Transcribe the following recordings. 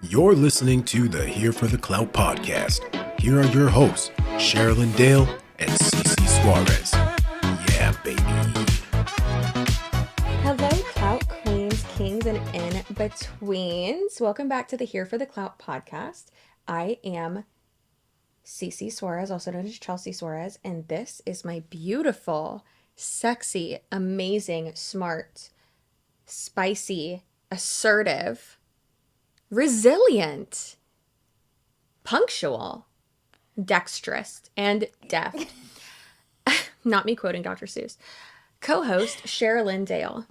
You're listening to the Here for the Clout podcast. Here are your hosts, Sherilyn Dale and Cece Suarez. Yeah, baby. Hello, Clout Queens, Kings, and in-betweens. Welcome back to the Here for the Clout podcast. I am Cece Suarez, also known as Chelsea Suarez, and this is my beautiful, sexy, amazing, smart, spicy, assertive, resilient, punctual, dexterous, and deft. Not me quoting Dr. Seuss. Co-host Sherilyn Dale.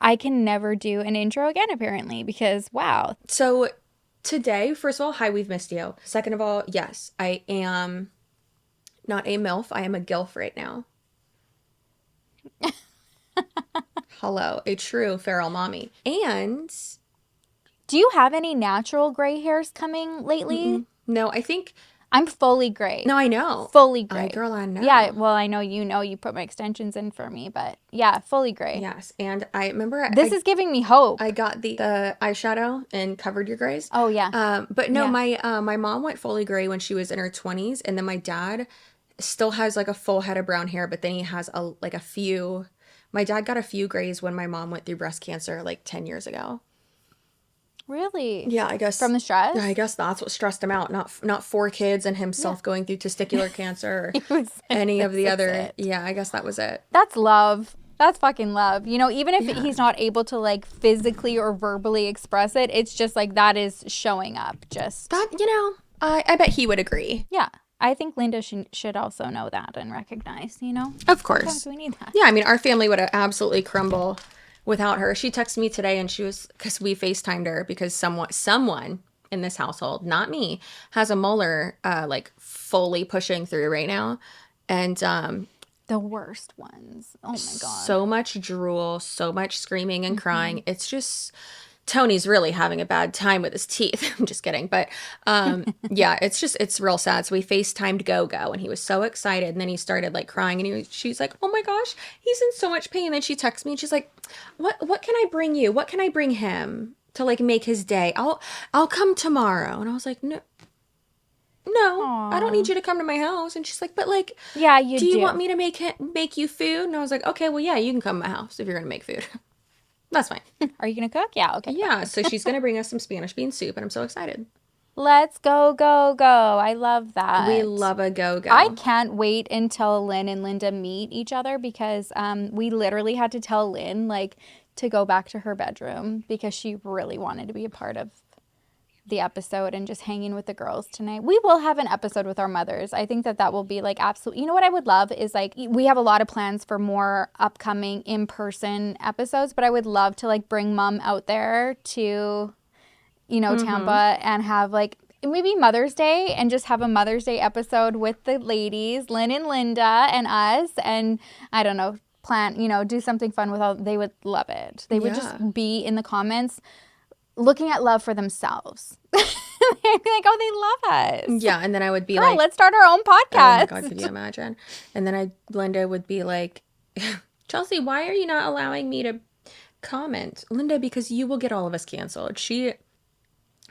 I can never do an intro again, apparently, because wow. So today, first of all, hi, we've missed you. Second of all, yes, I am not a MILF. I am a GILF right now. Hello, a true feral mommy. And Do you have any natural gray hairs coming lately? no, I think, I'm fully gray. no, I know. Fully gray. Girl, I know. Yeah, well, I know you put my extensions in for me, but yeah, fully gray. Yes, and I remember This is giving me hope. I got the eyeshadow and covered your grays. Oh, yeah. But no, Yeah. my mom went fully gray when she was in her 20s, and then my dad still has like a full head of brown hair, but then he has a few. My dad got a few grays when my mom went through breast cancer like 10 years ago. Really? Yeah, I guess From the stress? I guess that's what stressed him out. Not 4 kids and himself going through testicular cancer or any of the other. it. Yeah, I guess that was it. That's love. That's fucking love. You know, even if he's not able to like physically or verbally express it, it's just like that is showing up. Just That, I bet he would agree. yeah. I think Linda should also know that and recognize, Of course. Sometimes we need that. Yeah, I mean, our family would absolutely crumble without her. She texted me today and she was, because we FaceTimed her because someone in this household, not me, has a molar like fully pushing through right now. And The worst ones. Oh my God. so much drool, so much screaming and crying. It's just, Tony's really having a bad time with his teeth. I'm just kidding. But yeah, it's real sad. So we FaceTimed Go-Go and he was so excited. And then he started like crying and she's like, oh my gosh, he's in so much pain. And then she texts me and she's like, what can I bring you? What can I bring him to like make his day? I'll come tomorrow. And I was like, no, I don't need you to come to my house. And she's like, but like, Yeah, you do you want me to make you food? And I was like, okay, well, yeah, you can come to my house if you're going to make food. That's fine. Are you going to cook? Yeah, okay. Yeah, so she's going to bring us some Spanish bean soup, and I'm so excited. Let's go, go, go. I love that. We love a go-go. I can't wait until Lynn and Linda meet each other because we literally had to tell Lynn like to go back to her bedroom because she really wanted to be a part of the episode and just hanging with the girls tonight. We will have an episode with our mothers. I think that will be like absolute. You know what I would love is like we have a lot of plans for more upcoming in-person episodes, but I would love to like bring mom out there to, Tampa and have like maybe Mother's Day and just have a Mother's Day episode with the ladies, Lynn and Linda and us, and I don't know, plan, do something fun with all. They would love it. They would just be in the comments looking at love for themselves. They'd be like, oh, they love us. Yeah, and then I would be Girl, like, let's start our own podcast. oh my God, could you imagine? And then Linda would be like, Chelsea, why are you not allowing me to comment? Linda, because you will get all of us canceled.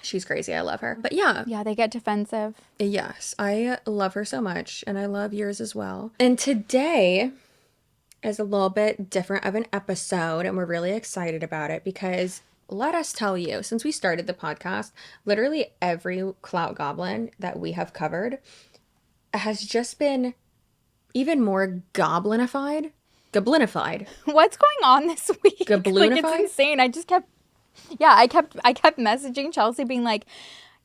She's crazy. I love her. But yeah. Yeah, they get defensive. Yes, I love her so much, and I love yours as well. And today is a little bit different of an episode, and we're really excited about it because let us tell you, since we started the podcast, literally every Clout Goblin that we have covered has just been even more goblinified. What's going on this week? Gablunified? Like, it's insane. I kept messaging Chelsea being like,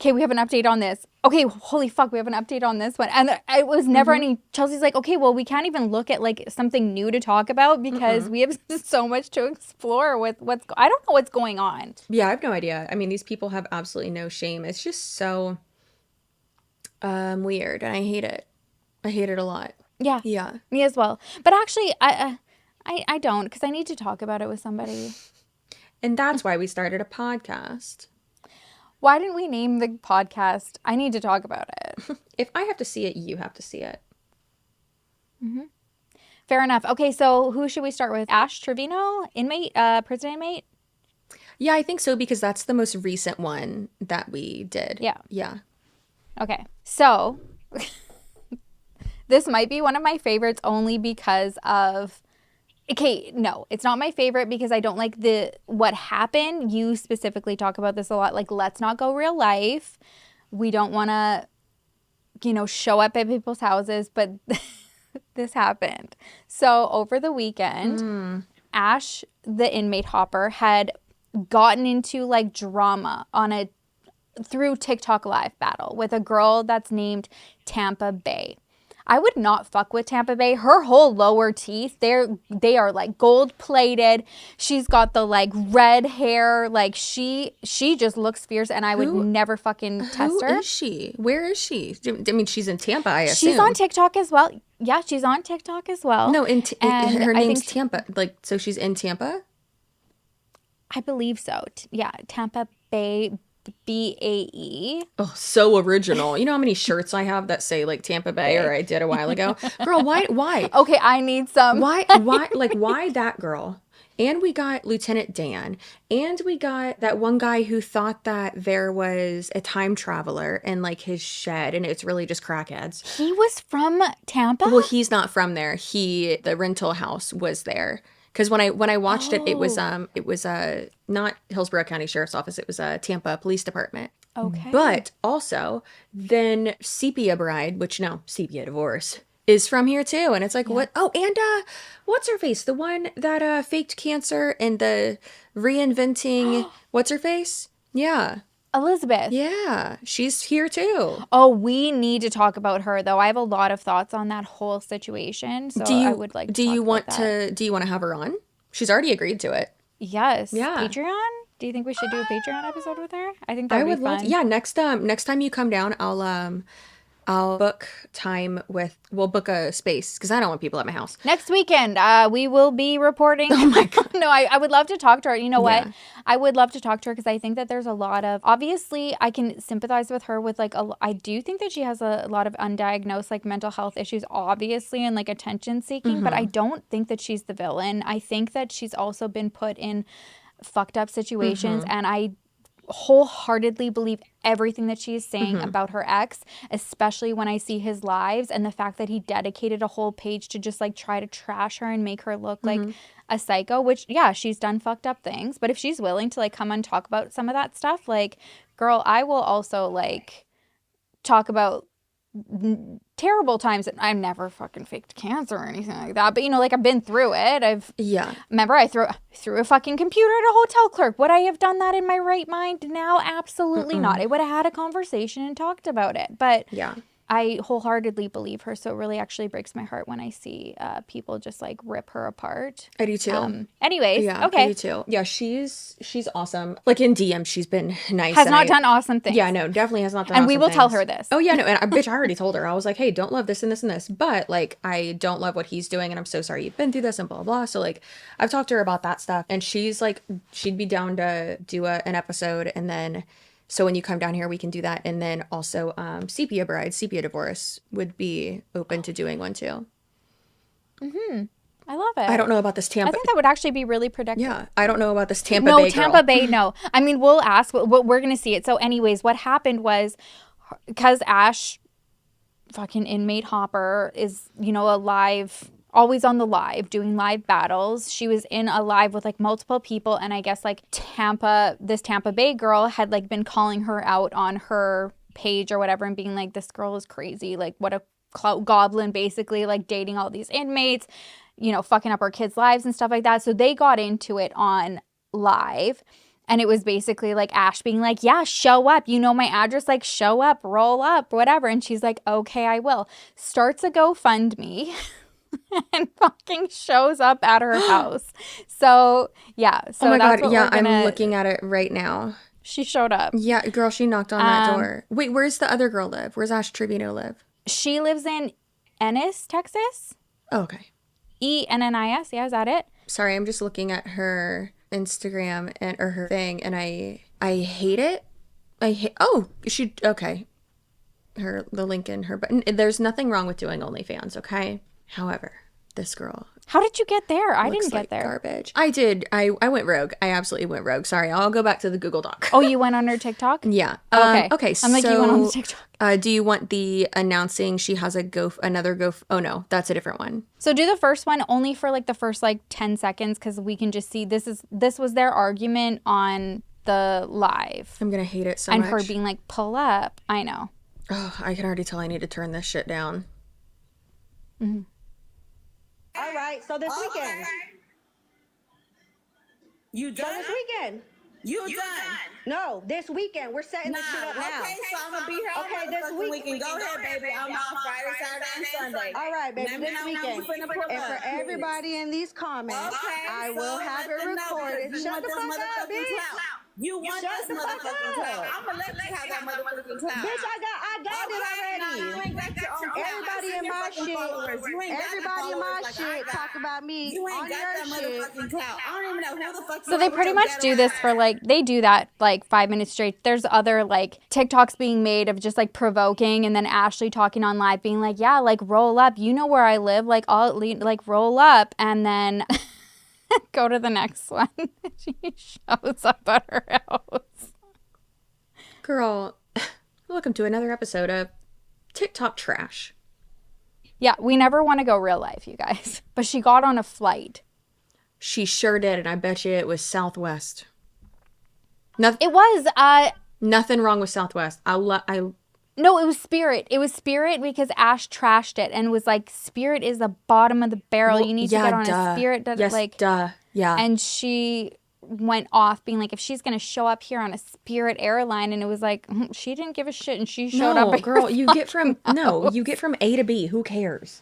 okay, we have an update on this. Okay, holy fuck, we have an update on this one. And it was never any, Chelsea's like, okay, well, we can't even look at like something new to talk about because we have so much to explore with I don't know what's going on. Yeah, I have no idea. I mean, these people have absolutely no shame. It's just so weird, and I hate it. I hate it a lot. Yeah. Yeah. Me as well. But actually, I don't because I need to talk about it with somebody. And that's why we started a podcast. Why didn't we name the podcast? I need to talk about it. If I have to see it, you have to see it. Fair enough. Okay, so who should we start with? Ash Trevino, inmate, prison inmate? Yeah, I think so because that's the most recent one that we did. Yeah. Yeah. Okay. So this might be one of my favorites only because of, okay, no, it's not my favorite because I don't like what happened. You specifically talk about this a lot. Like, let's not go real life. We don't want to, show up at people's houses, but this happened. So over the weekend, Ash, the inmate hopper, had gotten into like drama through TikTok live battle with a girl that's named Tampa Bay. I would not fuck with Tampa Bay. Her whole lower teeth, they are like gold plated. She's got the like red hair. Like she just looks fierce, and I would never fucking test her. Who is she? Where is she? I mean, she's in Tampa, I assume. She's on TikTok as well. Yeah, she's on TikTok as well. No, And her I name's think Tampa. Like, so she's in Tampa? I believe so. Yeah, Tampa Bay, BAE. Oh, so original. You know how many shirts I have that say like Tampa Bay, or I did a while ago? Girl, why? Okay, I need some. Why that girl? And we got Lieutenant Dan, and we got that one guy who thought that there was a time traveler in like his shed, and it's really just crackheads. He was from Tampa? Well, he's not from there. The rental house was there. Because when I watched it was not Hillsborough County Sheriff's Office, it was a Tampa Police Department. Okay. But also then Sepia Bride, Sepia Divorce, is from here too. And it's like, what? Oh, and what's her face? The one that faked cancer and the reinventing what's her face? Yeah. Elizabeth. Yeah. She's here too. Oh, we need to talk about her though. I have a lot of thoughts on that whole situation. So I would like to do you want to have her on? She's already agreed to it. Yes. Yeah. Patreon? Do you think we should do a Patreon episode with her? I think that would be fun. Yeah, next time you come down, I'll book time we'll book a space because I don't want people at my house. Next weekend, we will be reporting. Oh my God. No, I would love to talk to her. You know what? Yeah. I would love to talk to her because I think that there's a lot of, obviously I can sympathize with her with like, I do think that she has a lot of undiagnosed like mental health issues, obviously, and like attention seeking, but I don't think that she's the villain. I think that she's also been put in fucked up situations, and I wholeheartedly believe everything that she's saying about her ex, especially when I see his lives and the fact that he dedicated a whole page to just like try to trash her and make her look like a psycho, which yeah, she's done fucked up things, but if she's willing to like come and talk about some of that stuff, like girl, I will also like talk about terrible times. I've never fucking faked cancer or anything like that, but you know, like I've been through it. Remember I threw a fucking computer at a hotel clerk. Would I have done that in my right mind now? Absolutely not. I would have had a conversation and talked about it, but yeah, I wholeheartedly believe her. So it really actually breaks my heart when I see people just like rip her apart. I do too. Anyways, yeah, okay. I do too. Yeah, she's awesome. Like in DM, she's been nice. Has not done awesome things. Yeah, no, definitely has not done. And we will tell her this. Oh yeah, no, and bitch, I already told her. I was like, hey, don't love this and this and this, but like I don't love what he's doing, and I'm so sorry you've been through this and blah blah. So like, I've talked to her about that stuff, and she's like, she'd be down to do an episode, and then. So when you come down here, we can do that. And then also Sepia Bride, Sepia Divorce would be open to doing one too. I love it. I don't know about this Tampa. I think that would actually be really productive. Yeah. I don't know about this Tampa Bay No, girl. Tampa Bay, no. I mean, we'll ask. We're going to see it. So anyways, what happened was because Ash, fucking inmate hopper, is, you know, alive, always on the live, doing live battles. She was in a live with like multiple people, and I guess like this Tampa Bay girl had like been calling her out on her page or whatever and being like, this girl is crazy, like what a clout goblin, basically, like dating all these inmates, you know, fucking up our kids' lives and stuff like that. So they got into it on live. And it was basically like Ash being like, yeah, show up. You know my address, like show up, roll up, whatever. And she's like, okay, I will. Starts a GoFundMe. And fucking shows up at her house. So yeah. So oh my that's God. What Yeah, we're I'm looking at it right now. She showed up. Yeah, girl, she knocked on that door. Wait, where's the other girl live? Where's Ash Tribino live? She lives in Ennis, Texas. Oh, okay. ENNIS. Yeah, is that it? Sorry, I'm just looking at her Instagram or her thing, and I hate it. Okay. The link in her button. There's nothing wrong with doing OnlyFans, okay? However, This girl. How did you get there? I Looks didn't get like there. Garbage. I did. I went rogue. I absolutely went rogue. Sorry. I'll go back to the Google Doc. Oh, you went on her TikTok? Yeah. Okay. Okay. I'm like, you went on the TikTok. Do you want the announcing she has another Oh no, that's a different one. So do the first one only for like the first like 10 seconds because we can just see this was their argument on the live. I'm gonna hate it so and much. her being like, pull up. I know. Oh, I can already tell I need to turn this shit down. Mm-hmm. All right, so this weekend. You done? So this weekend. You done? No, this weekend. We're setting this shit up now. Okay, so I'm gonna be here Okay, this weekend. Go ahead, baby. I'm off Friday, Saturday, and Sunday. All right, baby, Let me this know when weekend. I'm finna pull And up, for please. everybody in these comments, Okay, I will so have let it them know recorded. because you Shut want the this fuck up, motherfucking bitch. clout. You want Shut this the fuck motherfucking up. clout. I'm gonna let you have that motherfucking clout. Bitch, I got it already. You ain't got your own clout. Everybody I in see my your fucking followers. You shit, ain't got the everybody in my followers like I shit got. talk about me You ain't on got that your shit. motherfucking clout. I don't even know who the fuck you So they are with pretty your much ghetto do this ass. for like, they do that like 5 minutes straight. There's other like TikToks being made of just like provoking and then Ashley talking on live being like, yeah, like roll up. You know where I live. Like like roll up. And then go to the next one. She shows up at her house. Girl, welcome to another episode of TikTok Trash. Yeah, we never want to go real life, you guys. But she got on a flight. She sure did, and I bet you it was Southwest. It was, Nothing wrong with Southwest. no, it was Spirit. It was Spirit because Ash trashed it and was like, Spirit is the bottom of the barrel. Well, you need to get on duh. a Spirit. Yes, like, duh. Yeah. And she went off being like, if she's going to show up here on a Spirit airline, and it was like, she didn't give a shit and she showed up. Girl, you get from A to B. Who cares?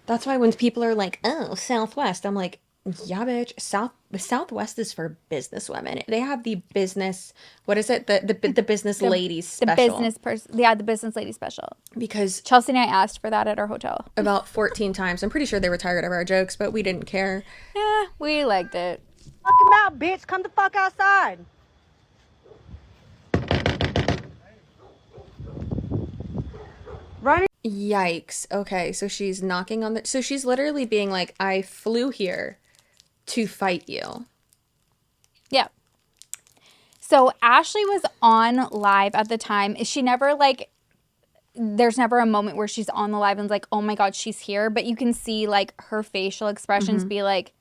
That's why when people are like, oh, Southwest, I'm like, yeah, bitch. Southwest is for business women. They have the business, what is it? The business ladies special. The business lady special. Because Chelsea and I asked for that at our hotel. about 14 times. I'm pretty sure they were tired of our jokes, but we didn't care. Yeah, we liked it. Fuck him out, bitch. Come the fuck outside. Running. Yikes. Okay, so she's knocking on so she's literally being like, I flew here to fight you. Yeah. So Ashley was on live at the time. She never there's never a moment where she's on the live and like, oh my God, she's here. But you can see like her facial expressions be like,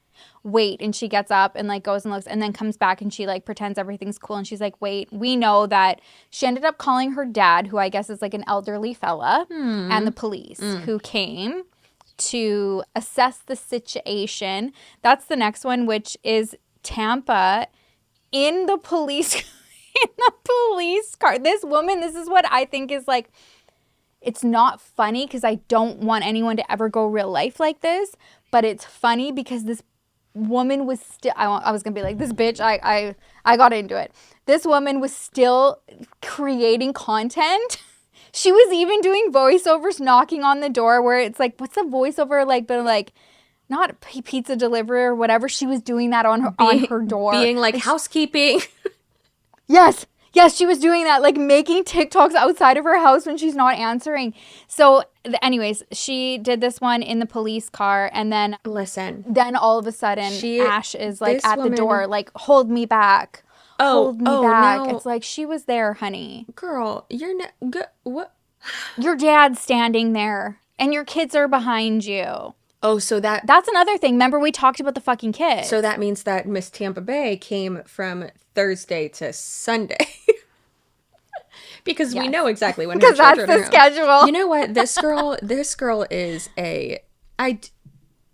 wait. And she gets up and like goes and looks and then comes back and she like pretends everything's cool. And she's like, wait, we know that she ended up calling her dad, who I guess is like an elderly fella, and the police who came to assess the situation. That's the next one, which is Tampa in the police car. This woman, this is what I think is like, it's not funny because I don't want anyone to ever go real life like this, but it's funny because this woman was still, I was gonna be like, this bitch, I got into it. This woman was still creating content. She was even doing voiceovers, knocking on the door where it's like, what's a voiceover like? But like, not a pizza delivery or whatever. She was doing that on her door. Being like, housekeeping. Yes. Yes, she was doing that, like making TikToks outside of her house when she's not answering. So anyways, she did this one in the police car. And then Listen. Then all of a sudden, Ash is like at the door, like, hold me back. Hold me back. No. It's like, she was there, honey. Girl, you're not, what? Your dad's standing there and your kids are behind you. Oh, so that's another thing. Remember, we talked about the fucking kids. So that means that Miss Tampa Bay came from Thursday to Sunday. Because we know exactly when her children that's the schedule. You know what? This girl is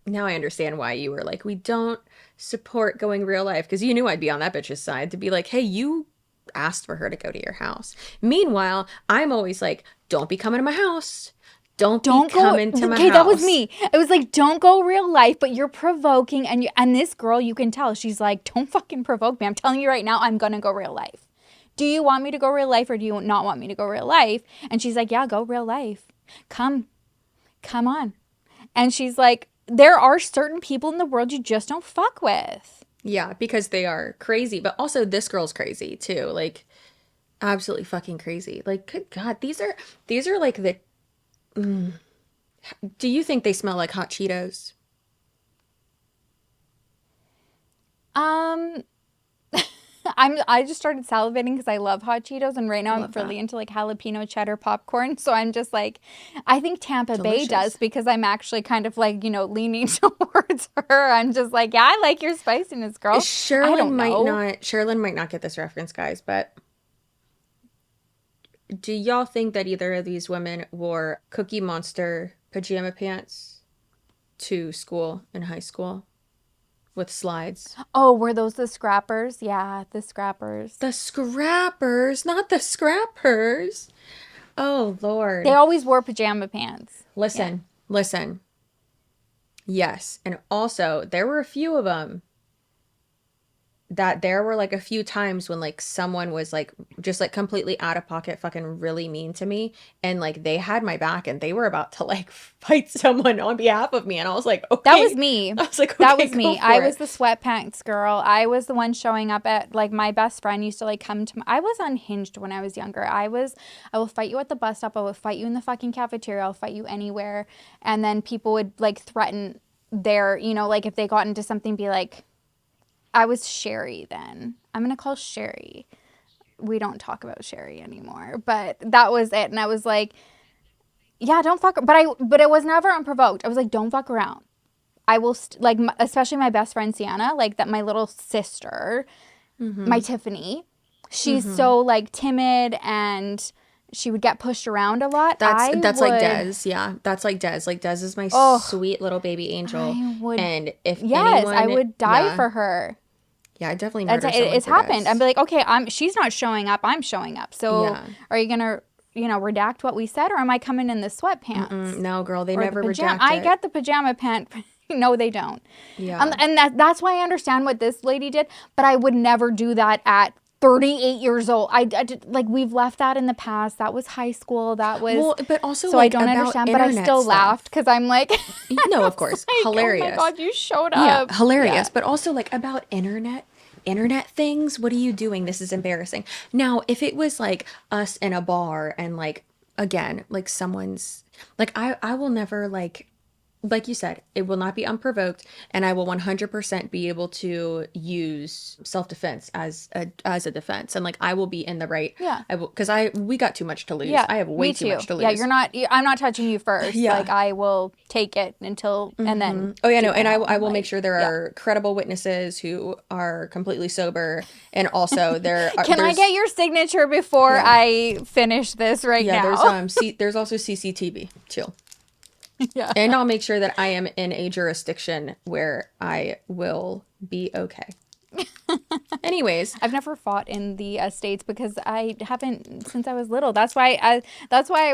now I understand why you were like, we don't support going real life, because you knew I'd be on that bitch's side to be like, hey, you asked for her to go to your house. Meanwhile, I'm always like, don't be coming to my house. Don't be coming to my house. Okay, that was me. It was like, don't go real life, but you're provoking. And this girl, you can tell, she's like, don't fucking provoke me. I'm telling you right now, I'm going to go real life. Do you want me to go real life or do you not want me to go real life? And she's like, yeah, go real life. Come on. And she's like, there are certain people in the world you just don't fuck with. Yeah, because they are crazy. But also this girl's crazy too. Like, absolutely fucking crazy. Like, good God, these are like the... Do you think they smell like hot Cheetos? I just started salivating because I love hot Cheetos, and right now I'm really into like jalapeno cheddar popcorn. So I'm just like, I think Tampa Bay does, because I'm actually kind of like, leaning towards her. I'm just like, yeah, I like your spiciness, girl. Sherilyn might not get this reference, guys, but do y'all think that either of these women wore Cookie Monster pajama pants to school in high school? With slides. Oh, were those the scrappers? Yeah, the scrappers. The scrappers, not the scrappers. Oh, Lord. They always wore pajama pants. Listen. Yes. And also, there were a few of them that there were like a few times when like someone was like just like completely out of pocket fucking really mean to me, and like they had my back and they were about to like fight someone on behalf of me, and I was like, okay. That was me. I was like, okay, that was me. I was it. the sweatpants girl. I was the one showing up at like my best friend used to like come to I was unhinged when I was younger. I will fight you at the bus stop. I will fight you in the fucking cafeteria. I'll fight you anywhere. And then people would like threaten their, like if they got into something, be like, I was Sherry then. I'm going to call Sherry. We don't talk about Sherry anymore. But that was it. And I was like, yeah, don't fuck. But it was never unprovoked. I was like, don't fuck around. I will, especially my best friend, Sienna, like that my little sister, my Tiffany. She's so like timid and she would get pushed around a lot. That's like Des. Yeah, that's like Des. Like Des is my sweet little baby angel. And if I would die for her. Yeah, I definitely murder someone. It's happened. I'd be like, okay, she's not showing up. I'm showing up. So are you gonna, redact what we said, or am I coming in the sweatpants? No, girl, they never redact it. I get the pajama pant. No, they don't. Yeah, and that's why I understand what this lady did, but I would never do that at 38 years old. I did, like, we've left that in the past. That was high school. That was but also so like, I don't understand. But I still laughed because I'm like, no, of course, like, hilarious. Oh my god, you showed up. Yeah, hilarious. Yeah. But also like about internet things. What are you doing? This is embarrassing. Now, if it was like us in a bar and like again, like someone's like I will never like you said, it will not be unprovoked, and I will 100% be able to use self-defense as a defense, and like I will be in the right. Yeah. I will, because we got too much to lose. Yeah, I have way too much to lose. Yeah, I'm not touching you first. Yeah. Like I will take it until and then. Oh yeah, no, and I will make sure there are credible witnesses who are completely sober, and also there. Can I get your signature before I finish this now? Yeah, there's also CCTV too. Yeah. And I'll make sure that I am in a jurisdiction where I will be okay. Anyways, I've never fought in the States because I haven't since I was little. That's why I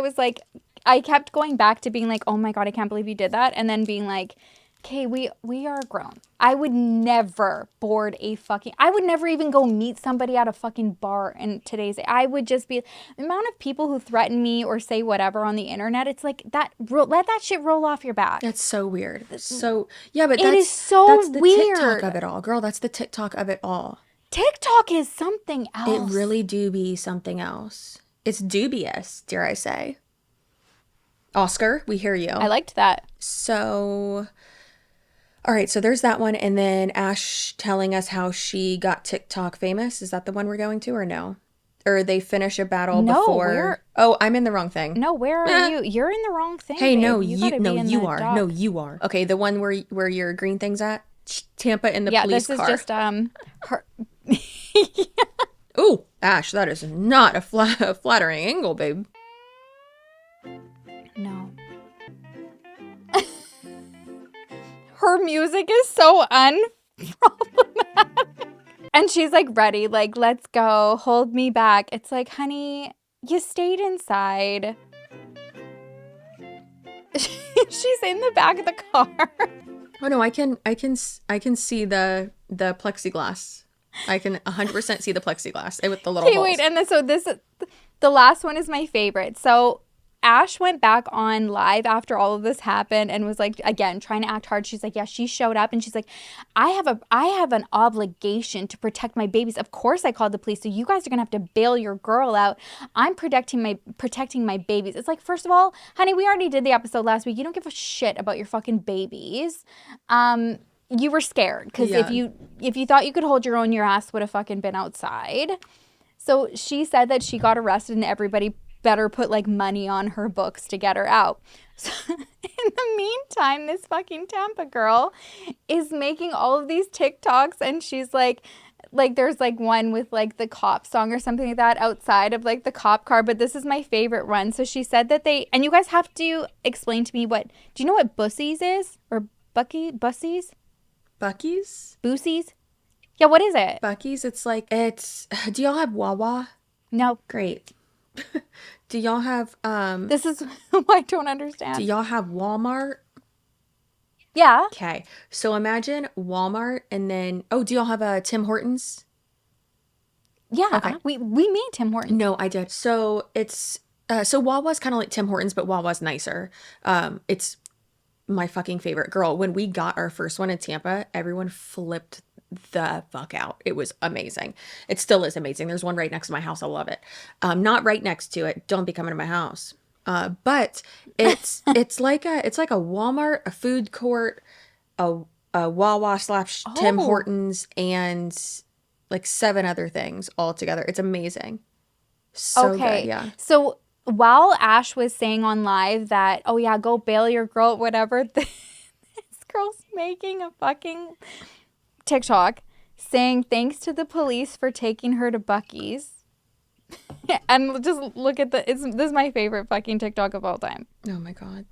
was like, I kept going back to being like, oh my God, I can't believe you did that. And then being like, okay, we are grown. I would never I would never even go meet somebody at a fucking bar in today's day. I would just be, the amount of people who threaten me or say whatever on the internet, it's like let that shit roll off your back. That's so weird. So, yeah, but that's the weird. TikTok of it all. Girl, that's the TikTok of it all. TikTok is something else. It really do be something else. It's dubious, dare I say. Oscar, we hear you. I liked that. So... all right, so there's that one, and then Ash telling us how she got TikTok famous. Is that the one we're going to, or no? Or they finish a battle before? Oh, I'm in the wrong thing. No, where are you? You're in the wrong thing. Hey, babe. no, you are. Dock. No, you are. Okay, the one where your green thing's at, Tampa in the police car. Yeah, this is just her. Ooh, Ash, that is not a flattering angle, babe. No. Her music is so unproblematic. And she's like, ready, like, let's go, hold me back. It's like, honey, you stayed inside. She's in the back of the car. Oh no, I can see the plexiglass. I can 100% see the plexiglass with the little holes. Wait, and the last one is my favorite. So Ash went back on live after all of this happened and was like, again, trying to act hard. She's like, yeah, she showed up and she's like, I have an obligation to protect my babies. Of course I called the police. So you guys are going to have to bail your girl out. I'm protecting my babies. It's like, first of all, honey, we already did the episode last week. You don't give a shit about your fucking babies. you were scared because Yeah. if you thought you could hold your own, your ass would have fucking been outside. So she said that she got arrested and everybody better put like money on her books to get her out. So in the meantime, this fucking Tampa girl is making all of these TikToks, and she's like there's like one with like the cop song or something like that outside of like the cop car, but this is my favorite one. So she said that and you guys have to explain to me do you know what bussies is? Or bussies? Bucky's? Boosies? Yeah, what is it? Bucky's, do y'all have Wawa? No. Great. Do y'all have, This is what I don't understand. do y'all have Walmart? Yeah. Okay. So imagine Walmart and then, do y'all have a Tim Hortons? Yeah. Okay. We made Tim Hortons. No, I did. So so Wawa's kind of like Tim Hortons, but Wawa's nicer. It's my fucking favorite. Girl, when we got our first one in Tampa, everyone flipped the fuck out. It was amazing. It still is amazing. There's one right next to my house. I love it. Not right next to it. Don't be coming to my house. But it's like a Walmart, a food court, a Wawa / Tim Hortons, and like 7 other things all together. It's amazing. So good, yeah. So while Ash was saying on live that, oh yeah, go bail your girl, whatever, this girl's making a fucking TikTok saying thanks to the police for taking her to Buc-ee's. And just look at this is my favorite fucking TikTok of all time. Oh my God.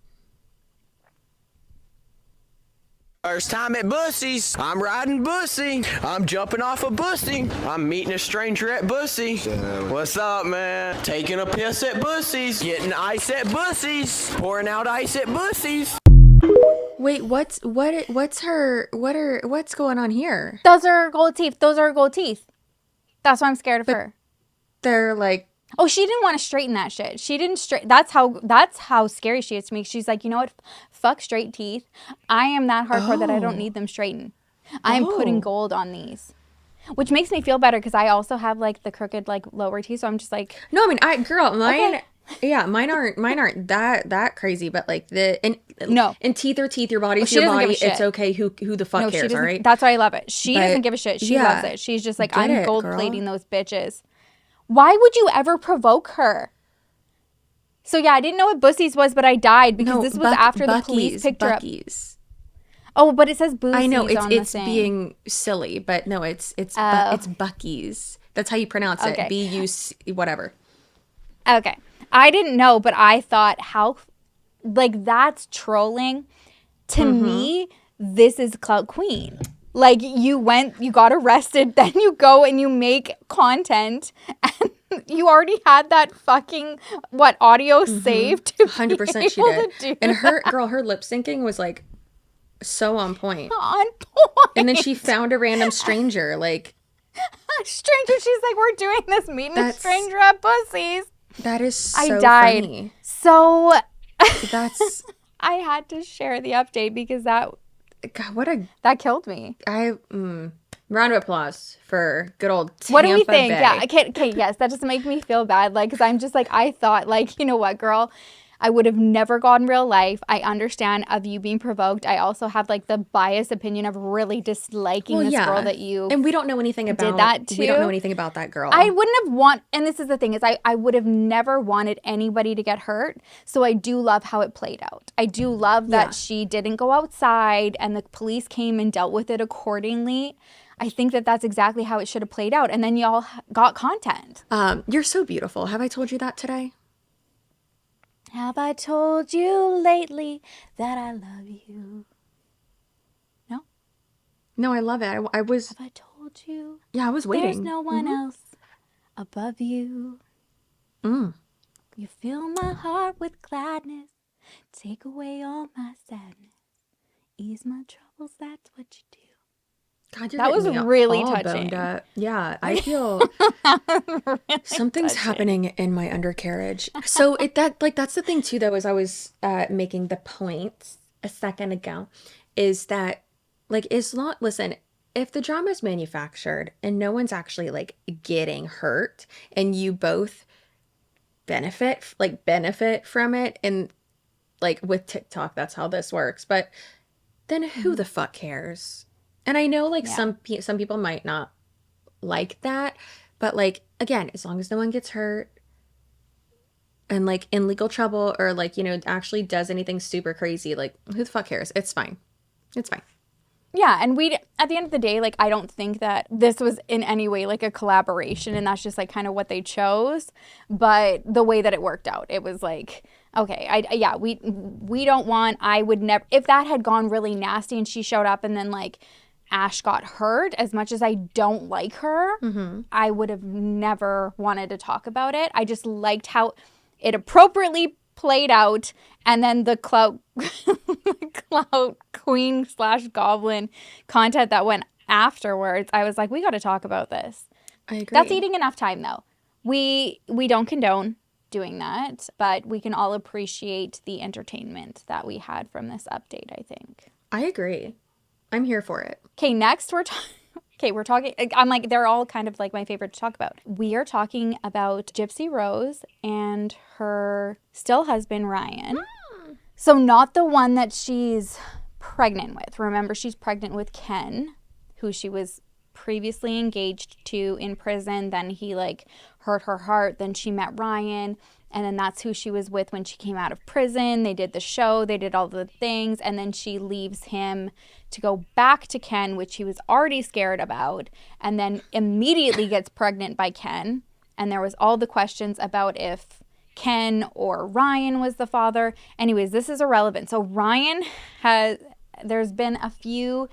First time at Bussy's. I'm riding Bussy. I'm jumping off a Bussy. I'm meeting a stranger at Bussy. What's up, man? Taking a piss at Bussy's. Getting ice at Bussy's. Pouring out ice at Bussy's. Wait, what's going on here? Those are her gold teeth. That's why I'm scared of her. They're like, oh, she didn't want to straighten that shit. She didn't that's how scary she is to me. She's like, you know what? Fuck straight teeth. I am that hardcore that I don't need them straightened. I'm putting gold on these. Which makes me feel better because I also have like the crooked like lower teeth. So I'm just like, no, I mean, mine, okay. yeah, mine aren't that crazy, but like no. And teeth are teeth, your body's she your doesn't give body. a shit. It's okay. Who the fuck no, cares, all right? That's why I love it. She But, doesn't give a shit. She yeah, loves it. She's just like, get I'm it, gold girl. plating those bitches. Why would you ever provoke her? So yeah, I didn't know what Bussy's was, but I died because this was after the police picked her up. Oh, but it says Bussy's. I know on it's the thing. being silly, but no, it's Bucky's. That's how you pronounce it. Okay. B-U-C whatever. Okay. I didn't know, but I thought how like that's trolling. To me, this is Clout Queen. Like you got arrested, then you go and you make content and you already had that fucking audio saved to 100% she did. And her lip syncing was like so on point. On point. And then she found a random stranger, like stranger. She's like, we're doing this meeting a stranger at Bussy's. That is so I died. funny. So That's I had to share the update because that killed me. Round of applause for good old Tampa What do we think? Bay. Yeah, okay, yes, that just makes me feel bad. Like, because I'm just like, I thought, like, you know what, girl? I would have never gone real life. I understand of you being provoked. I also have like the biased opinion of really disliking this girl that you and we don't know anything about that too. We don't know anything about that girl. I wouldn't have and this is the thing is I would have never wanted anybody to get hurt. So I do love how it played out. I do love that she didn't go outside and the police came and dealt with it accordingly. I think that that's exactly how it should have played out. And then y'all got content. You're so beautiful. Have I told you that today? Have I told you lately that I love you? No? No, I love it. I was... Have I told you? Yeah, I was waiting. There's no one else above you. You fill my heart with gladness. Take away all my sadness. Ease my troubles, that's what you do. God, that was really touching. Yeah, I feel really something's happening in my undercarriage. So that's the thing too, though, is I was making the point a second ago, is that like listen, if the drama is manufactured and no one's actually like getting hurt, and you both benefit from it, and like with TikTok, that's how this works. But then who the fuck cares? And I know like Yeah. some people might not like that, but like again, as long as no one gets hurt and like in legal trouble or like, you know, actually does anything super crazy, like who the fuck cares? It's fine. It's fine. Yeah, and we at the end of the day, like I don't think that this was in any way like a collaboration, and that's just like kind of what they chose. But the way that it worked out, it was like, okay, we don't want. I would never, if that had gone really nasty and she showed up and then like Ash got hurt. As much as I don't like her, I would have never wanted to talk about it. I just liked how it appropriately played out, and then the Clout queen / goblin content that went afterwards. I was like, we got to talk about this. I agree. That's eating enough time, though. We don't condone doing that, but we can all appreciate the entertainment that we had from this update, I think. I agree. I'm here for it. Okay, next we're talking, I'm like, they're all kind of like my favorite to talk about. We are talking about Gypsy Rose and her still husband, Ryan. So not the one that she's pregnant with. Remember, she's pregnant with Ken, who she was previously engaged to in prison. Then he like hurt her heart. Then she met Ryan. And then that's who she was with when she came out of prison. They did the show. They did all the things. And then she leaves him to go back to Ken, which he was already scared about. And then immediately gets pregnant by Ken. And there was all the questions about if Ken or Ryan was the father. Anyways, this is irrelevant. So Ryan there's been a few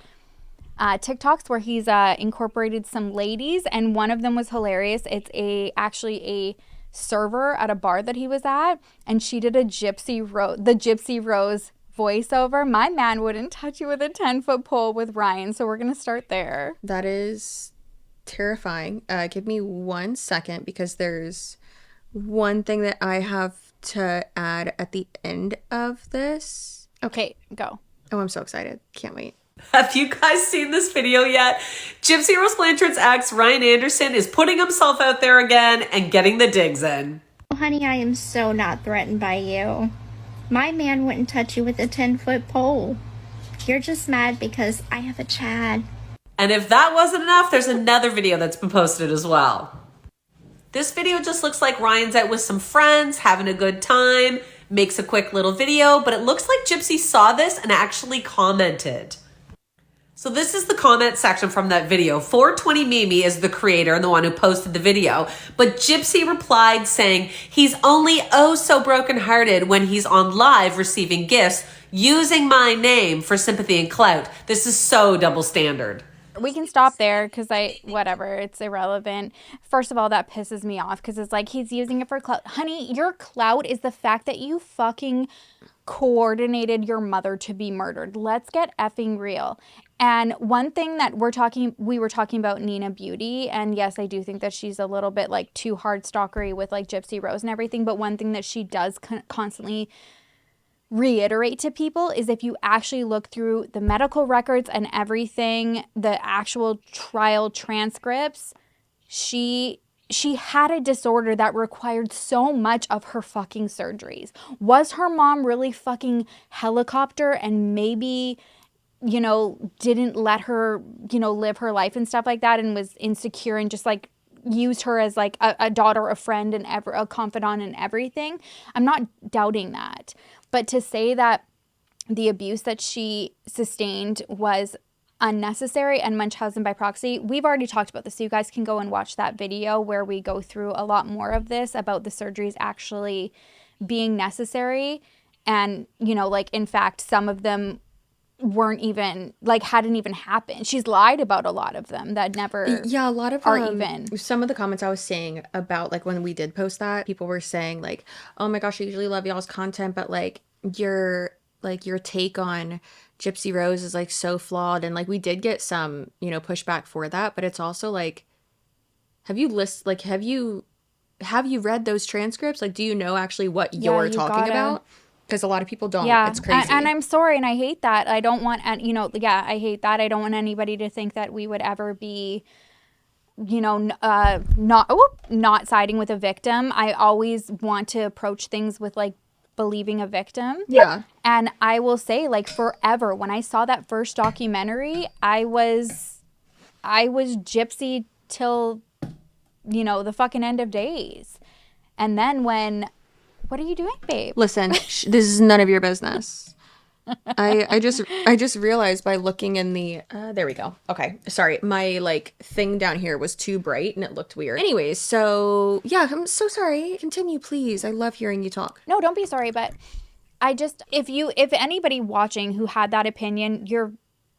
TikToks where he's incorporated some ladies. And one of them was hilarious. It's actually a server at a bar that he was at, and she did the Gypsy Rose voiceover. My man wouldn't touch you with a 10-foot pole with Ryan, so we're gonna start there. That is terrifying. Give me 1 second because there's one thing that I have to add at the end of this. Okay, go. Oh, I'm so excited. Can't wait. Have you guys seen this video yet? Gypsy Rose Blanchard's ex, Ryan Anderson, is putting himself out there again and getting the digs in. Oh, honey, I am so not threatened by you. My man wouldn't touch you with a 10-foot pole. You're just mad because I have a Chad. And if that wasn't enough, there's another video that's been posted as well. This video just looks like Ryan's out with some friends, having a good time, makes a quick little video, but it looks like Gypsy saw this and actually commented. So this is the comment section from that video. 420 Mimi is the creator and the one who posted the video. But Gypsy replied saying he's only oh so brokenhearted when he's on live receiving gifts using my name for sympathy and clout. This is so double standard. We can stop there because whatever, it's irrelevant. First of all, that pisses me off because it's like he's using it for clout. Honey, your clout is the fact that you fucking coordinated your mother to be murdered. Let's get effing real. And one thing that we were talking about Nina Beauty, and yes, I do think that she's a little bit like too hard stalkery with like Gypsy Rose and everything, but one thing that she does constantly reiterate to people is if you actually look through the medical records and everything, the actual trial transcripts, she had a disorder that required so much of her fucking surgeries. Was her mom really fucking helicopter and maybe, you know, didn't let her, you know, live her life and stuff like that and was insecure and just like used her as like a daughter, a friend, and a confidant and everything? I'm not doubting that. But to say that the abuse that she sustained was unnecessary and Munchausen by proxy, we've already talked about this. So you guys can go and watch that video where we go through a lot more of this about the surgeries actually being necessary. And, you know, like, in fact, some of them weren't even, like, hadn't even happened. She's lied about a lot of them that never a lot of are even. Some of the comments I was saying about, like, when we did post that, people were saying, like, oh my gosh, I usually love y'all's content, but, like, your take on Gypsy Rose is, like, so flawed. And, like, we did get some, you know, pushback for that, but it's also, like, have you read those transcripts? Like, do you know actually what you're talking about? Because a lot of people don't. Yeah, it's crazy. And I'm sorry, and I hate that. I don't want, I hate that. I don't want anybody to think that we would ever be, you know, not siding with a victim. I always want to approach things with, like, believing a victim. Yeah. And I will say, like, forever, when I saw that first documentary, I was Gypsy till, you know, the fucking end of days. And then when, what are you doing, babe? Listen, this is none of your business. I just realized by looking in the there we go. Okay, sorry, my like thing down here was too bright and it looked weird. Anyways, so yeah, I'm so sorry. Continue, please. I love hearing you talk. No, don't be sorry, but I just, if anybody watching who had that opinion, you're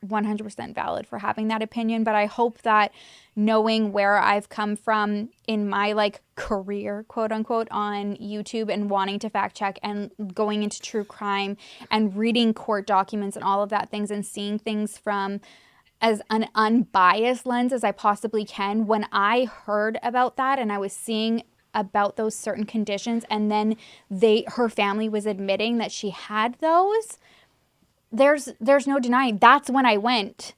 100% valid for having that opinion. But I hope that knowing where I've come from in my like career, quote unquote, on YouTube and wanting to fact check and going into true crime and reading court documents and all of that things and seeing things from as an unbiased lens as I possibly can, when I heard about that and I was seeing about those certain conditions, and then her family was admitting that she had those, there's no denying that's when I went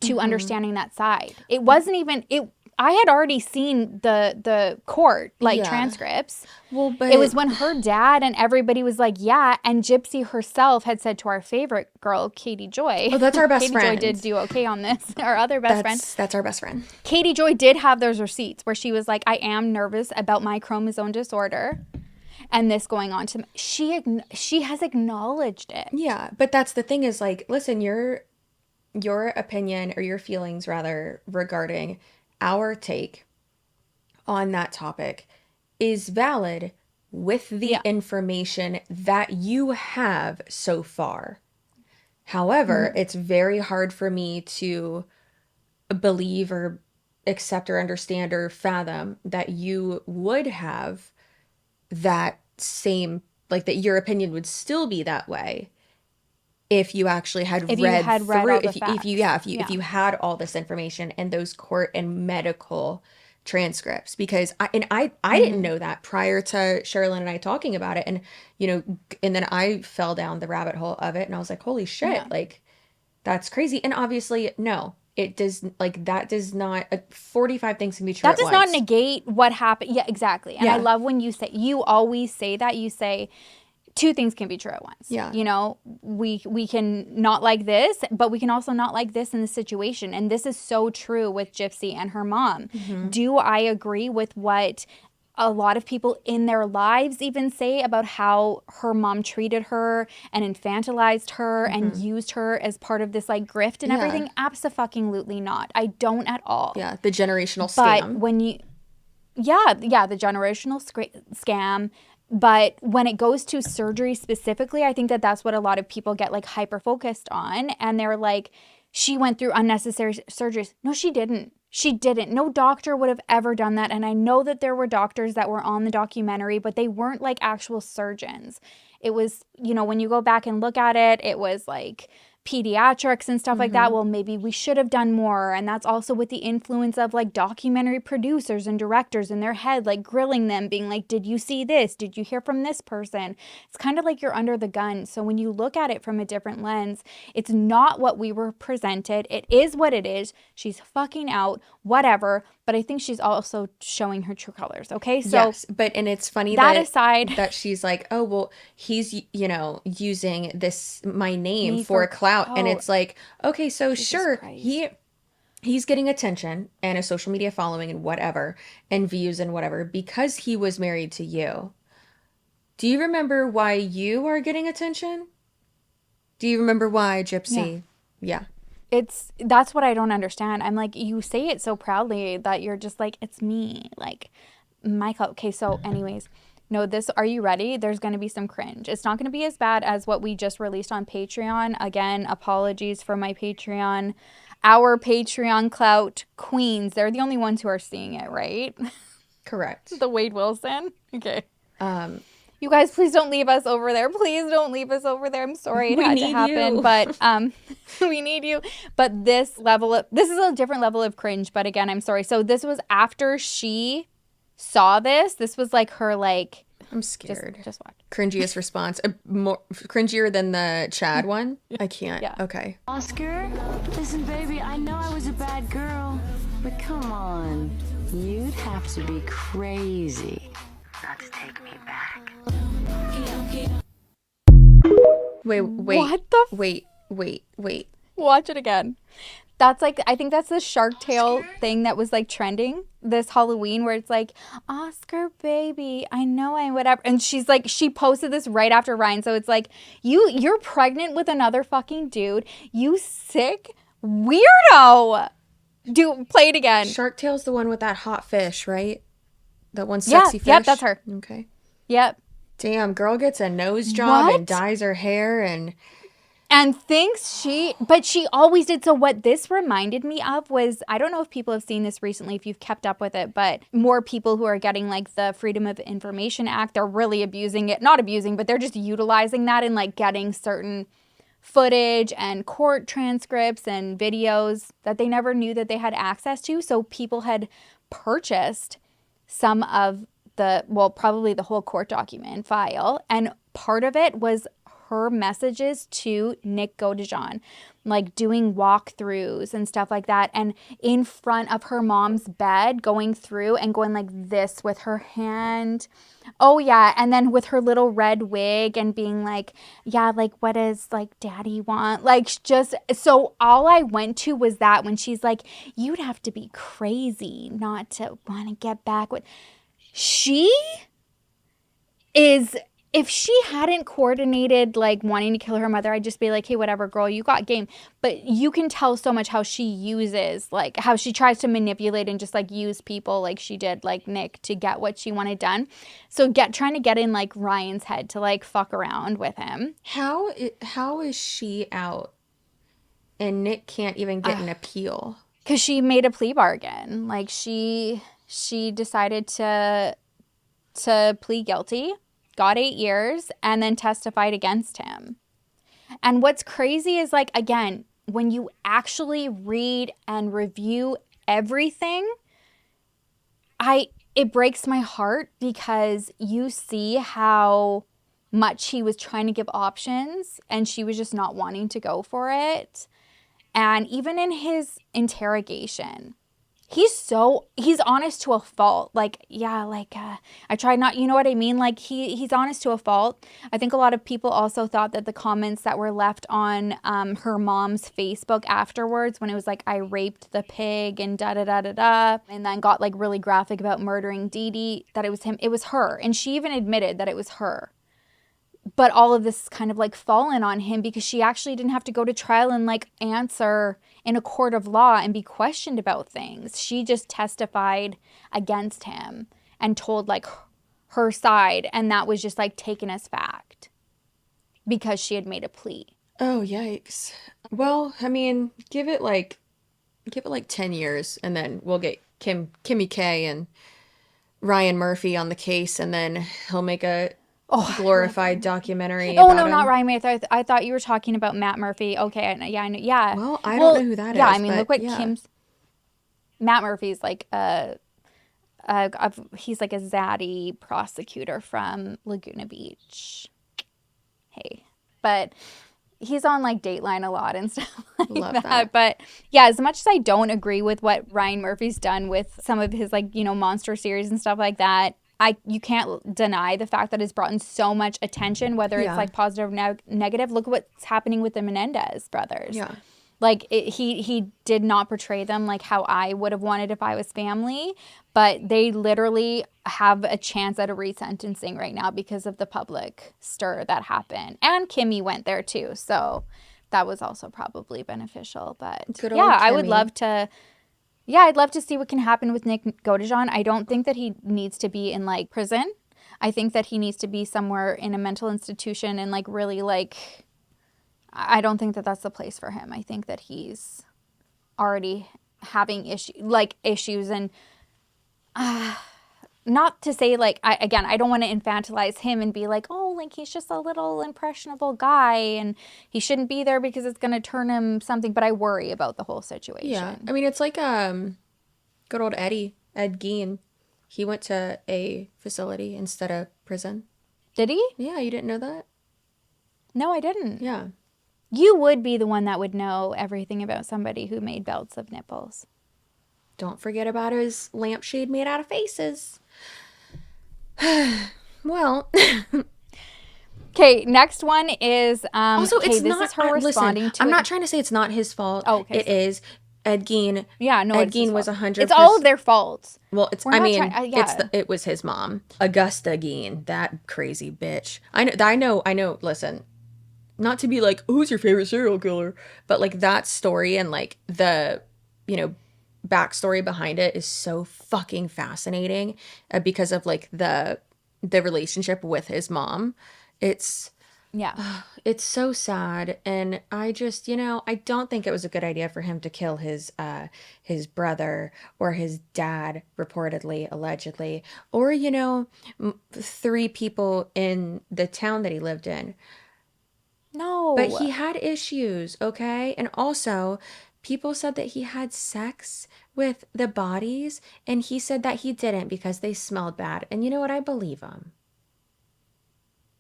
to understanding that side. It wasn't even I had already seen the court transcripts. Well, but it was when her dad and everybody was like, yeah, and Gypsy herself had said to our favorite girl, Katie Joy. Oh, that's our best Katie friend. Joy did do okay on this. Our other best friend. That's our best friend. Katie Joy did have those receipts where she was like, I am nervous about my chromosome disorder and this going on to me. She has acknowledged it. Yeah, but that's the thing is like, listen, your opinion or your feelings rather regarding our take on that topic is valid with the information that you have so far. However, it's very hard for me to believe or accept or understand or fathom that you would have that same, like that your opinion would still be that way if you actually had read through, if you had all this information and those court and medical transcripts, because I didn't know that prior to Sherilyn and I talking about it, and and then I fell down the rabbit hole of it and I was like, holy shit, like that's crazy. And obviously it does, like, that does not 45 things can be true. That does not negate what happened. Yeah, exactly. And I love when you always say that, you say two things can be true at once. Yeah. We can not like this, but we can also not like this in the situation. And this is so true with Gypsy and her mom. Mm-hmm. Do I agree with what a lot of people in their lives even say about how her mom treated her and infantilized her and used her as part of this like grift and everything? Abso-fucking-lutely not. I don't at all. Yeah, the generational scam. But when the generational scam. But when it goes to surgery specifically, I think that that's what a lot of people get like hyper focused on. And they're like, she went through unnecessary surgeries. No, she didn't. She didn't. No doctor would have ever done that. And I know that there were doctors that were on the documentary, but they weren't like actual surgeons. It was, when you go back and look at it, it was like pediatrics and stuff like that. Well, maybe we should have done more. And that's also with the influence of like documentary producers and directors in their head, like grilling them, being like, did you see this? Did you hear from this person? It's kind of like you're under the gun. So when you look at it from a different lens, it's not what we were presented. It is what it is. She's fucking out, whatever. But I think she's also showing her true colors. Okay. So yes, and it's funny that aside, that she's like, oh, well, he's, using my name for clout. And it's like, okay, so Jesus sure, Christ. He's getting attention and a social media following and whatever, and views and whatever, because he was married to you. Do you remember why you are getting attention? Do you remember why, Gypsy? Yeah. That's what I don't understand. I'm like, you say it so proudly that you're just like, it's me, like Michael. Okay, so anyways, no, are you ready? There's going to be some cringe. It's not going to be as bad as what we just released on Patreon. Again, apologies for my Patreon. Our Patreon Clout queens, they're the only ones who are seeing it, right? Correct. The Wade Wilson. Okay. You guys, please don't leave us over there. Please don't leave us over there. I'm sorry it had to happen, but we need you. But this is a different level of cringe. But again, I'm sorry. So this was after she saw this. This was like her like. I'm scared. Just watch. Cringiest response. More cringier than the Chad one. I can't. Yeah. Okay. Oscar, listen, baby. I know I was a bad girl, but come on, you'd have to be crazy not to take me back. Wait. What the Wait. Watch it again. That's like, I think that's the Shark Tale thing that was like trending this Halloween, where it's like, Oscar baby, I know I whatever. And she's like, she posted this right after Ryan. So it's like, you're pregnant with another fucking dude. You sick weirdo. Play it again. Shark Tale's the one with that hot fish, right? That one sexy fish? Yep, that's her. Okay. Yep. Damn, girl gets a nose job What? and dyes her hair and thinks but she always did. So what this reminded me of was, I don't know if people have seen this recently, if you've kept up with it, but more people who are getting like the Freedom of Information Act, they're really abusing it. Not abusing, but they're just utilizing that and like getting certain footage and court transcripts and videos that they never knew that they had access to. So people had purchased some of probably the whole court document file. And part of it was her messages to Nick Godejohn, like doing walkthroughs and stuff like that, and in front of her mom's bed, going through and going like this with her hand. Oh yeah, and then with her little red wig and being like, yeah, like what does like daddy want? Like, just, so all I went to was that when she's like, you'd have to be crazy not to want to get back with. She is. If she hadn't coordinated, like, wanting to kill her mother, I'd just be like, hey, whatever, girl, you got game. But you can tell so much how she uses, like, how she tries to manipulate and just, like, use people like she did, like Nick, to get what she wanted done. So trying to get in, like, Ryan's head to, like, fuck around with him. How is she out and Nick can't even get an appeal? Because she made a plea bargain. Like, she decided to plead guilty, got 8 years, and then testified against him. And what's crazy is, like, again, when you actually read and review everything, it breaks my heart, because you see how much he was trying to give options and she was just not wanting to go for it. And even in his interrogation, he's honest to a fault. Like, yeah, like, I tried not, you know what I mean? Like, he's honest to a fault. I think a lot of people also thought that the comments that were left on her mom's Facebook afterwards, when it was like, I raped the pig and da-da-da-da-da, and then got like really graphic about murdering Dee Dee, that it was him. It was her. And she even admitted that it was her. But all of this kind of like fallen on him, because she actually didn't have to go to trial and like answer in a court of law and be questioned about things. She just testified against him and told like her side, and that was just like taken as fact because she had made a plea. Oh, yikes. Well, I mean, give it like 10 years and then we'll get Kimmy K and Ryan Murphy on the case, and then he'll make a glorified documentary. Oh, about no, him. not Ryan Murphy. I thought you were talking about Matt Murphy. Okay, I know. Yeah. Well, I don't know who that is. Yeah, I mean, look what yeah. Matt Murphy's like he's like a zaddy prosecutor from Laguna Beach. Hey, but he's on like Dateline a lot and stuff like Love that. But yeah, as much as I don't agree with what Ryan Murphy's done with some of his like, you know, monster series and stuff like that, you can't deny the fact that it's brought in so much attention, whether it's like positive or negative. Look what's happening with the Menendez brothers. Yeah. Like, he did not portray them like how I would have wanted if I was family, but they literally have a chance at a resentencing right now because of the public stir that happened. And Kimmy went there too, so that was also probably beneficial. But yeah, I would love to... Yeah, I'd love to see what can happen with Nick Godejohn. I don't think that he needs to be in, like, prison. I think that he needs to be somewhere in a mental institution and, like, really, like... I don't think that that's the place for him. I think that he's already having issues and... not to say, like, I don't want to infantilize him and be like, oh, like, he's just a little impressionable guy and he shouldn't be there because it's going to turn him something. But I worry about the whole situation. Yeah. I mean, it's like good old Ed Gein. He went to a facility instead of prison. Did he? Yeah, you didn't know that? No, I didn't. Yeah. You would be the one that would know everything about somebody who made belts of nipples. Don't forget about his lampshade made out of faces. Well, Okay, next one is Also, okay, it's this not. is her responding listen, to I'm it. not trying to say it's not his fault. Oh, okay, It is. Ed Gein. Yeah, no, Ed it's his Gein was fault. 100%. It's all of their faults. Well, it's. We're I not mean, trying- it's yeah. it was his mom, Augusta Gein, that crazy bitch. I know. Listen, not to be like, who's your favorite serial killer, but like that story and like the, backstory behind it is so fucking fascinating because of like the relationship with his mom. It's so sad, and I just, I don't think it was a good idea for him to kill his brother or his dad, reportedly, allegedly, or 3 people in the town that he lived in. No. But he had issues, okay? And also, people said that he had sex with the bodies, and he said that he didn't because they smelled bad. And you know what? I believe him.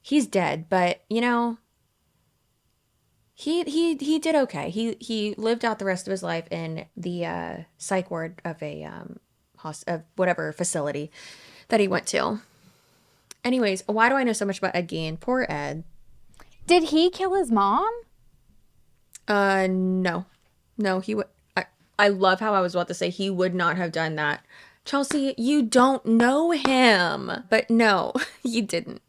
He's dead, but he did okay. He lived out the rest of his life in the psych ward of a of whatever facility that he went to. Anyways, why do I know so much about Ed Gein? Poor Ed. Did he kill his mom? No, he would. I love how I was about to say he would not have done that. Chelsea, you don't know him, but no, he didn't.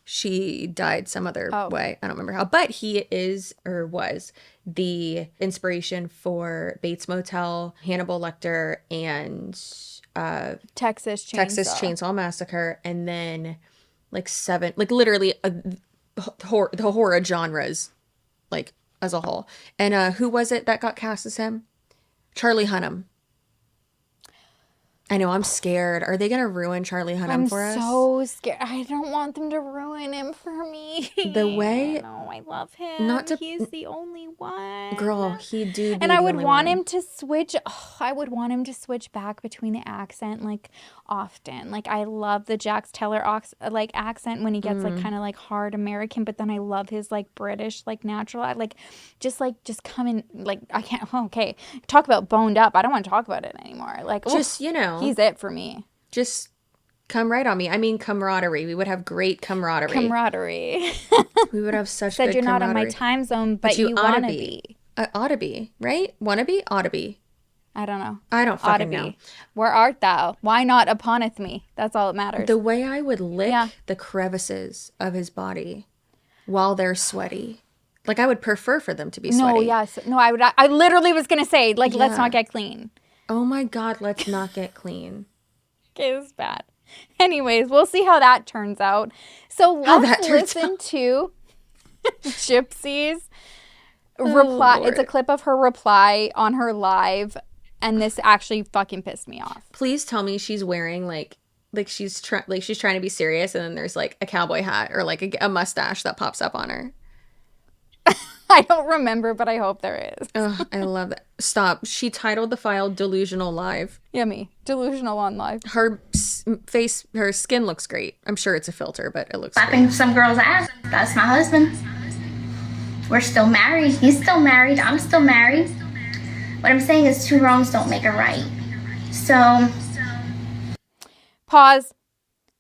She died some other way. I don't remember how, but he is or was the inspiration for Bates Motel, Hannibal Lecter, and Texas Chainsaw Massacre, and then like 7, like literally the horror genres, like as a whole. And who was it that got cast as him? Charlie Hunnam. I know, I'm scared. Are they going to ruin Charlie Hunnam for us? I'm so scared. I don't want them to ruin him for me. The way... No, I love him. He's the only one. Girl, he do be And I would the only want one. him to switch... Oh, I would want him to switch back between the accent, like, often. Like, I love the Jax Teller, like, accent when he gets, like, kind of, like, hard American. But then I love his, like, British, like, natural... just come in... Like, I can't... Oh, okay. Talk about boned up. I don't want to talk about it anymore. Like, just, he's it for me. Just come right on me. I mean, camaraderie. We would have great camaraderie. We would have such Said good you're not in my camaraderie. time zone, but you want to be. Ought to be, right? Wanna be? Ought to be. I don't know. I don't fucking know. Where art thou? Why not uponeth me? That's all that matters. The way I would lick the crevices of his body while they're sweaty. Like, I would prefer for them to be sweaty. No, yes. No, I literally was going to say, like, let's not get clean. Oh my God, let's not get clean. Okay, it's bad. Anyways, we'll see how that turns out. So let's listen to Gypsy's reply. Lord. It's a clip of her reply on her live, and this actually fucking pissed me off. Please tell me she's wearing like she's trying to be serious, and then there's like a cowboy hat or like a mustache that pops up on her. I don't remember, but I hope there is. Oh, I love that. Stop. She titled the file Delusional Live. Yummy. Delusional on live. Her skin looks great. I'm sure it's a filter, but it looks Slapping great. some girl's ass. That's my husband. We're still married. He's still married. I'm still married. What I'm saying is 2 wrongs don't make a right. So... Pause.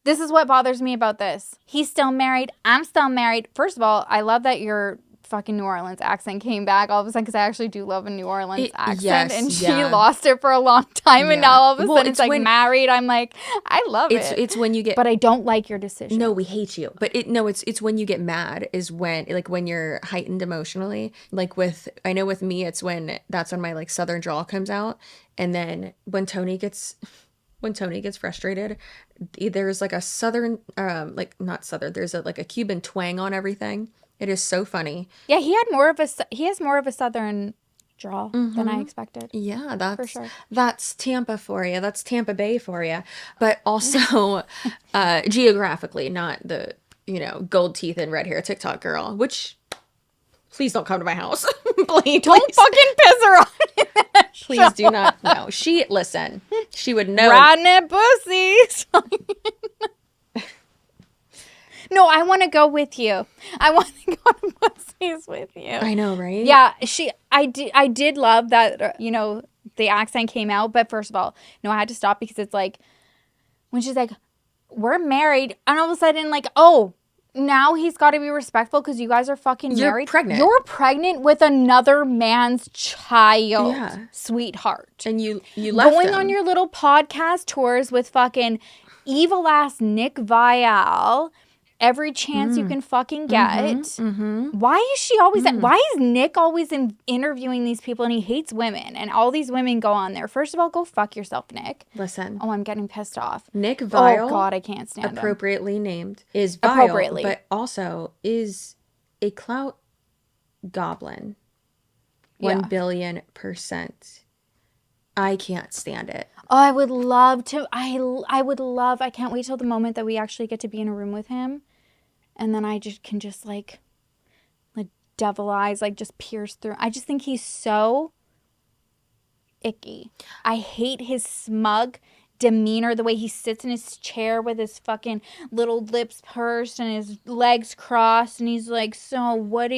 This is what bothers me about this. He's still married. I'm still married. First of all, I love that your fucking New Orleans accent came back all of a sudden, because I actually do love a New Orleans accent. Yes, and she lost it for a long time, and now all of a sudden it's like when, married. I'm like, I love it. It's when you get... But I don't like your decision. No, we hate you. But it's when you get mad is when, like, when you're heightened emotionally. Like I know with me, that's when my like Southern drawl comes out. And then when Tony gets frustrated, there's like a Southern, there's like a Cuban twang on everything. It is so funny. Yeah, he has more of a Southern draw than I expected. Yeah, that's for sure. That's Tampa for you. That's Tampa Bay for you. But also geographically, not the gold teeth and red hair TikTok girl. Which, please don't come to my house. Please don't fucking piss her off. Please do not. No, she would know. Riding at pussies. No, I want to go with you. I want to go to pussies with you. I know, right? Yeah, I did love that, the accent came out. But first of all, no, I had to stop because it's like, when she's like, we're married. And all of a sudden, like, oh, now he's got to be respectful because you guys are fucking You're married. pregnant. You're pregnant with another man's child, sweetheart. And you left Going him. on your little podcast tours with fucking evil ass Nick Vial every chance you can fucking get. Why is she always why is Nick always interviewing these people and he hates women and all these women go on there? First of all, go fuck yourself, Nick. Listen. Oh, I'm getting pissed off. Nick Vial, oh God, I can't stand him. appropriately named, is vile, Appropriately. but also is a Clout goblin. 1,000,000,000%. I can't stand it. Oh, I would love to. I would love. I can't wait till the moment that we actually get to be in a room with him, and then I just can just like devil eyes like just pierce through. I just think he's so icky. I hate his smug demeanor, the way he sits in his chair with his fucking little lips pursed and his legs crossed, and he's like, so what?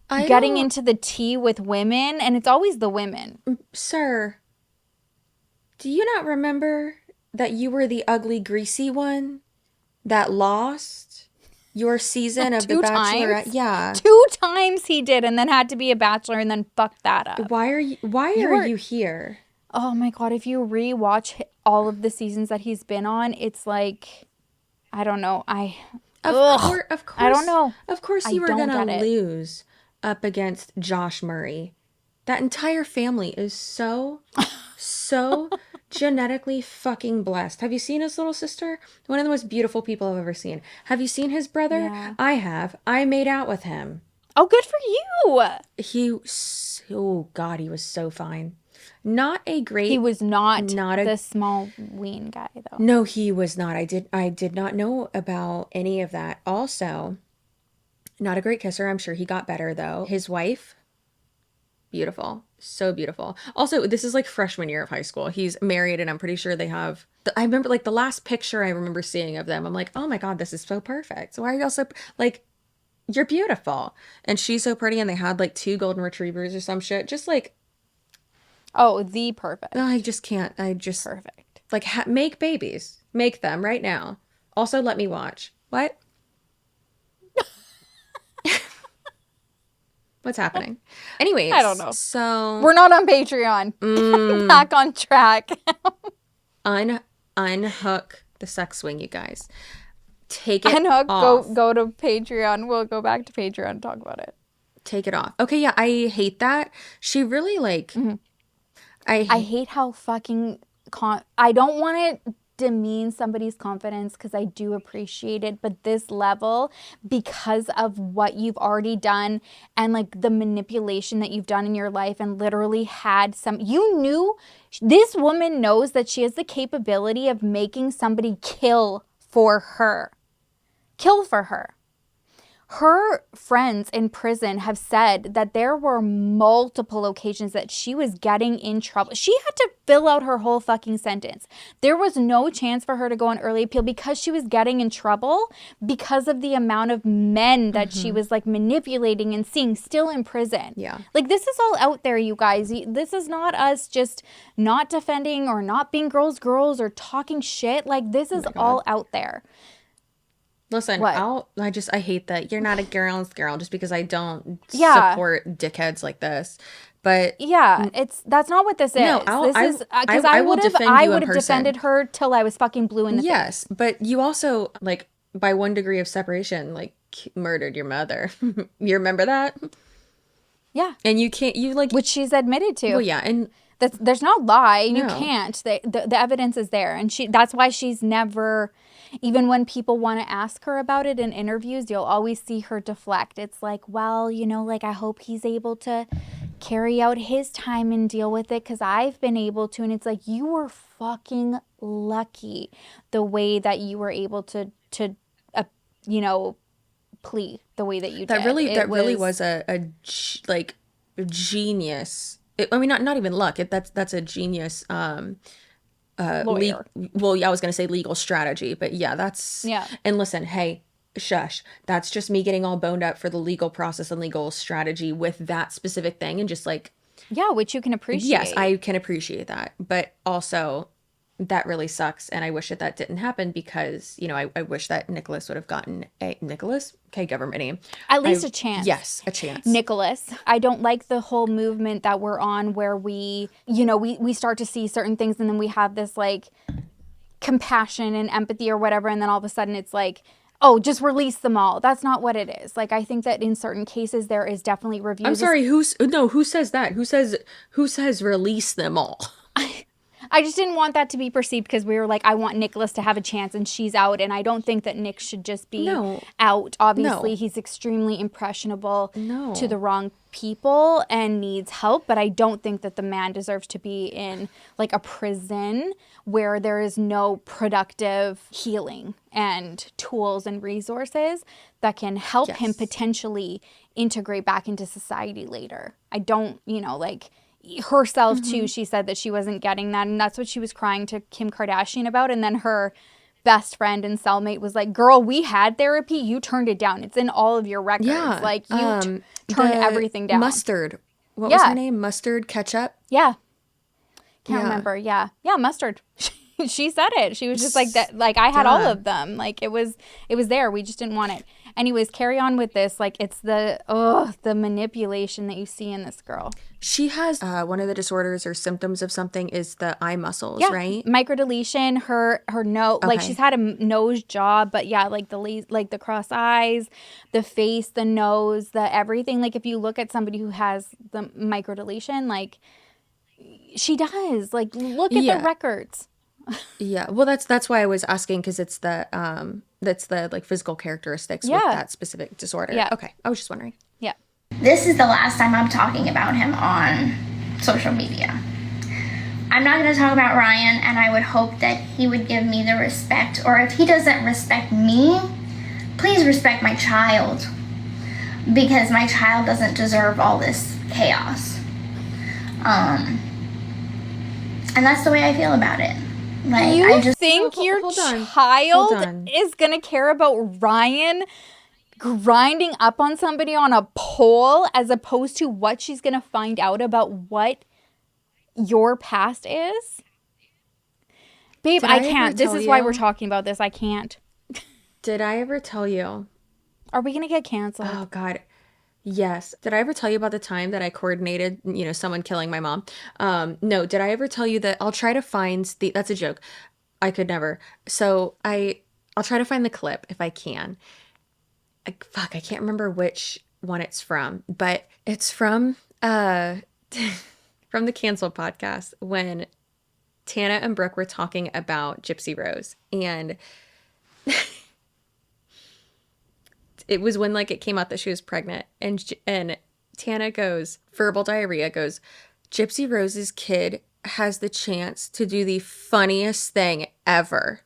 Getting into the tea with women, and it's always the women. Sir, do you not remember that you were the ugly, greasy one that lost your season of The Bachelorette? Times? Yeah. 2 times he did, and then had to be a bachelor, and then fucked that up. Why are you here? Oh my God, if you rewatch all of the seasons that he's been on, it's like, I don't know. Of course. I don't know. Of course you were going to lose up against Josh Murray. That entire family is so genetically fucking blessed. Have you seen his little sister? One of the most beautiful people I've ever seen. Have you seen his brother? Yeah. I have. I made out with him. Oh, good for you. Oh God, he was so fine. Not a great. He was not the small ween guy though. No, he was not. I did not know about any of that. Also, not a great kisser. I'm sure he got better though. His wife, beautiful. So beautiful. Also, this is like freshman year of high school. He's married and I'm pretty sure they have, I remember like the last picture I remember seeing of them. I'm like, oh my God, this is so perfect. So why are y'all so, like, you're beautiful. And she's so pretty and they had like 2 golden retrievers or some shit. Just like. Oh, the perfect. I just can't. Perfect. Like, make babies. Make them right now. Also, let me watch. What? What's happening? Anyways. I don't know. So. We're not on Patreon. Back on track. Unhook the sex swing, you guys. Take it Unhook, off. go to Patreon. We'll go back to Patreon and talk about it. Take it off. Okay, yeah, I hate that. She really, like... I hate how fucking... I don't want to demean somebody's confidence because I do appreciate it, but this level, because of what you've already done and like the manipulation that you've done in your life and literally had you knew, this woman knows that she has the capability of making somebody kill for her. Her friends in prison have said that there were multiple occasions that she was getting in trouble. She had to fill out her whole fucking sentence. There was no chance for her to go on early appeal because she was getting in trouble because of the amount of men that she was like manipulating and seeing still in prison. Yeah. Like, this is all out there, you guys. This is not us just not defending or not being girls or talking shit. Like, this is all out there. Listen, What? I hate that you're not a girl's girl just because I don't support dickheads like this. But yeah, that's not what this is. No, this is because I I will would have defend you in defended her till I was fucking blue in the face. yes, but you also like by one degree of separation like murdered your mother. You remember that? Yeah, and you can't which she's admitted to. Well, yeah, and there's no lie. No. You can't. The evidence is there, and that's why she's never. Even when people want to ask her about it in interviews, you'll always see her deflect. It's like, well, like I hope he's able to carry out his time and deal with it because I've been able to. And it's like, you were fucking lucky the way that you were able to plea the way that you did. That really was a genius. I mean, not even luck. That's a genius. Lawyer. I was gonna say legal strategy, but yeah, that's And listen, hey, shush. That's just me getting all boned up for the legal process and legal strategy with that specific thing, and just like which you can appreciate. Yes, I can appreciate that, but also that really sucks. And I wish that didn't happen because, you know, I wish that Nicholas would have gotten Nicholas? Okay, government name. At least a chance. Yes, a chance. Nicholas. I don't like the whole movement that we're on where we, you know, we start to see certain things and then we have this like compassion and empathy or whatever. And then all of a sudden it's like, oh, just release them all. That's not what it is. Like, I think that in certain cases there is definitely reviews. I'm sorry, who says that? Who says release them all? I just didn't want that to be perceived because we were like, I want Nicholas to have a chance and she's out. And I don't think that Nick should just be out. Obviously, he's extremely impressionable to the wrong people and needs help. But I don't think that the man deserves to be in like a prison where there is no productive healing and tools and resources that can help him potentially integrate back into society later. I don't, you know, like... herself too, she said that she wasn't getting that, and that's what she was crying to Kim Kardashian about. And then her best friend and cellmate was like, girl, we had therapy, you turned it down, it's in all of your records. Like you turned everything down. Mustard, what was her name? Mustard Ketchup. Can't remember. Mustard. She said it. She was just like that, like I had all of them, like it was there, we just didn't want it. Anyways, carry on with this. Like, it's the manipulation that you see in this girl. She has one of the disorders or symptoms of something is the eye muscles, right? Microdeletion. Her nose, like she's had a nose job, but like the cross eyes, the face, the nose, the everything. Like, if you look at somebody who has the microdeletion, like she does. Like, look at the records. Yeah, well, that's why I was asking, because it's the like physical characteristics with that specific disorder. Yeah. Okay, I was just wondering. Yeah. This is the last time I'm talking about him on social media. I'm not going to talk about Ryan, and I would hope that he would give me the respect, or if he doesn't respect me, please respect my child, because my child doesn't deserve all this chaos. And that's the way I feel about it. Like, you I just think your child is going to care about Ryan grinding up on somebody on a pole as opposed to what she's going to find out about what your past is? Babe, I can't. This is why we're talking about this. I can't. Did I ever tell you? Are we going to get canceled? Oh, God. Yes. Did I ever tell you about the time that I coordinated, you know, someone killing my mom? No. Did I ever tell you that I'll try to find that's a joke. I could never. So I'll try to find the clip if I can. I can't remember which one it's from, but it's from from the Cancel podcast when Tana and Brooke were talking about Gypsy Rose, and it was when like it came out that she was pregnant, and Tana goes, verbal diarrhea, goes, Gypsy Rose's kid has the chance to do the funniest thing ever.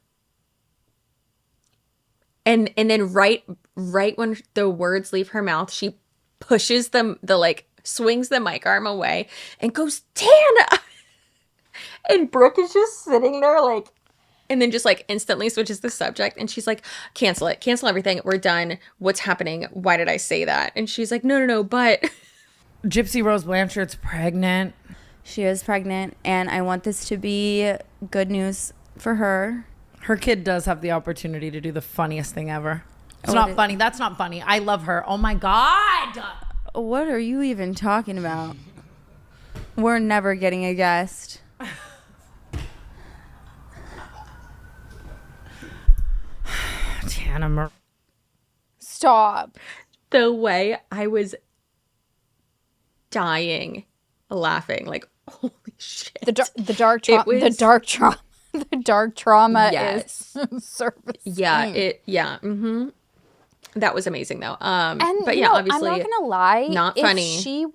And then right when the words leave her mouth, she pushes the like swings the mic arm away and goes, Tana. And Brooke is just sitting there like, and then just like instantly switches the subject, and she's like, cancel it, cancel everything, we're done, what's happening, why did I say that? And she's like, no, but Gypsy Rose Blanchard's pregnant. She is pregnant, and I want this to be good news for her. Her kid does have the opportunity to do the funniest thing ever. It's not funny. That's not funny. I love her. Oh my God. What are you even talking about? We're never getting a guest. Tana. Stop. The way I was dying laughing, like, holy shit. The dark trauma is surfacing. Yeah. That was amazing though. And but yeah, obviously I'm not gonna lie, not funny.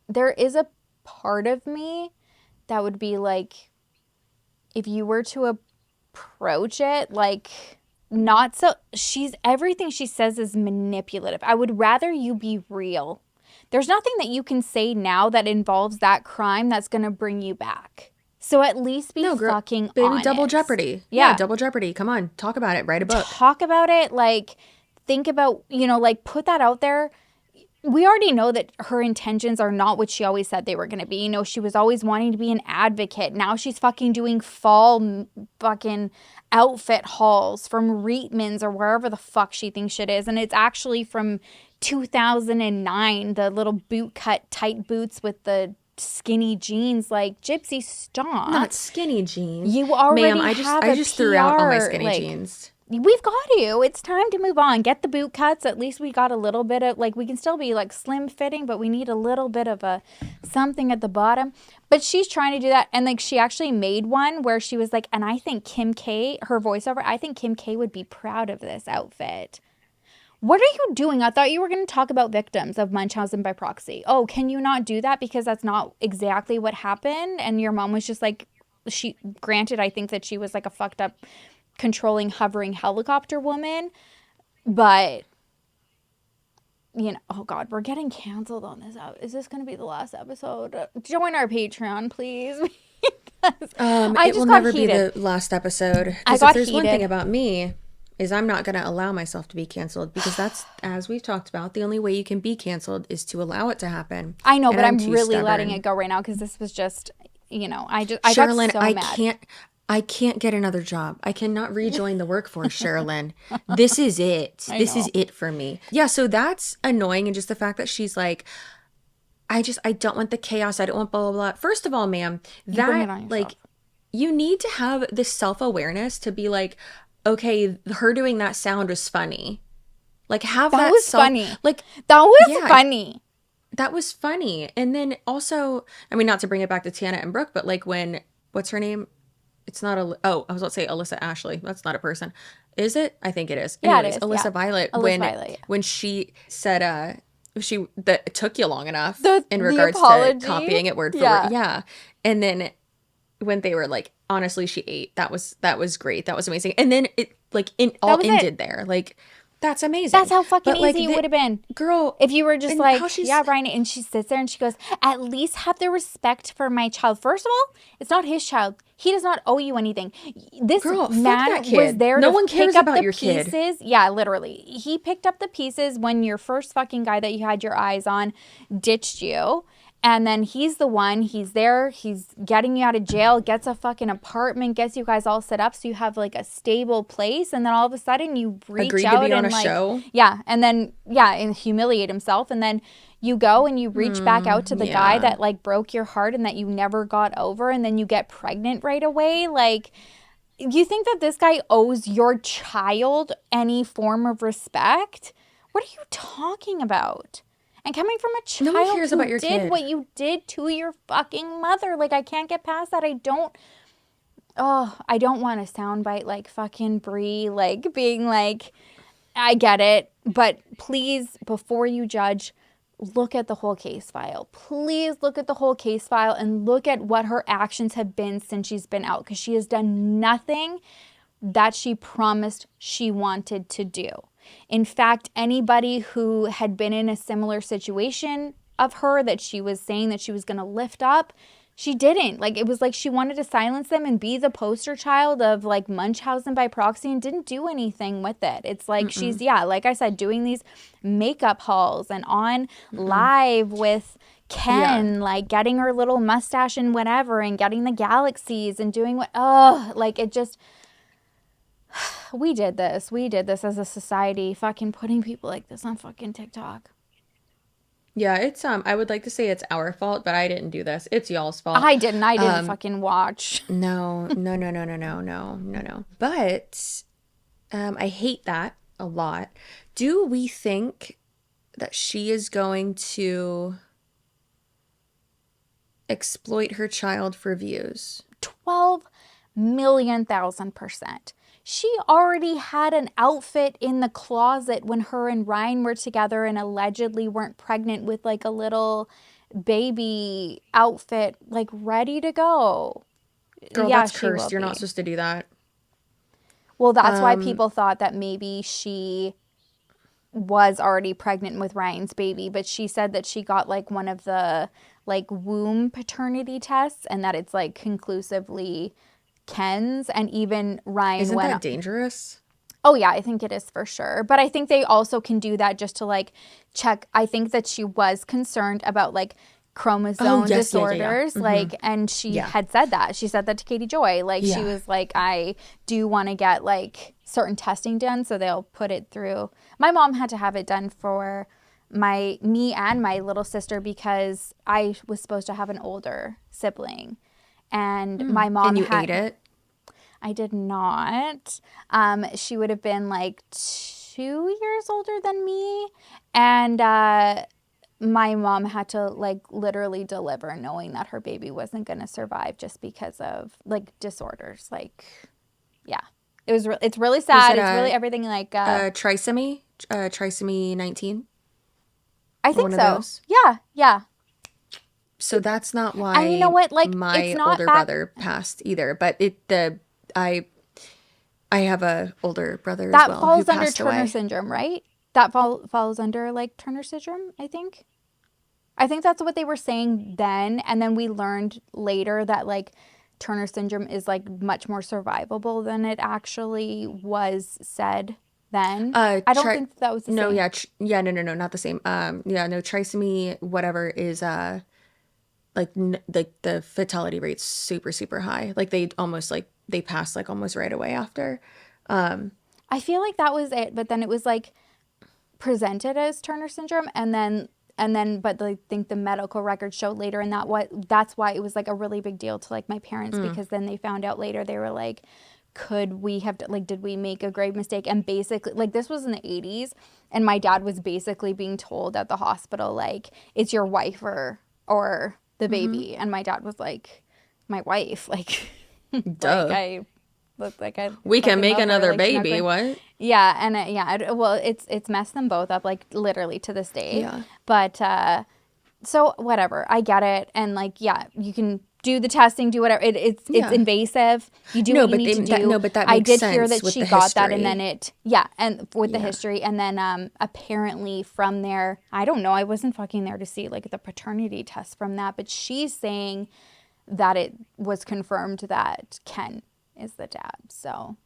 There is a part of me that would be like, if you were to approach it, like, not so, everything she says is manipulative. I would rather you be real. There's nothing that you can say now that involves that crime that's gonna bring you back. So at least be fucking baby, honest. Double Jeopardy. Yeah, Double Jeopardy. Come on, talk about it. Write a book. Talk about it. Like, think about, like, put that out there. we already know that her intentions are not what she always said they were going to be. You know, she was always wanting to be an advocate. Now she's fucking doing fall fucking outfit hauls from Reitman's or wherever the fuck she thinks shit is. And it's actually from 2009, the little boot cut tight boots with the skinny jeans. Like, Gypsy, stop. Not skinny jeans. You already Ma'am, I just threw out all my skinny jeans. We've got to. It's time to move on. Get the boot cuts. At least we got a little bit of, like, we can still be, like, slim fitting, but we need a little bit of a something at the bottom. But she's trying to do that. And, like, she actually made one where she was like, and I think Kim K, her voiceover, I think Kim K would be proud of this outfit. What are you doing? I thought you were going to talk about victims of Munchausen by proxy. Oh, can you not do that? Because that's not exactly what happened. And your mom was just like, granted, I think that she was like a fucked up, controlling, hovering helicopter woman. But, you know, oh God, we're getting canceled on this. Is this going to be the last episode? Join our Patreon, please. It will never be the last episode. Because if there's one thing about me, is I'm not going to allow myself to be canceled, because that's, as we've talked about, the only way you can be canceled is to allow it to happen. I know, but I'm really letting it go right now because this was just, you know, I Sherilyn, got so mad. I can't get another job. I cannot rejoin the workforce, Sherilyn. This is it. This is it for me. Yeah, so that's annoying, and just the fact that she's like, I don't want the chaos. I don't want blah, blah, blah. First of all, ma'am, that, like, you need to have this self-awareness to be like, okay, her doing that sound was funny. Like, have that was funny. Like, that was funny. That was funny. And then also, I mean, not to bring it back to Tiana and Brooke, but like when, what's her name? It's not I was about to say Alyssa Ashley. That's not a person. Is it? I think it is. Yeah, anyways, it is. Alyssa Violet. When she said that it took you long enough in regards to copying it word for word. Yeah. And then when they were like, honestly, she ate. That was great. That was amazing. And then it like ended there. Like, that's amazing. That's how fucking easy it would have been. Girl. If you were just like, yeah, Ryan. And she sits there and she goes, at least have the respect for my child. First of all, it's not his child. He does not owe you anything. This man was there to pick up the pieces. Yeah, literally. He picked up the pieces when your first fucking guy that you had your eyes on ditched you. And then he's there, he's getting you out of jail, gets a fucking apartment, gets you guys all set up so you have like a stable place. And then all of a sudden you reach out to be on and a show. Yeah. And then, and humiliate himself. And then you go and you reach back out to the guy that like broke your heart and that you never got over. And then you get pregnant right away. Like, you think that this guy owes your child any form of respect? What are you talking about? And coming from a child who did what you did to your fucking mother. Like, I can't get past that. I don't want a soundbite like fucking Brie, like being like, I get it. But please, before you judge, look at the whole case file. Please look at the whole case file and look at what her actions have been since she's been out. Because she has done nothing that she promised she wanted to do. In fact, anybody who had been in a similar situation of her that she was saying that she was going to lift up, she didn't. Like, it was like she wanted to silence them and be the poster child of like Munchausen by proxy and didn't do anything with it. It's like she's, like I said, doing these makeup hauls and on live with Ken, like getting her little mustache and whatever and getting the galaxies and doing like it just... We did this as a society, fucking putting people like this on fucking TikTok. Yeah, it's I would like to say it's our fault, but I didn't do this. It's y'all's fault. I didn't fucking watch. No. But I hate that a lot. Do we think that she is going to exploit her child for views? 12,000,000%. She already had an outfit in the closet when her and Ryan were together and allegedly weren't pregnant, with like a little baby outfit, like ready to go. Girl, that's cursed. You're not supposed to do that. Well, that's why people thought that maybe she was already pregnant with Ryan's baby, but she said that she got like one of the like womb paternity tests and that it's like conclusively Ken's, and even Ryan Isn't that dangerous? Oh, yeah, I think it is for sure. But I think they also can do that just to, like, check. I think that she was concerned about, like, chromosome disorders. Like, and she had said that. She said that to Katie Joy. Like, she was like, I do want to get, like, certain testing done, so they'll put it through. My mom had to have it done for me and my little sister because I was supposed to have an older sibling. And my mom And you ate it? I did not. She would have been like 2 years older than me. And my mom had to like literally deliver knowing that her baby wasn't going to survive just because of like disorders. Like, yeah. It's really sad. It's really everything like... trisomy? Trisomy 19? I think so. Yeah. So that's not why and you know what? Like, my it's not older brother passed either. But I have a older brother that as well falls who under passed Turner away. syndrome, right? That falls under like Turner syndrome, I think. I think that's what they were saying then, and then we learned later that like Turner syndrome is like much more survivable than it actually was said then. I don't think that was the no, same. No, not the same. No, trisomy whatever is like the fatality rate's super super high. Like they almost like they passed like almost right away after. I feel like that was it, but then it was like presented as Turner syndrome, and then but I think the medical records showed later, and that's why it was like a really big deal to like my parents because then they found out later. They were like, could we have like did we make a grave mistake? And basically like this was in the 80s, and my dad was basically being told at the hospital like it's your wife or the baby, and my dad was like, my wife, like duh. We can make another baby. What? Yeah, and well, it's messed them both up, like literally to this day. Yeah. But so whatever, I get it, and like you can do the testing, do whatever. It's invasive. You do what you need to do. But that I makes did sense hear that with she the got that, and history. then and with the history, and then apparently from there, I don't know. I wasn't fucking there to see like the paternity test from that, but she's saying that it was confirmed that Ken is the dad. So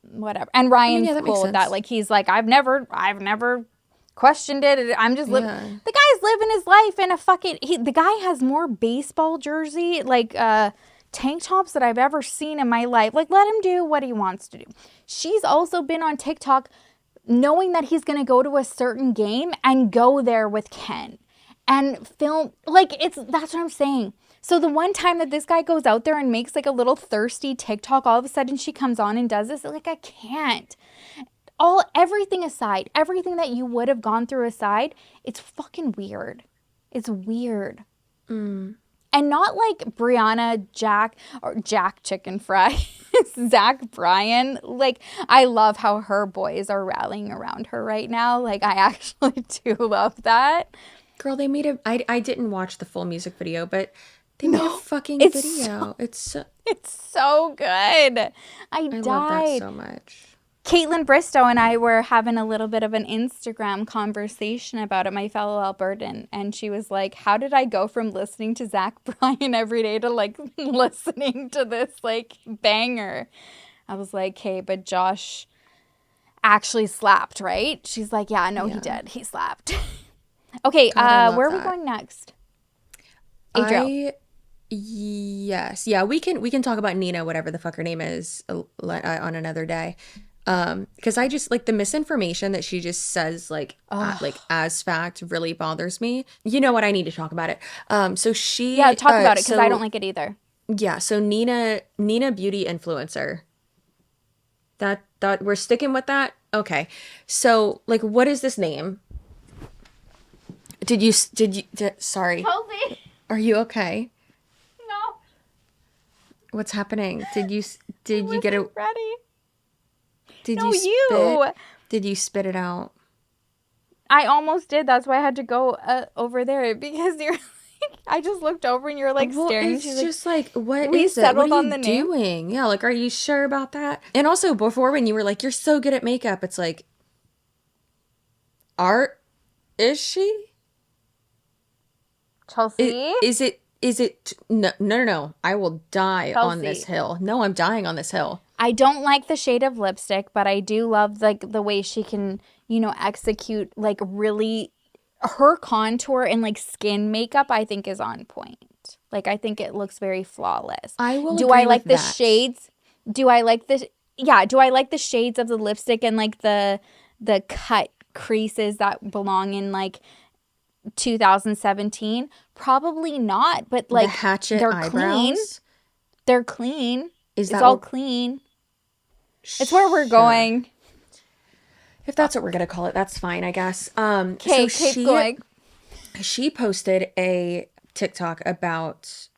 whatever. And Ryan's cool with that. Like he's like, I've never questioned it. I'm just living. The guy's living his life in a fucking. The guy has more baseball jersey like tank tops that I've ever seen in my life. Like let him do what he wants to do. She's also been on TikTok, knowing that he's gonna go to a certain game and go there with Ken and film. Like that's what I'm saying. So the one time that this guy goes out there and makes like a little thirsty TikTok, all of a sudden she comes on and does this. Like I can't. Everything aside, everything that you would have gone through aside, it's fucking weird. It's weird. And not like Brianna, Jack Chicken Fry, Zach Bryan. Like I love how her boys are rallying around her right now. Like I actually do love that. Girl, they made I didn't watch the full music video, but they made a fucking video. It's so good. I died. love that so much. Caitlin Bristow and I were having a little bit of an Instagram conversation about it, my fellow Albertan, and she was like, how did I go from listening to Zach Bryan every day to like listening to this like banger? I was like, hey, but Josh actually slapped, right? She's like, yeah, no, he did. He slapped. Okay, God, where are we going next? Adriel. Yes. Yeah, we can talk about Nina, whatever the fuck her name is, on another day. Because I just like the misinformation that she just says like as fact really bothers me. You know what? I need to talk about it. So she talk about it because I don't like it either. Yeah. So Nina beauty influencer. That we're sticking with that. Okay. So like, what is this name? Sorry. Kobe. Are you okay? No. What's happening? Did you get it ready? Did you spit it out? I almost did. That's why I had to go over there because you're like, I just looked over and you're like staring. It's just like, what we is it? settled What are on you the name? doing? Yeah, like, are you sure about that? And also before when you were like, you're so good at makeup, it's like, is she? Chelsea? Is it no. I will die on this hill. No, I'm dying on this hill. I don't like the shade of lipstick, but I do love like the way she can, execute like really her contour and like skin makeup I think is on point. Like I think it looks very flawless. I will Do agree I like with the that. shades? Do I like the shades of the lipstick and like the cut creases that belong in like 2017? Probably not, but like the hatchet they're eyebrows. clean. They're clean. Is it's that all what- clean. It's where we're Sure. going. If that's what we're gonna call it, that's fine, I guess. Okay, keep going. She posted a TikTok about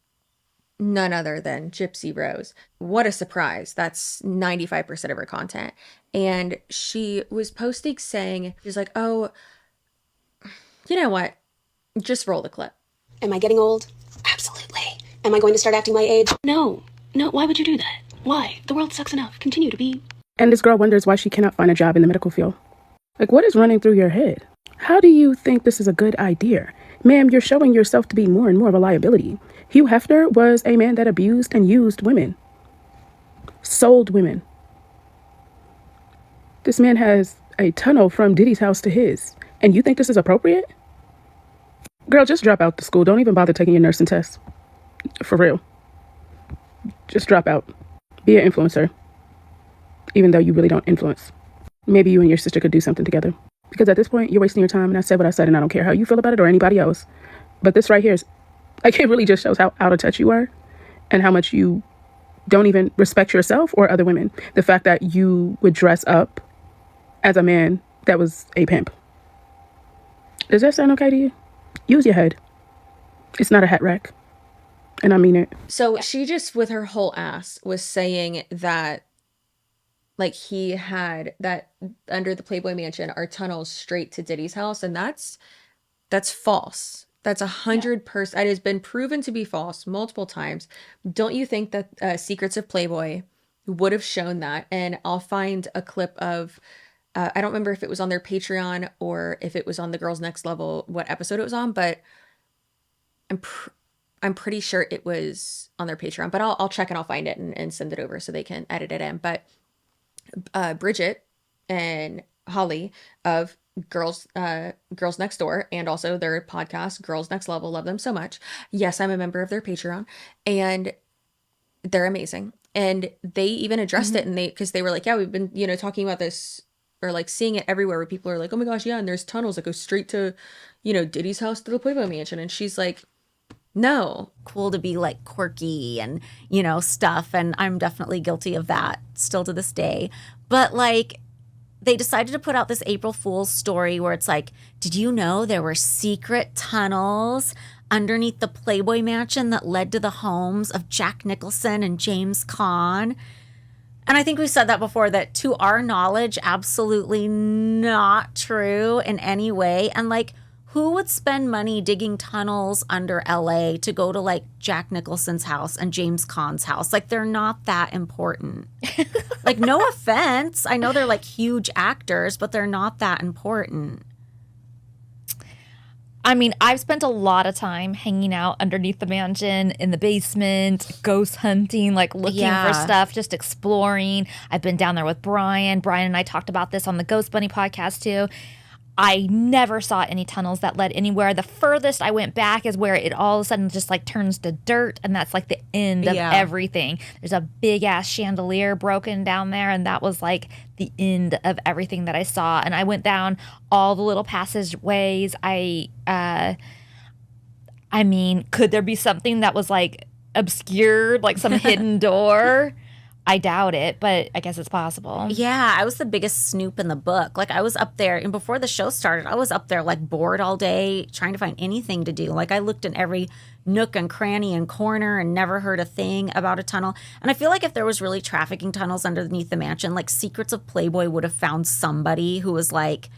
none other than Gypsy Rose. What a surprise. That's 95% of her content. And she was posting saying, she's like, oh, you know what? Just roll the clip. Am I getting old? Absolutely. Am I going to start acting my age? No. No, why would you do that? Why? The world sucks enough. Continue to be. And this girl wonders why she cannot find a job in the medical field. Like, what is running through your head? How do you think this is a good idea? Ma'am, you're showing yourself to be more and more of a liability. Hugh Hefner was a man that abused and used women. Sold women. This man has a tunnel from Diddy's house to his. And you think this is appropriate? Girl, just drop out the school. Don't even bother taking your nursing test. For real. Just drop out. Be an influencer. Even though you really don't influence. Maybe you and your sister could do something together. Because at this point, you're wasting your time. And I said what I said, and I don't care how you feel about it or anybody else. But this right here is, like, it really just shows how out of touch you are and how much you don't even respect yourself or other women. The fact that you would dress up as a man that was a pimp. Does that sound okay to you? Use your head. It's not a hat rack. And I mean it. So she just, with her whole ass, was saying that, like, he had that under the Playboy Mansion are tunnels straight to Diddy's house. And that's false. That's 100%. It has been proven to be false multiple times. Don't you think that Secrets of Playboy would have shown that? And I'll find a clip of, I don't remember if it was on their Patreon or if it was on the Girls Next Level, what episode it was on, but I'm pretty sure it was on their Patreon, but I'll check and I'll find it and send it over so they can edit it in. But Bridget and Holly of Girls Next Door, and also their podcast Girls Next Level, love them so much. Yes, I'm a member of their Patreon, and they're amazing. And they even addressed it, and because they were like, yeah, we've been talking about this, or like seeing it everywhere where people are like, oh my gosh, yeah, and there's tunnels that go straight to Diddy's house to the Playboy Mansion. And she's like, no. Cool to be like quirky and stuff, and I'm definitely guilty of that still to this day. But like, they decided to put out this April Fool's story where it's like, did you know there were secret tunnels underneath the Playboy Mansion that led to the homes of Jack Nicholson and James Caan? And I think we said that before, that to our knowledge, absolutely not true in any way. And like, who would spend money digging tunnels under LA to go to like Jack Nicholson's house and James Caan's house? Like, they're not that important. Like, no offense. I know they're like huge actors, but they're not that important. I mean, I've spent a lot of time hanging out underneath the mansion, in the basement, ghost hunting, like looking for stuff, just exploring. I've been down there with Brian. Brian and I talked about this on the Ghost Bunny podcast too. I never saw any tunnels that led anywhere. The furthest I went back is where it all of a sudden just like turns to dirt, and that's like the end of everything. There's a big ass chandelier broken down there, and that was like the end of everything that I saw. And I went down all the little passageways. I mean, could there be something that was like obscured, like some hidden door? I doubt it, but I guess it's possible. Yeah, I was the biggest snoop in the book. Like, I was up there, and before the show started, I was up there like bored all day trying to find anything to do. Like, I looked in every nook and cranny and corner and never heard a thing about a tunnel. And I feel like if there was really trafficking tunnels underneath the mansion, like Secrets of Playboy would have found somebody who was like,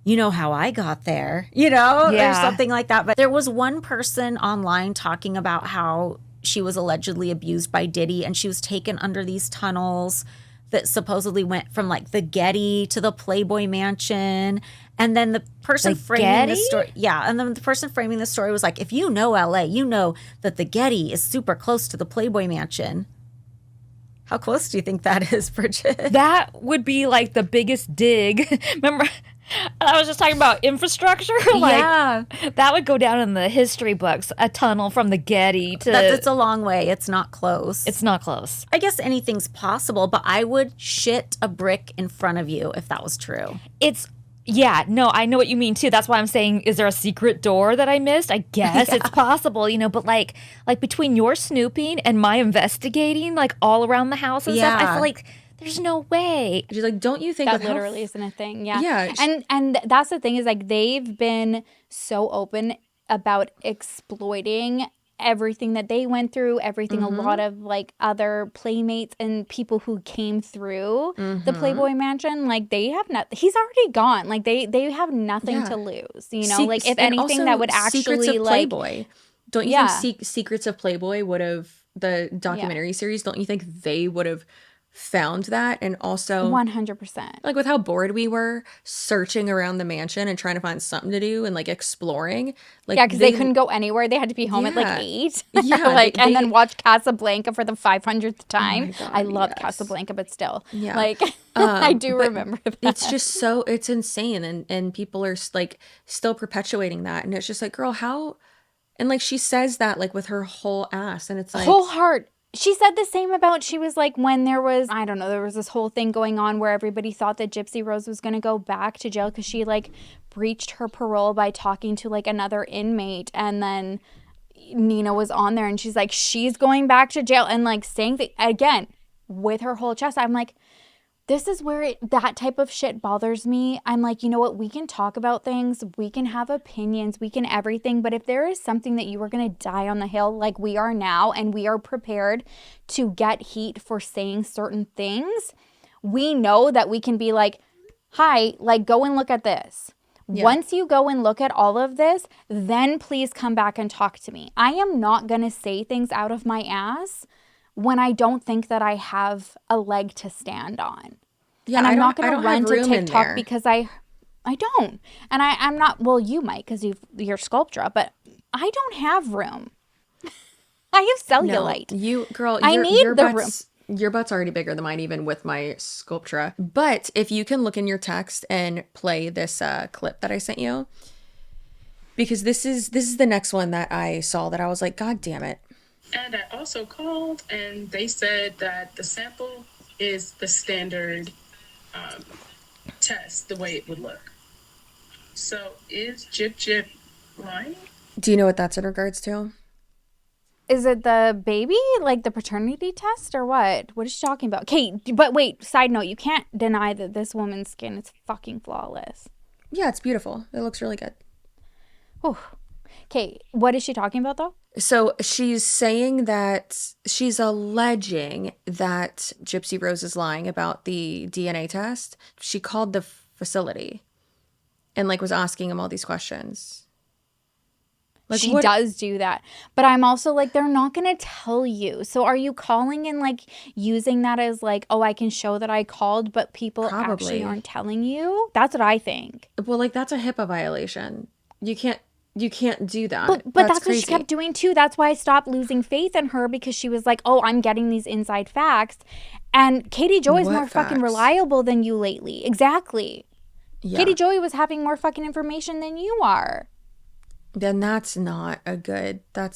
you know how I got there, or something like that. But there was one person online talking about how she was allegedly abused by Diddy, and she was taken under these tunnels that supposedly went from like the Getty to the Playboy Mansion. And then the person framing the story, and then the person framing the story was like, if you know LA, you know that the Getty is super close to the Playboy Mansion. How close do you think that is, Bridget? That would be like the biggest dig. Remember, I was just talking about infrastructure. Yeah. That would go down in the history books. A tunnel from the Getty to. It's a long way. It's not close. It's not close. I guess anything's possible, but I would shit a brick in front of you if that was true. Yeah, no, I know what you mean too. That's why I'm saying, is there a secret door that I missed? I guess it's possible, but like between your snooping and my investigating, like all around the house and stuff, I feel like there's no way. She's like, don't you think that literally isn't a thing? Yeah. Yeah. And that's the thing is like they've been so open about exploiting everything that they went through, everything a lot of like other playmates and people who came through the Playboy Mansion, like they have he's already gone. Like they have nothing to lose, like if anything that would actually Secrets of like Playboy. Don't you think Secrets of Playboy would have, the documentary series, don't you think they would have found that? And also 100%, like with how bored we were searching around the mansion and trying to find something to do and like exploring, like because they couldn't go anywhere. They had to be home at like 8. Yeah, like and then watch Casablanca for the 500th time. God, I love Casablanca, but still, yeah, like I do remember that. It's just it's insane, and people are like still perpetuating that, and it's just like, girl, how? And like she says that like with her whole ass, and it's like whole heart. She said the same about, she was like, when there was this whole thing going on where everybody thought that Gypsy Rose was going to go back to jail because she like breached her parole by talking to like another inmate, and then Nina was on there and she's like, she's going back to jail, and like saying that again with her whole chest. I'm like, this is where that type of shit bothers me. I'm like, you know what? We can talk about things. We can have opinions. We can everything. But if there is something that you are going to die on the hill like we are now, and we are prepared to get heat for saying certain things, we know that we can be like, hi, like go and look at this. Yeah. Once you go and look at all of this, then please come back and talk to me. I am not going to say things out of my ass when I don't think that I have a leg to stand on. Yeah, and I'm not going to run to TikTok because I don't. And I'm not, well, you might because you're Sculptra, but I don't have room. I have cellulite. No, I need the room. Your butt's already bigger than mine, even with my Sculptra. But if you can look in your text and play this clip that I sent you, because this is the next one that I saw that I was like, God damn it. And I also called, and they said that the sample is the standard test, the way it would look. So is Gyp lying? Do you know what that's in regards to? Is it the baby, like the paternity test, or what? What is she talking about? Kate, but wait, side note, you can't deny that this woman's skin is fucking flawless. Yeah, it's beautiful. It looks really good. Whew. Okay, what is she talking about though? So she's saying that she's alleging that Gypsy Rose is lying about the DNA test. She called the facility and like was asking him all these questions. Like she does do that. But I'm also like, they're not going to tell you. So are you calling and like using that as like, oh, I can show that I called, but people actually aren't telling you? That's what I think. Well, like that's a HIPAA violation. You can't do that. But that's what she kept doing too. That's why I stopped losing faith in her, because she was like, oh, I'm getting these inside facts. And Katie Joy is more fucking reliable than you lately. Exactly. Yeah. Katie Joy was having more fucking information than you are. Then that's not good. I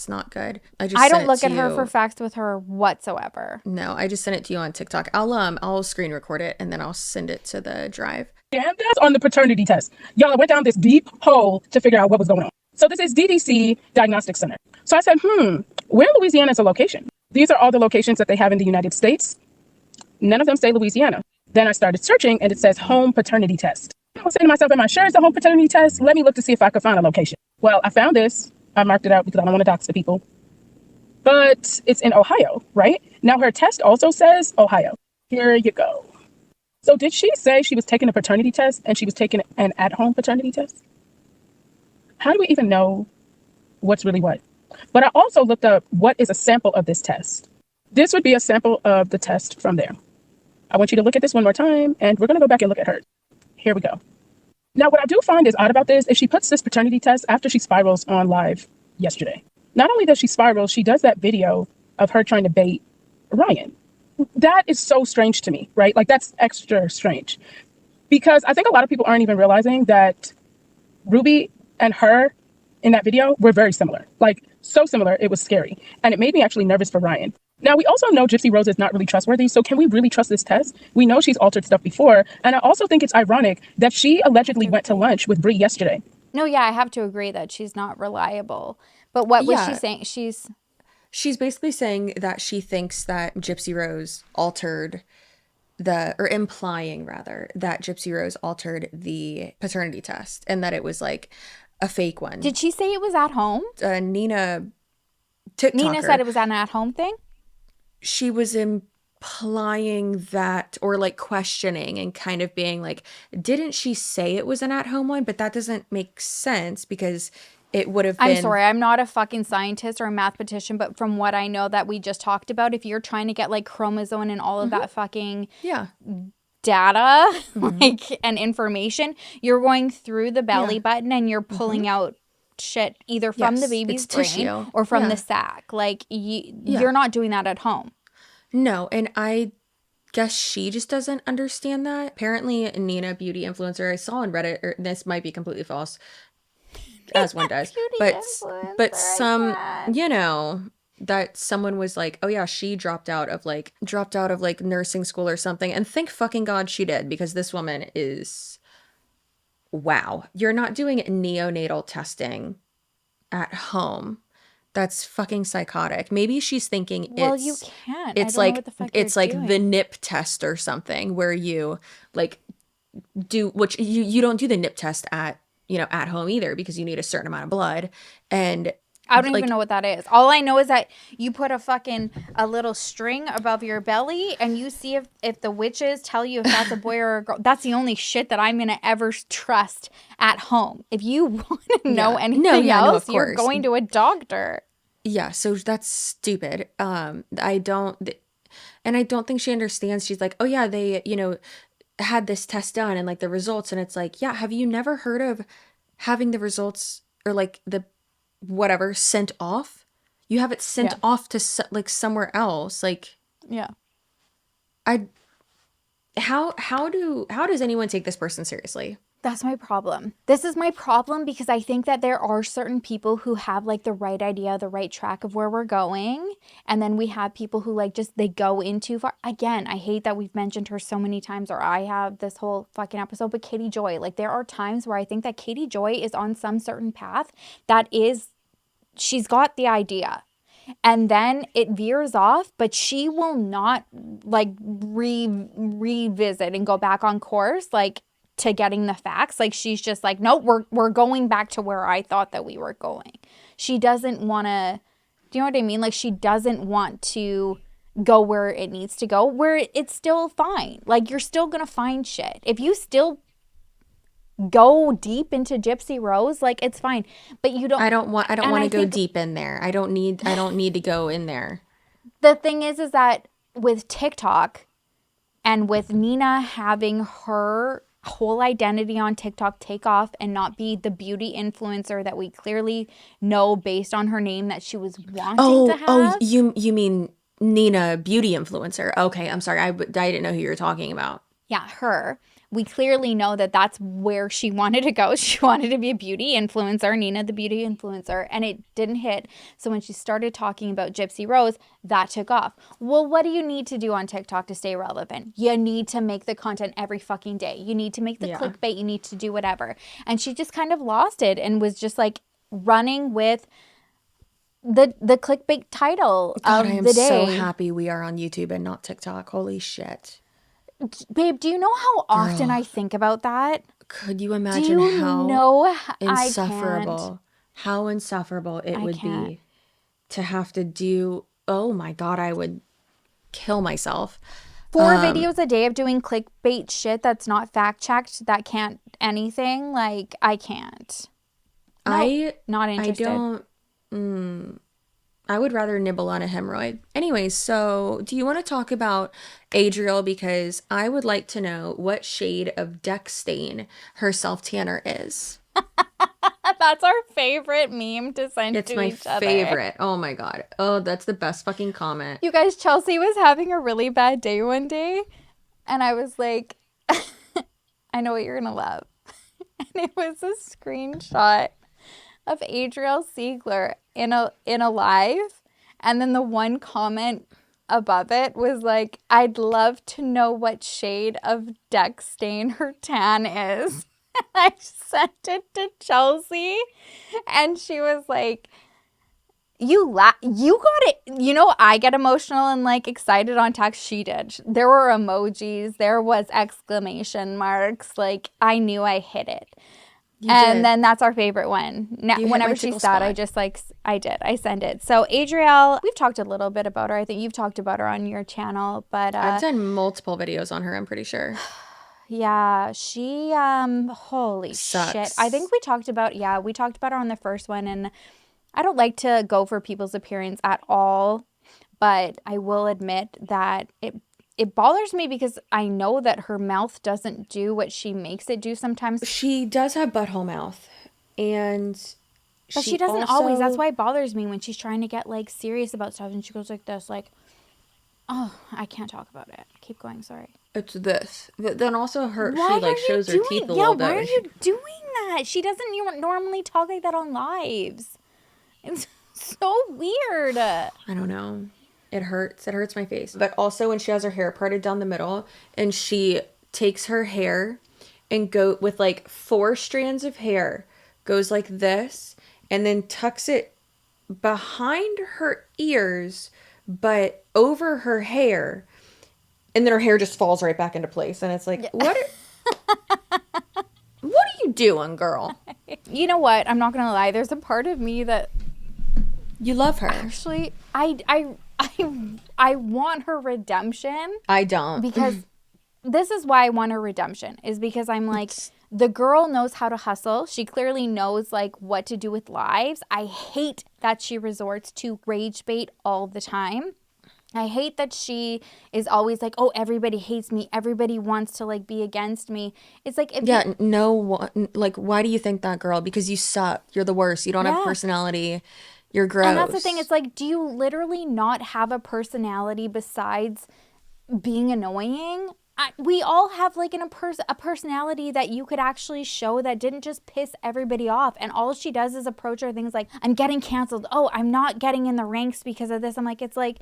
don't look at her for facts with her whatsoever. No, I just sent it to you on TikTok. I'll screen record it and then I'll send it to the drive. And that's on the paternity test. Y'all, I went down this deep hole to figure out what was going on. So this is DDC Diagnostic Center. So I said, where in Louisiana is a location? These are all the locations that they have in the United States. None of them say Louisiana. Then I started searching and it says home paternity test. I was saying to myself, am I sure it's a home paternity test? Let me look to see if I could find a location. Well, I found this. I marked it out because I don't want to dox the people. But it's in Ohio, right? Now her test also says Ohio. Here you go. So did she say she was taking a paternity test and she was taking an at-home paternity test? How do we even know what's really what? But I also looked up what is a sample of this test. This would be a sample of the test from there. I want you to look at this one more time, and we're going to go back and look at hers. Here we go. Now, what I do find is odd about this is she puts this paternity test after she spirals on live yesterday. Not only does she spiral, she does that video of her trying to bait Ryan. that is so strange to me, right? Like, that's extra strange. Because I think a lot of people aren't even realizing that Ruby and her in that video were very similar. Like, so similar, it was scary. And it made me actually nervous for Ryan. Now, we also know Gypsy Rose is not really trustworthy, so can we really trust this test? We know she's altered stuff before, and I also think it's ironic that she allegedly went to lunch with Bree yesterday. No, yeah, I have to agree that she's not reliable. But what was she saying? She's basically saying that she thinks that Gypsy Rose altered or implying rather, that Gypsy Rose altered the paternity test and that it was like a fake one. Did she say it was at home? Nina said it was an at-home thing? She was implying that, or like questioning and kind of being like, didn't she say it was an at-home one? But that doesn't make sense because it would have been... I'm sorry, I'm not a fucking scientist or a mathematician, but from what I know that we just talked about, if you're trying to get like chromosome and all of that fucking data like and information, you're going through the belly button and you're pulling out shit either from the baby's brain tissue. or from the sac. Like you're not doing that at home. No, and I guess she just doesn't understand that. Apparently, Nina, beauty influencer, I saw on Reddit, or this might be completely false, as one does, but some, that someone was like, oh yeah, she dropped out of like nursing school or something, and thank fucking God she did, because this woman is, wow, you're not doing neonatal testing at home. That's fucking psychotic. Maybe she's thinking you can't. It's like the nip test or something where you like do, which you don't do the nip test at home either, because you need a certain amount of blood. And I don't even know what that is. All I know is that you put a little string above your belly and you see if the witches tell you if that's a boy or a girl. That's the only shit that I'm going to ever trust at home. If you want to know anything else, you're going to a doctor. Yeah, so that's stupid. I don't think she understands. She's like, oh yeah, they, had this test done and like the results, and it's like, yeah, have you never heard of having the results or like the whatever sent off? You have it sent off to like somewhere else. Like, how does anyone take this person seriously? That's my problem. This is my problem because I think that there are certain people who have like the right idea, the right track of where we're going. And then we have people who like they go in too far. Again, I hate that we've mentioned her so many times, or I have this whole fucking episode, but Katie Joy, like there are times where I think that Katie Joy is on some certain path she's got the idea. And then it veers off, but she will not like revisit and go back on course, like to getting the facts. Like she's just like, nope, we're going back to where I thought that we were going. She doesn't want to, do you know what I mean? Like she doesn't want to go where it needs to go, where it's still fine. Like you're still going to find shit. If you still go deep into Gypsy Rose, like it's fine. But you don't. I don't want to go deep in there. I don't need to go in there. The thing is that with TikTok and with Nina having her whole identity on TikTok take off and not be the beauty influencer that we clearly know based on her name that she was wanting to have. Oh, you mean Nina, beauty influencer? Okay, I'm sorry. I didn't know who you were talking about. Yeah, her. We clearly know that that's where she wanted to go. She wanted to be a beauty influencer, Nina the beauty influencer, and it didn't hit. So when she started talking about Gypsy Rose, that took off. Well, what do you need to do on TikTok to stay relevant? You need to make the content every fucking day. You need to make the clickbait. You need to do whatever. And she just kind of lost it and was just like running with the clickbait title of the day. I am so happy we are on YouTube and not TikTok. Holy shit. Babe, do you know how often I think about that? Could you imagine how insufferable it would be to have to do? Oh my God, I would kill myself. 4 videos a day of doing clickbait shit that's not fact checked, that can't anything. Like, I can't. No, not interested. I would rather nibble on a hemorrhoid. Anyways, so do you want to talk about Adriel? Because I would like to know what shade of deck stain her self-tanner is. That's our favorite meme to send It's to my each other. favorite. Oh my God. Oh, that's the best fucking comment. You guys, Chelsea was having a really bad day one day, and I was like, I know what you're gonna love. And it was a screenshot of Adriel Seagler in a live, and then the one comment above it was like, I'd love to know what shade of deck stain her tan is. And I sent it to Chelsea, and she was like, you got it. You know, I get emotional and like excited on text. She did. There were emojis. There was exclamation marks. Like, I knew I hit it. And then that's our favorite one. Now, whenever she's sad, I just like, I send it. So Adriel, we've talked a little bit about her. I think you've talked about her on your channel, but I've done multiple videos on her, I'm pretty sure. Yeah, she holy Sucks. shit. I think we talked about her on the first one, and I don't like to go for people's appearance at all, but I will admit that it bothers me because I know that her mouth doesn't do what she makes it do sometimes. She does have butthole mouth, but she doesn't always. That's why it bothers me when she's trying to get like serious about stuff and she goes like this, like, oh, I can't talk about it. Keep going, sorry. It's this. But then also she like shows her teeth a little bit. Why are you doing that? She doesn't normally talk like that on lives. It's so weird. I don't know. It hurts. It hurts my face. But also when she has her hair parted down the middle and she takes her hair and go with like 4 strands of hair, goes like this, and then tucks it behind her ears, but over her hair. And then her hair just falls right back into place. And it's like, what are you doing, girl? You know what? I'm not going to lie. There's a part of me that... You love her. Actually, I want her redemption. I don't. Because this is why I want her redemption. Is because I'm like, the girl knows how to hustle. She clearly knows like what to do with lives. I hate that she resorts to rage bait all the time. I hate that she is always like, oh, everybody hates me. Everybody wants to like be against me. It's like, like, why do you think that, girl? Because you suck. You're the worst. You don't have personality. You're gross. And that's the thing. It's like, do you literally not have a personality besides being annoying? We all have like a personality that you could actually show that didn't just piss everybody off. And all she does is approach her things like, I'm getting canceled. Oh, I'm not getting in the ranks because of this. I'm like, it's like,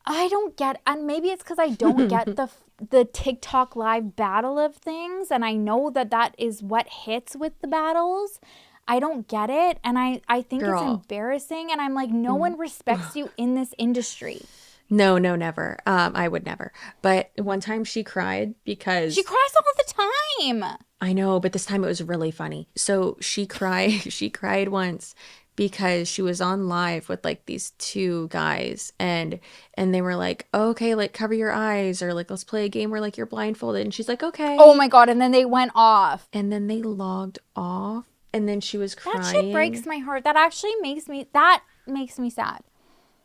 I don't get, and maybe it's because I don't get the TikTok live battle of things, and I know that is what hits with the battles. I don't get it, and I think it's embarrassing, and I'm like, no one respects you in this industry. No, never. I would never. But one time she cried because... She cries all the time. I know, but this time it was really funny. So she cried once because she was on live with like these 2 guys and they were like, oh, okay, like cover your eyes, or like let's play a game where like you're blindfolded, and she's like, okay. Oh my God. And then they went off. And then they logged off, and then she was crying. That shit breaks my heart. That actually makes me sad.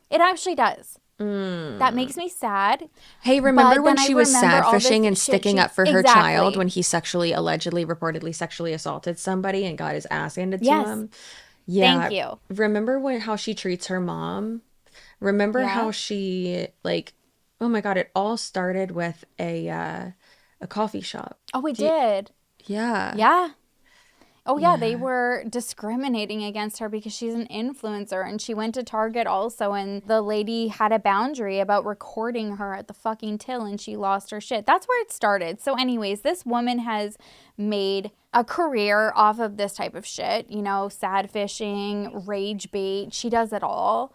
It actually does. That makes me sad. Hey, remember when she was sad fishing and sticking up for her child when he reportedly sexually assaulted somebody and got his ass handed to him? Yeah. Thank you. Remember how she treats her mom? Remember how she like, oh my God, it all started with a coffee shop. Oh, it did. Yeah. Yeah. Oh, yeah. They were discriminating against her because she's an influencer, and she went to Target also, and the lady had a boundary about recording her at the fucking till, and she lost her shit. That's where it started. So anyways, this woman has made a career off of this type of shit, you know, sad fishing, rage bait. She does it all.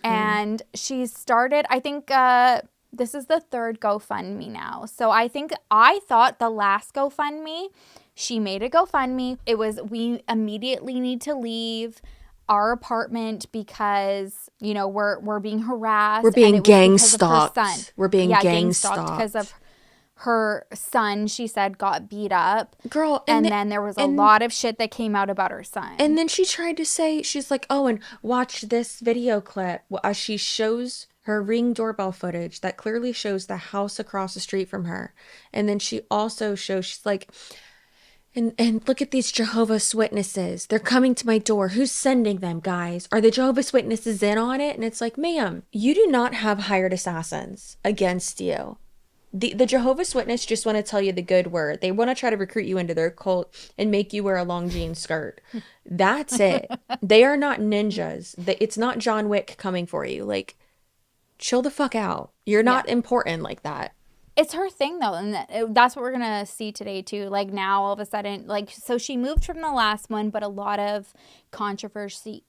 And she started, I think, this is the 3rd GoFundMe now. So I thought the last GoFundMe, she made a GoFundMe. It was, we immediately need to leave our apartment because, you know, we're being harassed. We're being gang stalked. We're being gang stalked because of her son, she said, got beat up. Girl, and then there was a lot of shit that came out about her son. And then she tried to say, she's like, oh, and watch this video clip as she shows her Ring doorbell footage that clearly shows the house across the street from her. And then she also shows, she's like, And look at these Jehovah's Witnesses. They're coming to my door. Who's sending them, guys? Are the Jehovah's Witnesses in on it? And it's like, ma'am, you do not have hired assassins against you. The Jehovah's Witness just want to tell you the good word. They want to try to recruit you into their cult and make you wear a long jean skirt. That's it. They are not ninjas. It's not John Wick coming for you. Like, chill the fuck out. You're not important like that. It's her thing, though, and that's what we're going to see today, too. Like, now, all of a sudden, like, so she moved from the last one, but a lot of controversy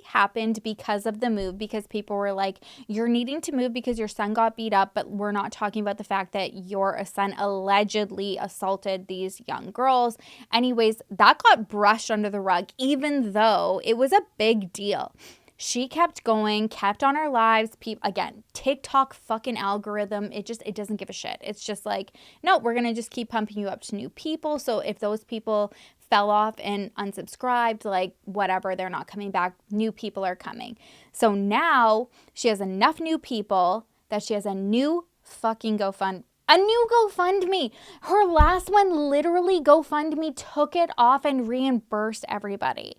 happened because of the move, because people were like, you're needing to move because your son got beat up, but we're not talking about the fact that your son allegedly assaulted these young girls. Anyways, that got brushed under the rug, even though it was a big deal. She kept going, kept on her lives. Again, TikTok fucking algorithm, it doesn't give a shit. It's just like, no, we're going to just keep pumping you up to new people. So if those people fell off and unsubscribed, like whatever, they're not coming back. New people are coming. So now she has enough new people that she has a new fucking GoFundMe. Her last one, literally, GoFundMe took it off and reimbursed everybody.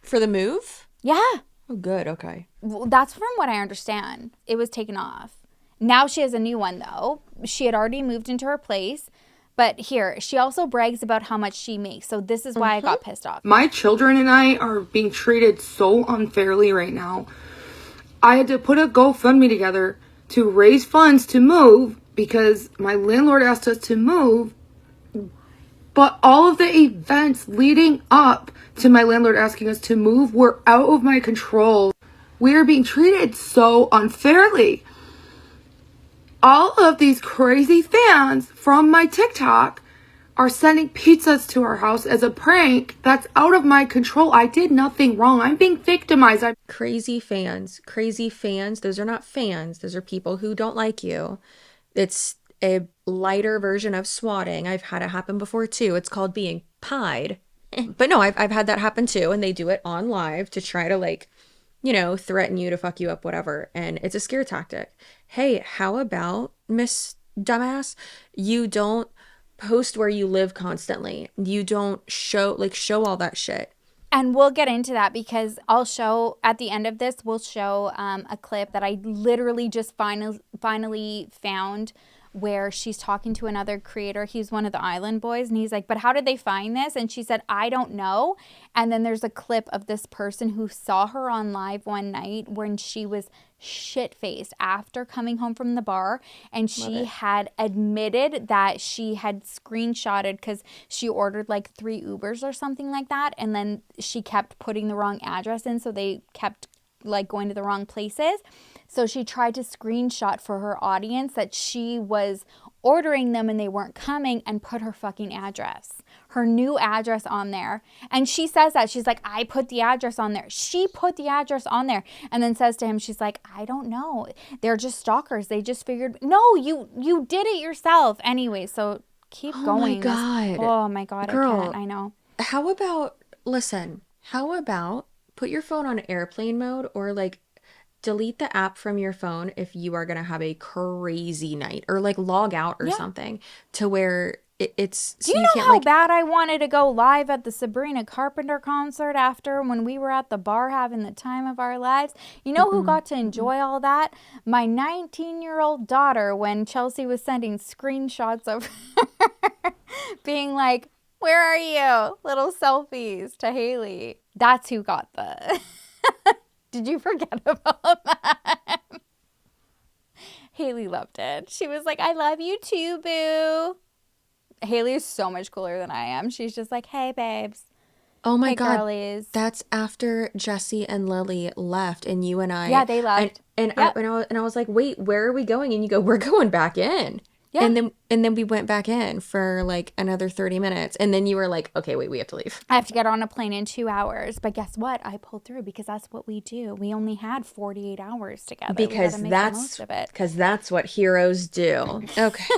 For the move? Yeah. Oh, good. Okay. Well, that's from what I understand. It was taken off. Now she has a new one, though. She had already moved into her place. But here, she also brags about how much she makes. So this is why I got pissed off. My children and I are being treated so unfairly right now. I had to put a GoFundMe together to raise funds to move because my landlord asked us to move. But all of the events leading up to my landlord asking us to move were out of my control. We are being treated so unfairly. All of these crazy fans from my TikTok are sending pizzas to our house as a prank. That's out of my control. I did nothing wrong. I'm being victimized. Crazy fans. Those are not fans. Those are people who don't like you. It's a lighter version of swatting. I've had it happen before too. It's called being pied. But no, I've had that happen too. And they do it on live to try to, like, you know, threaten you to fuck you up, whatever. And it's a scare tactic. Hey, how about, Miss Dumbass, you don't post where you live constantly. You don't show all that shit. And we'll get into that because I'll show, at the end of this, we'll show a clip that I literally just finally found where she's talking to another creator. He's one of the Island Boys, and he's like, but how did they find this? And she said, I don't know. And then there's a clip of this person who saw her on live one night when she was shit-faced after coming home from the bar, and she had admitted that she had screenshotted because she ordered like 3 Ubers or something like that, and then she kept putting the wrong address in, so they kept like going to the wrong places. So she tried to screenshot for her audience that she was ordering them and they weren't coming, and put her fucking address, her new address on there. And she says that, she's like, I put the address on there. She put the address on there, and then says to him, she's like, I don't know. They're just stalkers. They just figured, no, you did it yourself. Anyway, so keep going. Oh my God. Girl, I can't. I know. How about put your phone on airplane mode, or like delete the app from your phone if you are going to have a crazy night, or like log out or something to where it's so Do you know how bad I wanted to go live at the Sabrina Carpenter concert after, when we were at the bar having the time of our lives? You know who got to enjoy all that? My 19-year-old daughter, when Chelsea was sending screenshots of her being like, where are you? Little selfies to Haley. That's who got the... Did you forget about that? Haley loved it. She was like, I love you too, boo. Haley is so much cooler than I am. She's just like, hey, babes. Oh my God. Girlies. That's after Jesse and Lily left, and you and I. Yeah, they left. And I was like, wait, where are we going? And you go, we're going back in. Yeah. And then we went back in for like another 30 minutes. And then you were like, okay, wait, we have to leave. I have to get on a plane in 2 hours. But guess what? I pulled through because that's what we do. We only had 48 hours together. Because that's what heroes do. Okay.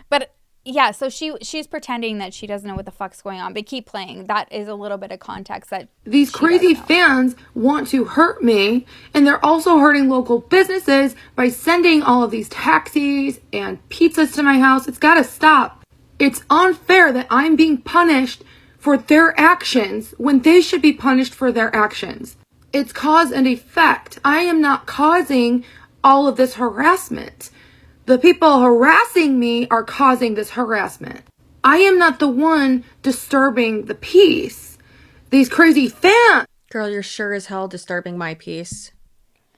But yeah, so she's pretending that she doesn't know what the fuck's going on. But keep playing. That is a little bit of context that these crazy fans want to hurt me, and they're also hurting local businesses by sending all of these taxis and pizzas to my house. It's got to stop. It's unfair that I'm being punished for their actions when they should be punished for their actions. It's cause and effect. I am not causing all of this harassment. The people harassing me are causing this harassment. I am not the one disturbing the peace. These crazy fans Girl, you're sure as hell disturbing my peace.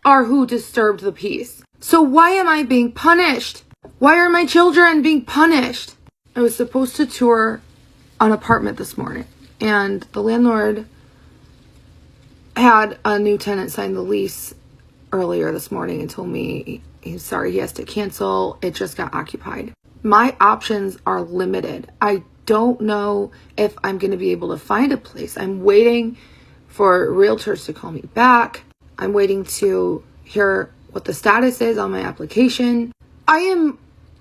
Are who disturbed the peace. So why am I being punished? Why are my children being punished? I was supposed to tour an apartment this morning, and the landlord had a new tenant sign the lease earlier this morning and told me he's sorry, he has to cancel. It just got occupied. My options are limited. I don't know if I'm going to be able to find a place. I'm waiting for realtors to call me back. I'm waiting to hear what the status is on my application. I am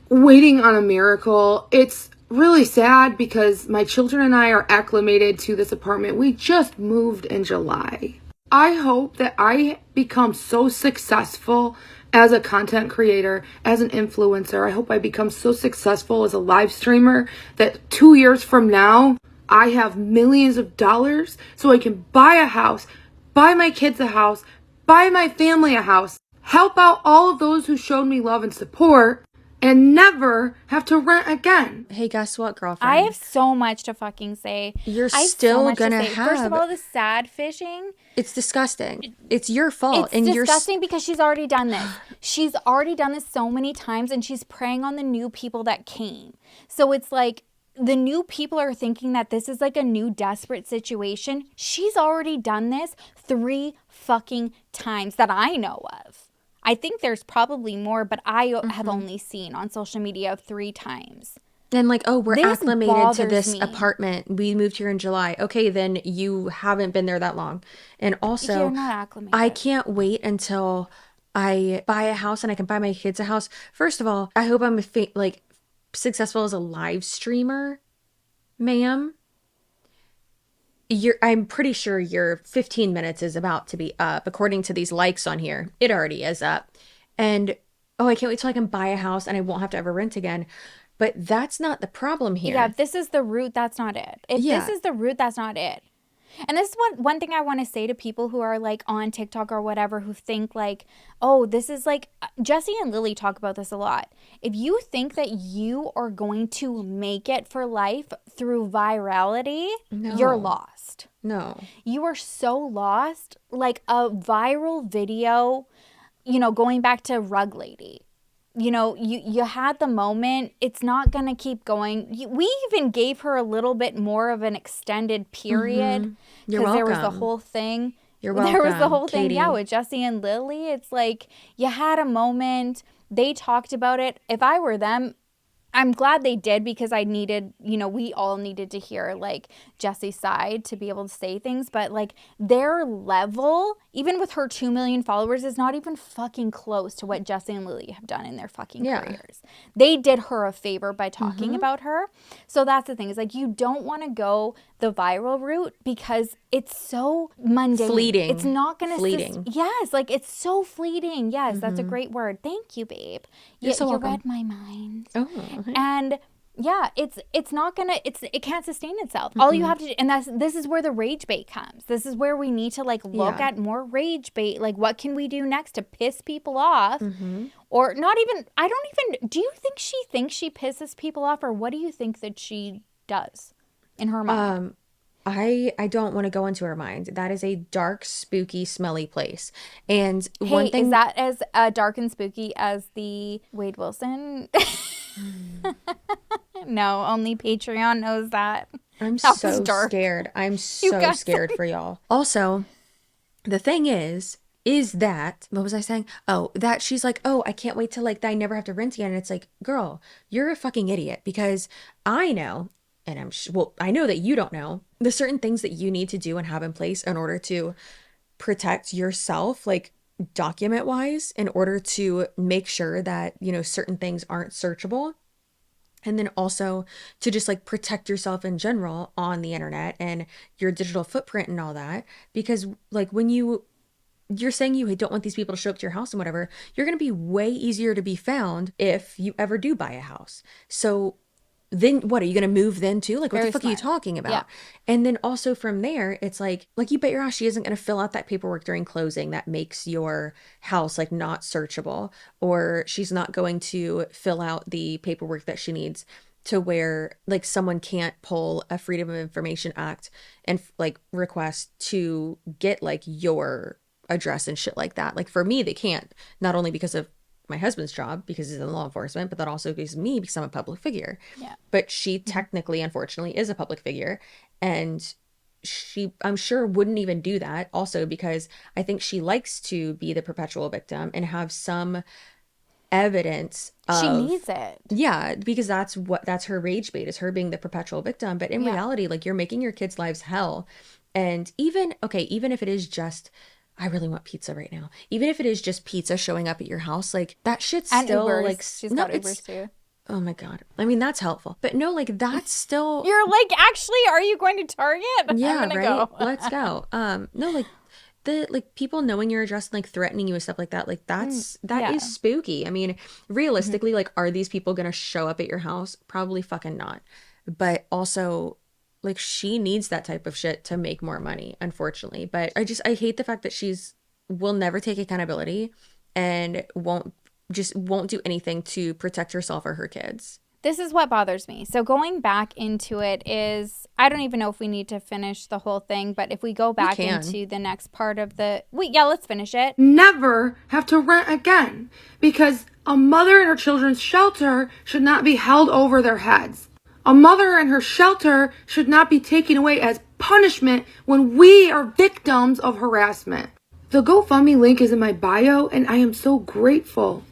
waiting on a miracle. It's really sad because my children and I are acclimated to this apartment. We just moved in July. I hope that I become so successful as a content creator, as an influencer. I hope I become so successful as a live streamer that 2 years from now, I have millions of dollars so I can buy a house, buy my kids a house, buy my family a house, help out all of those who showed me love and support, and never have to rent again. Hey, guess what, girlfriend? I have so much to fucking say. You're I have still so much to gonna say. have. First of all, the sad fishing. It's disgusting. It's your fault. It's disgusting because she's already done this. She's already done this so many times, and she's preying on the new people that came. So it's like the new people are thinking that this is like a new desperate situation. She's already done this 3 fucking times that I know of. I think there's probably more, but I have only seen on social media 3 times. And like, oh, we're This acclimated to bothers this me. apartment. We moved here in July. Okay, then you haven't been there that long. And also, You're not acclimated. I can't wait until I buy a house and I can buy my kids a house. First of all, I hope I'm like successful as a live streamer, ma'am. I'm pretty sure your 15 minutes is about to be up. According to these likes on here, it already is up. And oh, I can't wait till I can buy a house and I won't have to ever rent again. But that's not the problem here. Yeah, if this is the root, that's not it. If Yeah. this is the root, that's not it. And this is one thing I want to say to people who are like on TikTok or whatever, who think like, oh, this is like, Jesse and Lily talk about this a lot. If you think that you are going to make it for life through virality, you're lost. No. You are so lost. Like a viral video, you know, going back to Rug Lady. You know, you had the moment. It's not going to keep going. We even gave her a little bit more of an extended period. You're because there was the welcome. whole thing. You're There was the welcome, whole thing, Katie. yeah, with Jesse and Lily. It's like you had a moment. They talked about it. If I were them, I'm glad they did because I needed, you know, we all needed to hear like Jesse's side to be able to say things. But like their level, even with her 2 million followers, is not even fucking close to what Jesse and Lily have done in their fucking careers. They did her a favor by talking about her. So that's the thing, is like you don't want to go the viral route because it's so mundane. Fleeting. It's not going to Fleeting. yes, like it's so fleeting. Yes, that's a great word. Thank you, babe. You're so you welcome. read my mind. Oh, okay. And yeah, it's not gonna, it can't sustain itself. All you have to do, and this is where the rage bait comes. This is where we need to like look at more rage bait. Like, what can we do next to piss people off? Or not even, do you think she thinks she pisses people off, or what do you think that she does in her mind? I don't want to go into her mind. That is a dark, spooky, smelly place. And Hey, one thing is that as dark and spooky as the Wade Wilson? No, only Patreon knows that. I'm That was so dark. scared. I'm You so guys- scared for y'all. Also, the thing is that, what was I saying? Oh, that she's like, oh, I can't wait till like I never have to rent again. And it's like, girl, you're a fucking idiot, because I know, and I know that you don't know the certain things that you need to do and have in place in order to protect yourself, like document wise, in order to make sure that, you know, certain things aren't searchable. And then also to just like protect yourself in general on the internet and your digital footprint and all that. Because like when you're saying you don't want these people to show up to your house and whatever, you're going to be way easier to be found if you ever do buy a house. So then what, are you going to move then too? Like, what Very the fuck are you smart. talking about? Yeah. And then also from there, it's like you bet your ass she isn't going to fill out that paperwork during closing that makes your house like not searchable, or she's not going to fill out the paperwork that she needs to where like someone can't pull a Freedom of Information Act and like request to get like your address and shit like that. Like for me, they can't, not only because of my husband's job because he's in law enforcement, but that also gives me because I'm a public figure. Yeah. But she technically, unfortunately, is a public figure, and she, I'm sure, wouldn't even do that. Also because I think she likes to be the perpetual victim and have some evidence of, She needs it. yeah, because that's her rage bait, is her being the perpetual victim. But in reality, like, you're making your kids' lives hell. And even if it is just, I really want pizza right now. Even if it is just pizza showing up at your house, like that shit's And still Ubers. like, She's no, got Ubers too. oh my God. I mean, that's helpful. But no, like that's still. You're like, actually, are you going to Target? Yeah, I'm gonna right. go. Let's go. No, like the like people knowing your address and like threatening you and stuff like that. Like that is spooky. I mean, realistically, like, are these people gonna show up at your house? Probably fucking not. But also, like, she needs that type of shit to make more money, unfortunately. But I hate the fact that will never take accountability and won't do anything to protect herself or her kids. This is what bothers me. So going back into it is, I don't even know if we need to finish the whole thing, but if we go back into the next part of let's finish it. Never have to rent again, because a mother in her children's shelter should not be held over their heads. A mother and her shelter should not be taken away as punishment when we are victims of harassment. The GoFundMe link is in my bio, and I am so grateful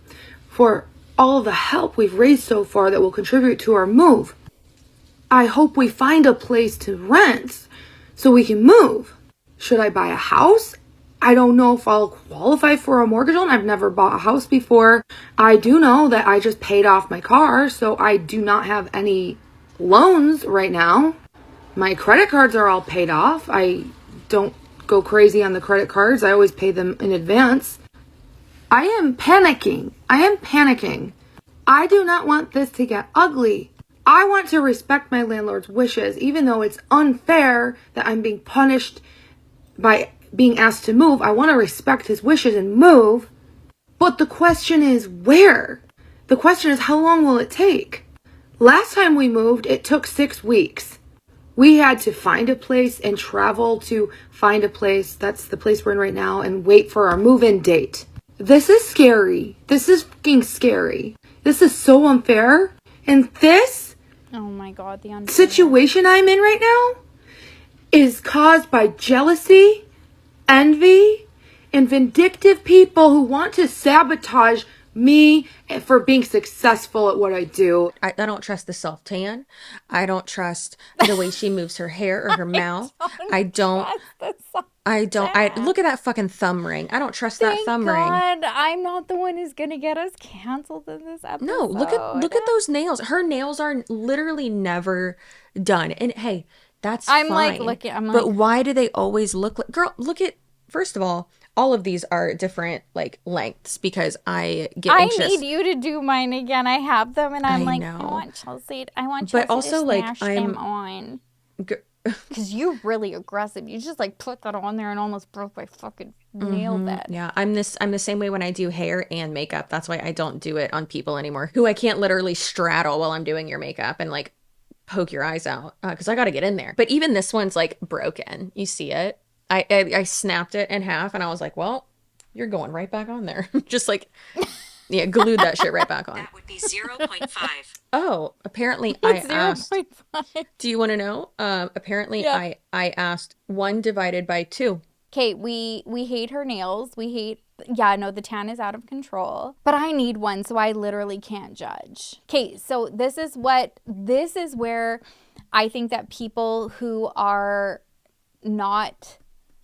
for all of the help we've raised so far that will contribute to our move. I hope we find a place to rent so we can move. Should I buy a house? I don't know if I'll qualify for a mortgage loan. I've never bought a house before. I do know that I just paid off my car, so I do not have any loans right now. My credit cards are all paid off. I don't go crazy on the credit cards. I always pay them in advance. I am panicking. I do not want this to get ugly. I want to respect my landlord's wishes, even though it's unfair that I'm being punished by being asked to move. I want to respect his wishes and move. But the question is where? The question is, how long will it take? Last time we moved, it took 6 weeks. We had to find a place and travel to find a place. That's the place we're in right now, and wait for our move-in date. This is scary. This is fucking scary. This is so unfair. And this Oh my God, the unfair situation I'm in right now is caused by jealousy, envy, and vindictive people who want to sabotage me for being successful at what I do. I don't trust the self-tan. I don't trust the way she moves her hair or her mouth. I don't look at that fucking thumb ring. I don't trust that thumb ring. God, I'm not the one who's gonna get us canceled in this episode. No, look at those nails. Her nails are literally never done. And hey, that's fine. But why do they always look like, girl, first of all of these are different like lengths because I get anxious. I need you to do mine again. I have them and I want Chelsea but also, to like, smash them on. Because you're really aggressive. You just like put that on there and almost broke my fucking nail bed. Yeah, I'm the same way when I do hair and makeup. That's why I don't do it on people anymore who I can't literally straddle while I'm doing your makeup and like poke your eyes out because I got to get in there. But even this one's like broken. You see it? I snapped it in half and I was like, well, you're going right back on there. Just like, yeah, glued that shit right back on. That would be 0.5. Oh, apparently I asked. 0.5. Do you want to know? Apparently I asked 1 divided by 2. Okay, we hate her nails. The tan is out of control. But I need one, so I literally can't judge. Okay, so this is where I think that people who are not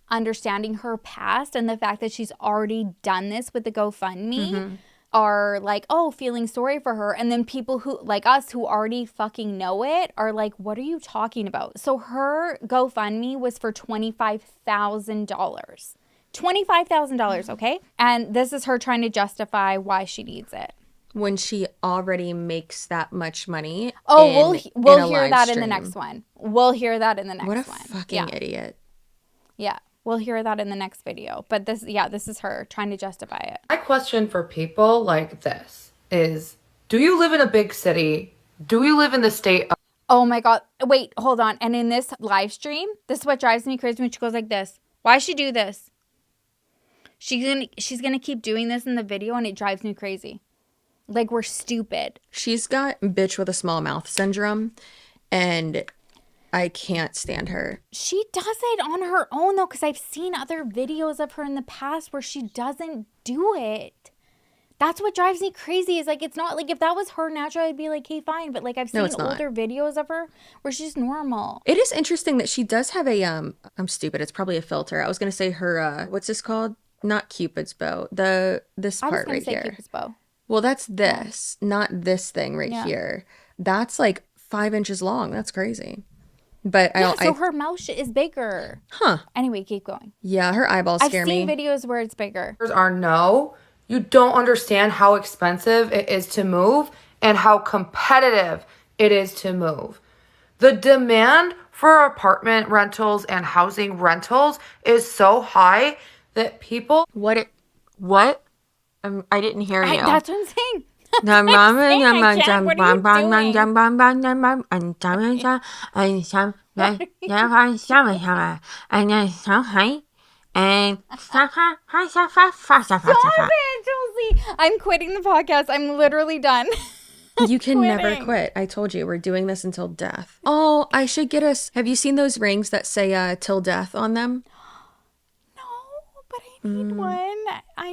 understanding her past and the fact that she's already done this with the GoFundMe are like, oh, feeling sorry for her. And then people who, like us, who already fucking know it are like, what are you talking about? So her GoFundMe was for $25,000. $25,000, okay? And this is her trying to justify why she needs it. when she already makes that much money. Oh, in we'll a hear live that in the stream. next one. We'll hear that in the next one. What a fucking idiot. Yeah, we'll hear that in the next video. But this is her trying to justify it. My question for people like this is, do you live in a big city? Do you live in the state of... Oh my God. Wait, hold on. And in this live stream, this is what drives me crazy when she goes like this. Why she do this? She's gonna keep doing this in the video and it drives me crazy. Like we're stupid. She's got bitch with a small mouth syndrome and I can't stand her. She does it on her own though, because I've seen other videos of her in the past where she doesn't do it. That's what drives me crazy. Is like, it's not like if that was her natural, I'd be like, hey, fine. But like I've seen older videos of her where she's normal. It is interesting that she does have a I'm stupid. It's probably a filter. I was gonna say her what's this called? Not Cupid's bow. This part right here. Cupid's bow. Well, that's this, not this thing right here. That's like 5 inches long. That's crazy. But so her mouth is bigger. Huh. Anyway, keep going. Yeah, her eyeballs scare me. I've seen videos where it's bigger. No, you don't understand how expensive it is to move and how competitive it is to move. The demand for apartment rentals and housing rentals is so high that people... What? I didn't hear you. That's what I'm saying. I'm quitting the podcast. I'm literally done. You can never quit. I told you, we're doing this until death. Oh, I should get us. Have you seen those rings that say till death on them? No, but I need one.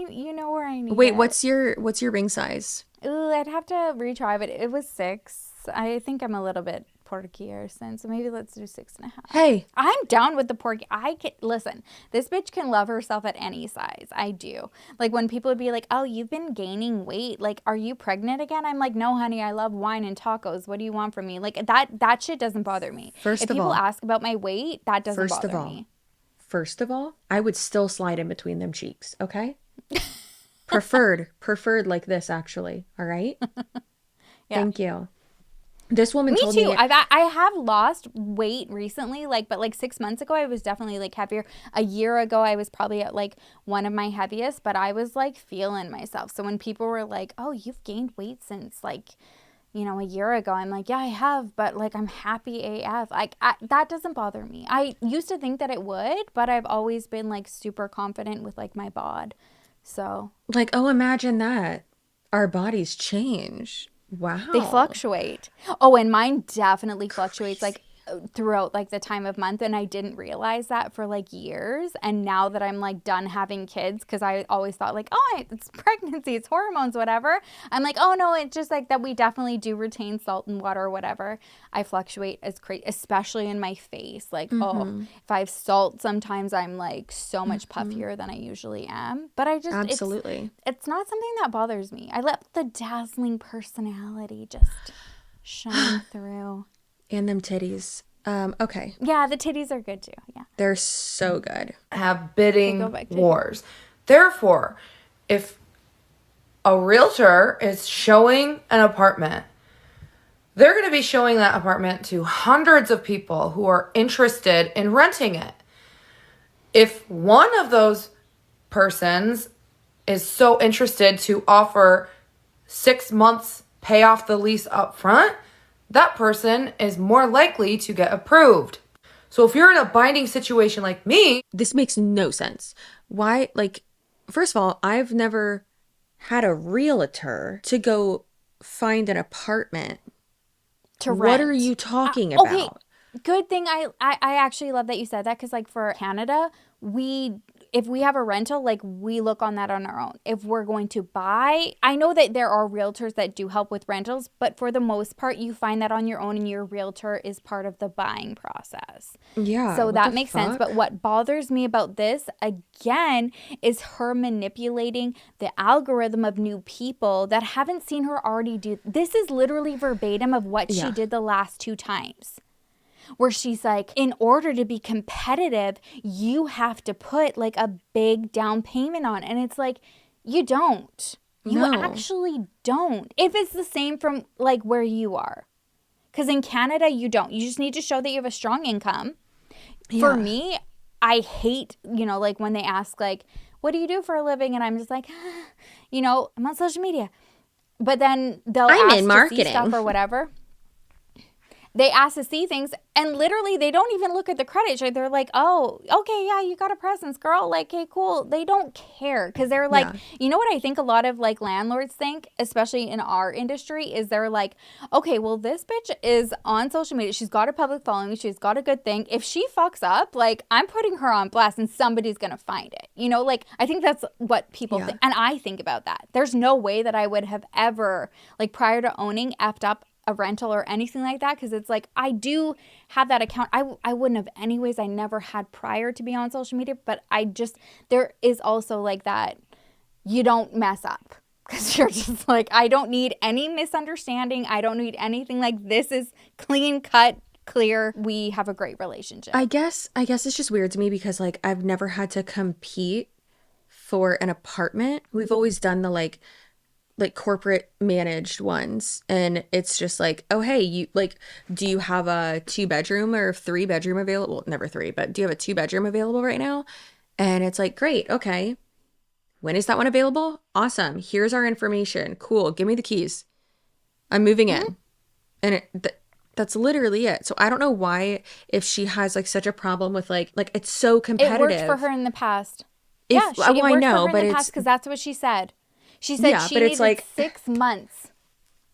You know where I need Wait, it. what's your ring size? Ooh, I'd have to retry, but it was 6. I think I'm a little bit porkier since, so maybe let's do 6.5. Hey, I'm down with the porky. Listen, this bitch can love herself at any size. I do. Like when people would be like, oh, you've been gaining weight. Like, are you pregnant again? I'm like, no, honey, I love wine and tacos. What do you want from me? Like that shit doesn't bother me. If people ask about my weight, that doesn't bother me. First of all, I would still slide in between them cheeks, okay? Preferred like this, actually. All right? Yeah. Thank you. This woman told me too. me... I have lost weight recently, but 6 months ago, I was definitely like heavier. A year ago, I was probably at like one of my heaviest, but I was like feeling myself. So when people were like, oh, you've gained weight since like, a year ago, I'm like, yeah, I have, but like I'm happy AF. Like that doesn't bother me. I used to think that it would, but I've always been like super confident with like my bod. So like, oh, imagine that. Our bodies change. Wow. They fluctuate. Oh, and mine definitely fluctuates like throughout like the time of month, and I didn't realize that for like years. And now that I'm like done having kids, because I always thought like, oh, it's pregnancy, it's hormones, whatever. I'm like, oh no, it's just like that we definitely do retain salt and water or whatever. I fluctuate as crazy, especially in my face. Like, oh, if I have salt, sometimes I'm like so much puffier than I usually am. But I just absolutely, it's not something that bothers me. I let the dazzling personality just shine through. And them titties. Okay. Yeah, the titties are good too. Yeah. They're so good. Have bidding wars. Therefore, if a realtor is showing an apartment, they're going to be showing that apartment to hundreds of people who are interested in renting it. If one of those persons is so interested to offer 6 months pay off the lease up front, that person is more likely to get approved. So if you're in a binding situation like me... This makes no sense. Why? Like, first of all, I've never had a realtor to go find an apartment to rent. What are you talking about? Okay, good thing I actually love that you said that, because like for Canada, if we have a rental, like we look on that on our own. If we're going to buy, I know that there are realtors that do help with rentals, but for the most part, you find that on your own and your realtor is part of the buying process. Yeah. So that makes sense. But what bothers me about this, again, is her manipulating the algorithm of new people that haven't seen her already do. This is literally verbatim of what she did the last 2 times. Where she's like, in order to be competitive, you have to put like a big down payment on. And it's like, you don't. You No. actually don't. If it's the same from like where you are. Because in Canada, you don't. You just need to show that you have a strong income. For me, I hate, like when they ask like, what do you do for a living? And I'm just like, I'm on social media. But then they'll ask in to marketing. see stuff or whatever. They ask to see things, and literally they don't even look at the credits. Right? They're like, oh, okay, yeah, you got a presence, girl. Like, hey, cool. They don't care because they're like, you know what I think a lot of like landlords think, especially in our industry, is they're like, okay, well, this bitch is on social media. She's got a public following. She's got a good thing. If she fucks up, like, I'm putting her on blast and somebody's going to find it. Like, I think that's what people think. And I think about that. There's no way that I would have ever, like, prior to owning, effed up a rental or anything like that, because it's like I do have that account. I wouldn't have anyways. I never had prior to be on social media, but there is also like that you don't mess up because you're just like, I don't need any misunderstanding. I don't need anything. Like, this is clean cut, clear. We have a great relationship. I guess it's just weird to me because like I've never had to compete for an apartment. We've always done the like corporate managed ones, and it's just like, oh hey, you like, do you have a 2-bedroom or 3-bedroom available? Well, never 3, but do you have a 2-bedroom available right now? And it's like, great, okay, when is that one available? Awesome, here's our information, cool, give me the keys, I'm moving in. And that's literally it. So I don't know why, if she has like such a problem with like it's so competitive. It worked for her in the past. It worked I know, for her but in the it's past because that's what she said. She said she needed like 6 months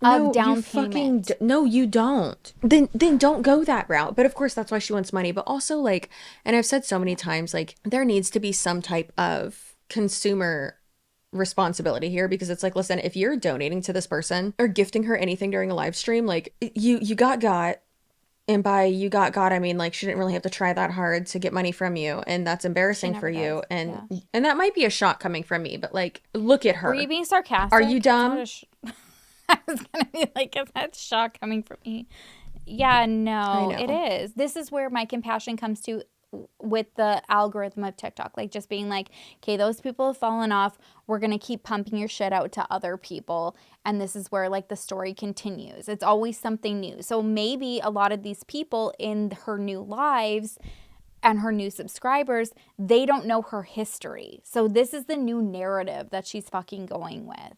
of down payment. No, you don't. Then don't go that route. But of course, that's why she wants money. But also like, and I've said so many times, like there needs to be some type of consumer responsibility here, because it's like, listen, if you're donating to this person or gifting her anything during a live stream, like you got. And by you got, I mean, like, she didn't really have to try that hard to get money from you. And that's embarrassing for you. And that might be a shot coming from me, but like, look at her. Were you being sarcastic? Are you dumb? I was going to be like, is that shock coming from me? Yeah, no, it is. This is where my compassion comes to with the algorithm of TikTok. Like, just being like, okay, those people have fallen off. We're going to keep pumping your shit out to other people. And this is where like the story continues. It's always something new. So maybe a lot of these people in her new lives and her new subscribers, they don't know her history. So this is the new narrative that she's fucking going with.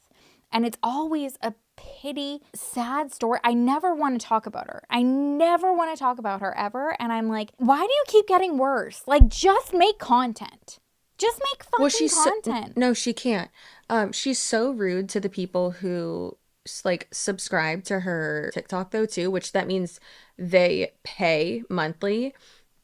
And it's always a pity, sad story. I never want to talk about her. I never want to talk about her ever. And I'm like, why do you keep getting worse? Like, just make content. Just make fucking content. No, she can't. She's so rude to the people who like subscribe to her TikTok though too, which that means they pay monthly.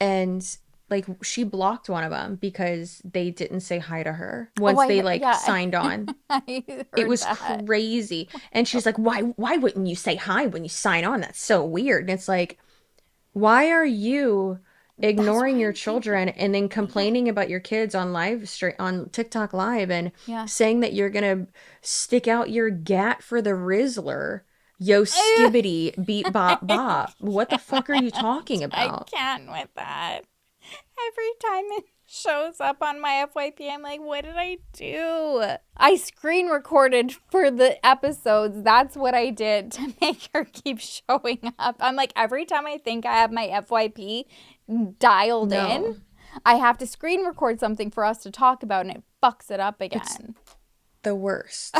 And like she blocked one of them because they didn't say hi to her once they signed on. It was crazy. And she's like, why wouldn't you say hi when you sign on? That's so weird. And it's like, why are you ignoring your children and then complaining about your kids on on TikTok live and saying that you're gonna stick out your gat for the Rizzler? Yo skibbity beat bop bop. What the fuck are you talking about? I can't with that. Every time it shows up on my FYP, I'm like, what did I do? I screen recorded for the episodes. That's what I did to make her keep showing up. I'm like, every time I think I have my FYP dialed in, I have to screen record something for us to talk about, and it fucks it up again. It's the worst.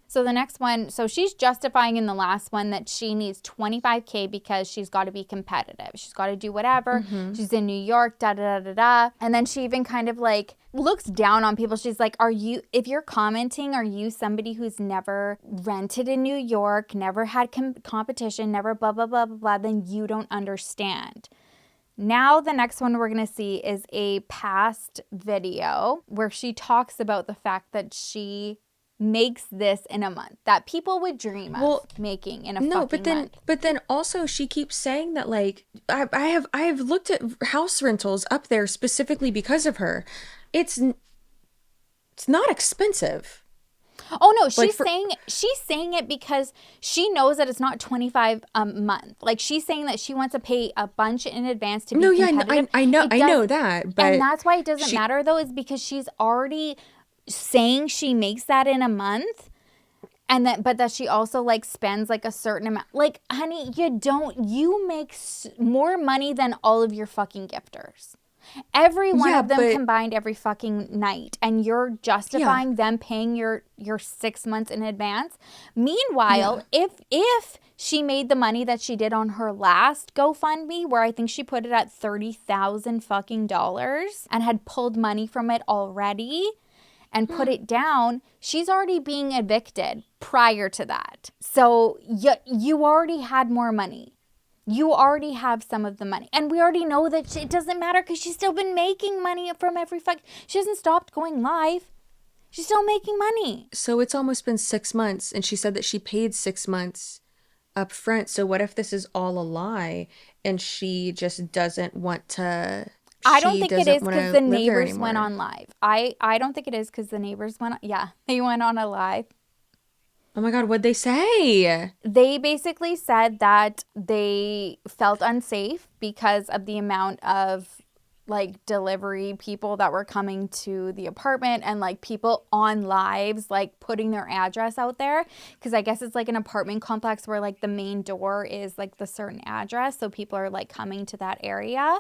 So the next one, so she's justifying in the last one that she needs 25K because she's got to be competitive. She's got to do whatever. Mm-hmm. She's in New York, da-da-da-da-da. And then she even kind of like looks down on people. She's like, if you're commenting, are you somebody who's never rented in New York, never had competition, never blah, blah, blah, blah, blah, then you don't understand. Now the next one we're going to see is a past video where she talks about the fact that she makes this in a month that people would dream of making in a fucking month. But then also she keeps saying that like I have looked at house rentals up there specifically because of her. It's not expensive. Oh no, she's saying it because she knows that it's not $25 a month. Like she's saying that she wants to pay a bunch in advance to be competitive. I know that, but and that's why it doesn't matter though, is because she's already saying she makes that in a month, and that she also like spends like a certain amount. Like, honey, you make more money than all of your fucking gifters. Every one of them combined every fucking night, and you're justifying them paying your 6 months in advance. Meanwhile, if she made the money that she did on her last GoFundMe, where I think she put it at $30,000 fucking dollars and had pulled money from it already and put it down, she's already being evicted prior to that. So you already had more money. You already have some of the money. And we already know that it doesn't matter because she's still been making money from every she hasn't stopped going live. She's still making money. So it's almost been 6 months, and she said that she paid 6 months up front. So what if this is all a lie and she just doesn't want to... I don't think it is because the neighbors went on live. I don't think it is because the neighbors went on... Yeah, they went on a live. Oh my God, what'd they say? They basically said that they felt unsafe because of the amount of like delivery people that were coming to the apartment and like people on lives like putting their address out there, because I guess it's like an apartment complex where like the main door is like the certain address, so people are like coming to that area.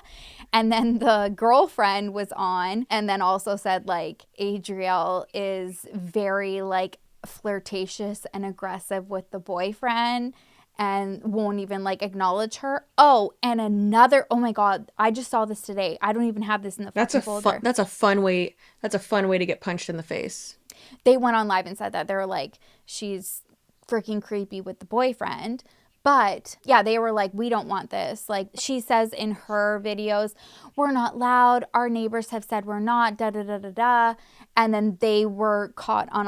And then the girlfriend was on and then also said like Adriel is very like flirtatious and aggressive with the boyfriend and won't even like acknowledge her. Oh, and another, oh my God, I just saw this today. I don't even have this in the folder. That's a fun way to get punched in the face. They went on live and said that. They were like, she's freaking creepy with the boyfriend. But yeah, they were like, we don't want this. Like she says in her videos, we're not loud. Our neighbors have said we're not, da da da da da. And then they were caught on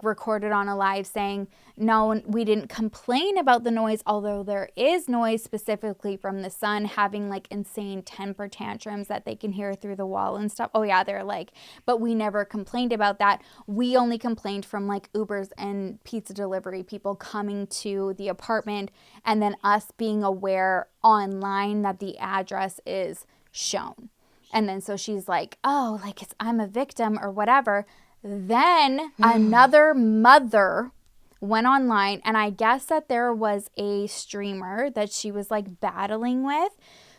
recorded on a live saying, no, we didn't complain about the noise, although there is noise specifically from the son having like insane temper tantrums that they can hear through the wall and stuff. Oh yeah, they're like, but we never complained about that. We only complained from like Ubers and pizza delivery people coming to the apartment and then us being aware online that the address is shown. And then so she's like, oh, like I'm a victim or whatever. Then another mother went online, and I guess that there was a streamer that she was like battling with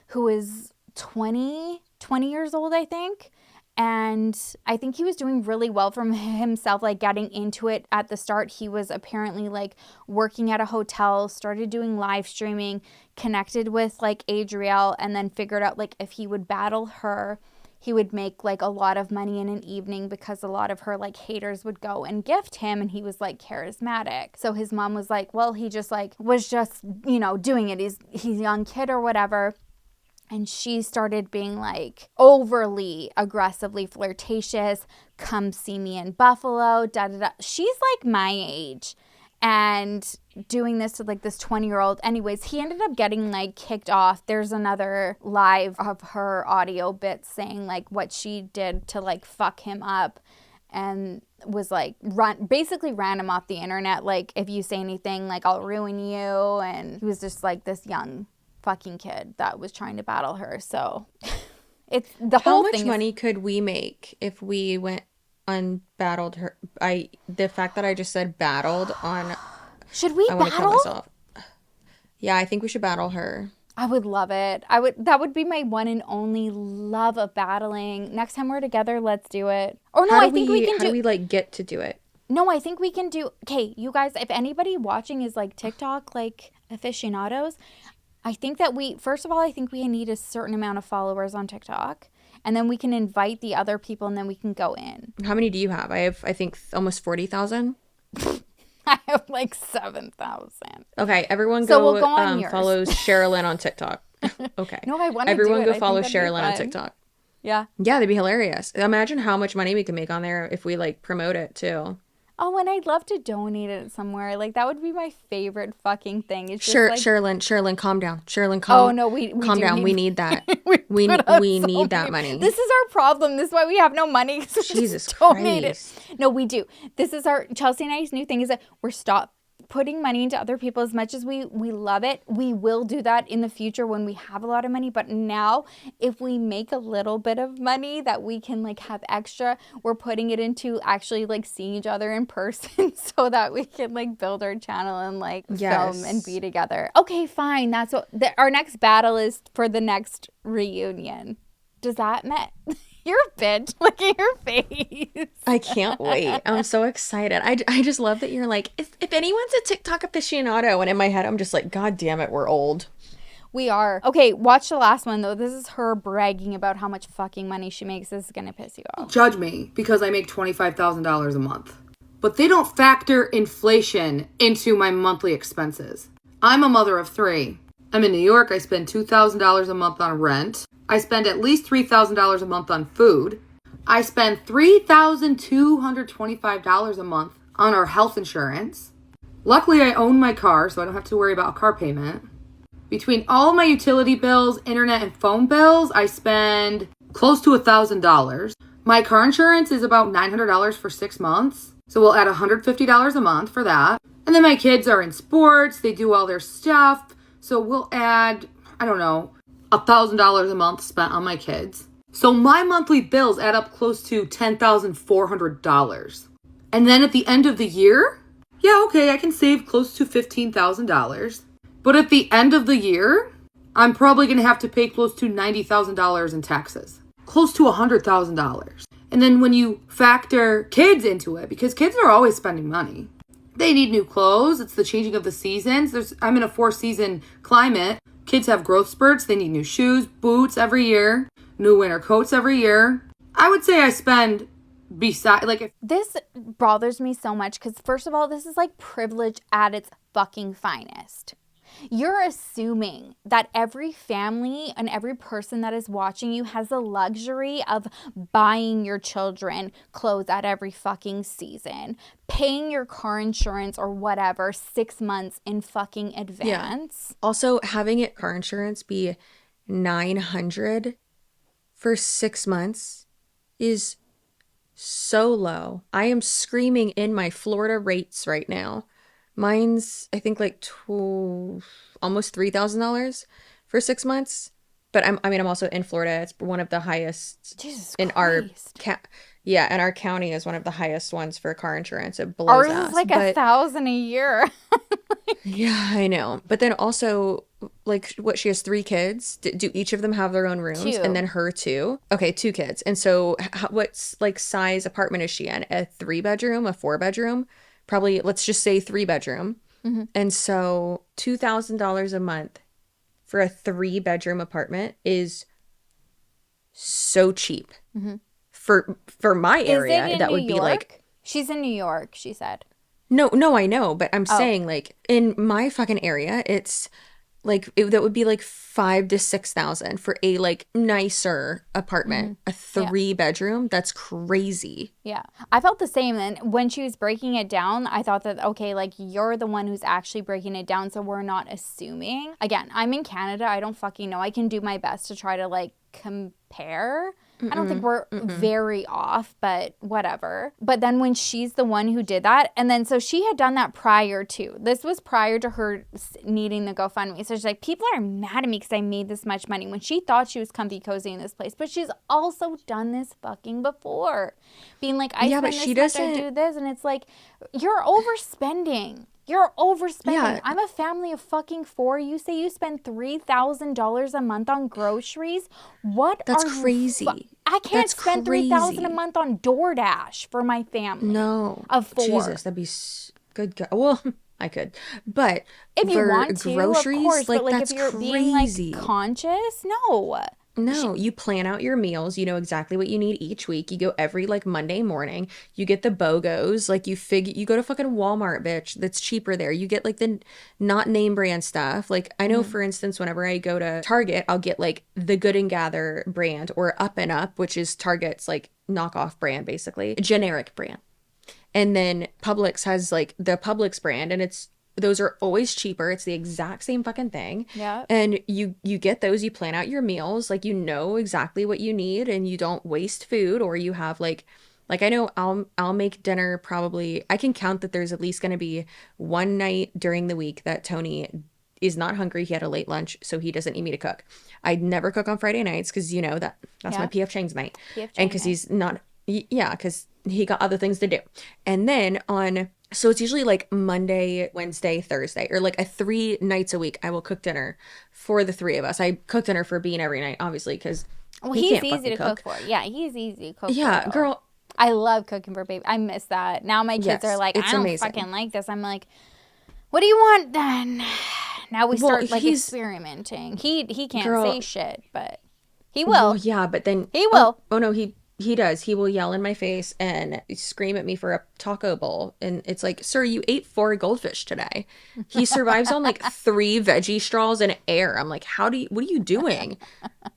who is 20 years old, I think. And I think he was doing really well from himself, like getting into it at the start. He was apparently like working at a hotel, started doing live streaming, connected with like Adriel, and then figured out like if he would battle her, he would make like a lot of money in an evening because a lot of her like haters would go and gift him, and he was like charismatic. So his mom was like, well, he just like was just, you know, doing it. He's a young kid or whatever. And she started being like overly aggressively flirtatious. Come see me in Buffalo. Da da da. She's like my age and doing this to like this 20-year-old. Anyways, he ended up getting like kicked off. There's another live of her audio bits saying like what she did to like fuck him up, and was like basically ran him off the internet. Like, if you say anything, like I'll ruin you. And he was just like this young fucking kid that was trying to battle her. So it's the whole thing. How much money could we make if we went unbattled her? The fact that I just said battled on. Should we battle? Yeah, I think we should battle her. I would love it. That would be my one and only love of battling. Next time we're together, let's do it. Or no, I think we can do. How do we like get to do it? No, I think we can do. Okay, you guys, if anybody watching is like TikTok like aficionados, I think that first of all, I think we need a certain amount of followers on TikTok, and then we can invite the other people, and then we can go in. How many do you have? I have, I think, almost 40,000. I have like 7,000. Okay, everyone so go, we'll go on yours. Follow Sherilyn on TikTok. Okay. No, I want to Everyone do it. go follow Sherilyn on TikTok. Yeah. Yeah, that'd be hilarious. Imagine how much money we can make on there if we like promote it too. Oh, and I'd love to donate it somewhere. Like, that would be my favorite fucking thing. It's just like... Sherilyn, calm down. Sherilyn, calm. Oh no, we calm down. We need that. we need that money. This is our problem. This is why we have no money. Jesus Christ. No, we do. This is our Chelsea and I's new thing is that we're putting money into other people, as much as we love it, we will do that in the future when we have a lot of money. But now, if we make a little bit of money that we can like have extra, we're putting it into actually like seeing each other in person so that we can like build our channel and like film and be together. Okay, fine. That's what our next battle is for the next reunion. Does that met? You're a bitch. Look at your face. I can't wait. I'm so excited. I just love that you're like, if anyone's a TikTok aficionado, and in my head, I'm just like, God damn it, we're old. We are. Okay, watch the last one, though. This is her bragging about how much fucking money she makes. This is going to piss you off. Judge me because I make $25,000 a month. But they don't factor inflation into my monthly expenses. I'm a mother of 3. I'm in New York. I spend $2,000 a month on rent. I spend at least $3,000 a month on food. I spend $3,225 a month on our health insurance. Luckily, I own my car, so I don't have to worry about a car payment. Between all my utility bills, internet, and phone bills, I spend close to $1,000. My car insurance is about $900 for 6 months, so we'll add $150 a month for that. And then my kids are in sports. They do all their stuff, so we'll add, I don't know, $1,000 a month spent on my kids. So my monthly bills add up close to $10,400. And then at the end of the year, yeah, okay, I can save close to $15,000. But at the end of the year, I'm probably going to have to pay close to $90,000 in taxes. Close to $100,000. And then when you factor kids into it, because kids are always spending money. They need new clothes. It's the changing of the seasons. I'm in a 4-season climate. Kids have growth spurts. They need new shoes, boots every year, new winter coats every year. I would say I spend this bothers me so much because first of all, this is like privilege at its fucking finest. You're assuming that every family and every person that is watching you has the luxury of buying your children clothes at every fucking season, paying your car insurance or whatever 6 months in fucking advance. Yeah. Also, having car insurance be $900 for 6 months is so low. I am screaming in my Florida rates right now. Mine's, I think, like almost $3,000 for 6 months. But I'm also in Florida. It's one of the highest in Christ. And our county is one of the highest ones for car insurance. It blows Ours ass. is like $1,000 a year. Yeah, I know. But then also, like, what, she has 3 kids. Do each of them have their own rooms? 2. And then her 2. Okay, 2 kids. And so what's like size apartment is she in? A 3-bedroom, a 4-bedroom? Probably, let's just say 3-bedroom. Mm-hmm. And so $2,000 a month for a 3-bedroom apartment is so cheap. Mm-hmm. For my area, that would be like... She's in New York, she said. No, I know, but I'm saying, like, in my fucking area, it's like that would be like $5,000 to $6,000 for a like nicer apartment, a 3-bedroom. That's crazy. Yeah, I felt the same. And when she was breaking it down, I thought that, okay, like, you're the one who's actually breaking it down, so we're not assuming. Again, I'm in Canada. I don't fucking know. I can do my best to try to like compare. I don't think we're very off, but whatever. But then when she's the one who did that, and then so she had done that prior to. This was prior to her needing the GoFundMe. So she's like, people are mad at me because I made this much money, when she thought she was comfy cozy in this place. But she's also done this fucking before. Being like, I spend this much, I do this. And it's like, you're overspending. You're overspending. Yeah. I'm a family of fucking 4. You say you spend $3,000 a month on groceries? That's crazy. I can't spend $3,000 a month on DoorDash for my family. No. Of 4. Jesus, that'd be good. Well, I could. But if you want to, groceries, of course, like, but like that's if you're crazy. Being like conscious, No, you plan out your meals. You know exactly what you need each week. You go every like Monday morning. You get the BOGOs. Like you go to fucking Walmart, bitch. That's cheaper there. You get like the not name brand stuff. Like I know, for instance, whenever I go to Target, I'll get like the Good and Gather brand or Up and Up, which is Target's like knockoff brand, basically a generic brand. And then Publix has like the Publix brand, and those are always cheaper. It's the exact same fucking thing. Yeah. And you get those, you plan out your meals, like you know exactly what you need and you don't waste food, or you have like Like, I know I'll make dinner probably. I can count that there's at least going to be one night during the week that Tony is not hungry. He had a late lunch, so he doesn't need me to cook. I never cook on Friday nights because you know that's my PF Chang's night. And because he's not, because he got other things to do. And then so it's usually like Monday, Wednesday, Thursday, or like 3 nights a week. I will cook dinner for the 3 of us. I cook dinner for Bean every night, obviously, because he's easy to cook for. Yeah, he's easy to cook for. Yeah, girl. I love cooking for baby. I miss that. Now my kids are like, I don't fucking like this. I'm like, what do you want then? Now we start experimenting. He can't say shit, but he will. Well, yeah, but then he will. Oh no, he does. He will yell in my face and scream at me for a taco bowl. And it's like, sir, you ate 4 goldfish today. He survives on like 3 veggie straws and air. I'm like, what are you doing?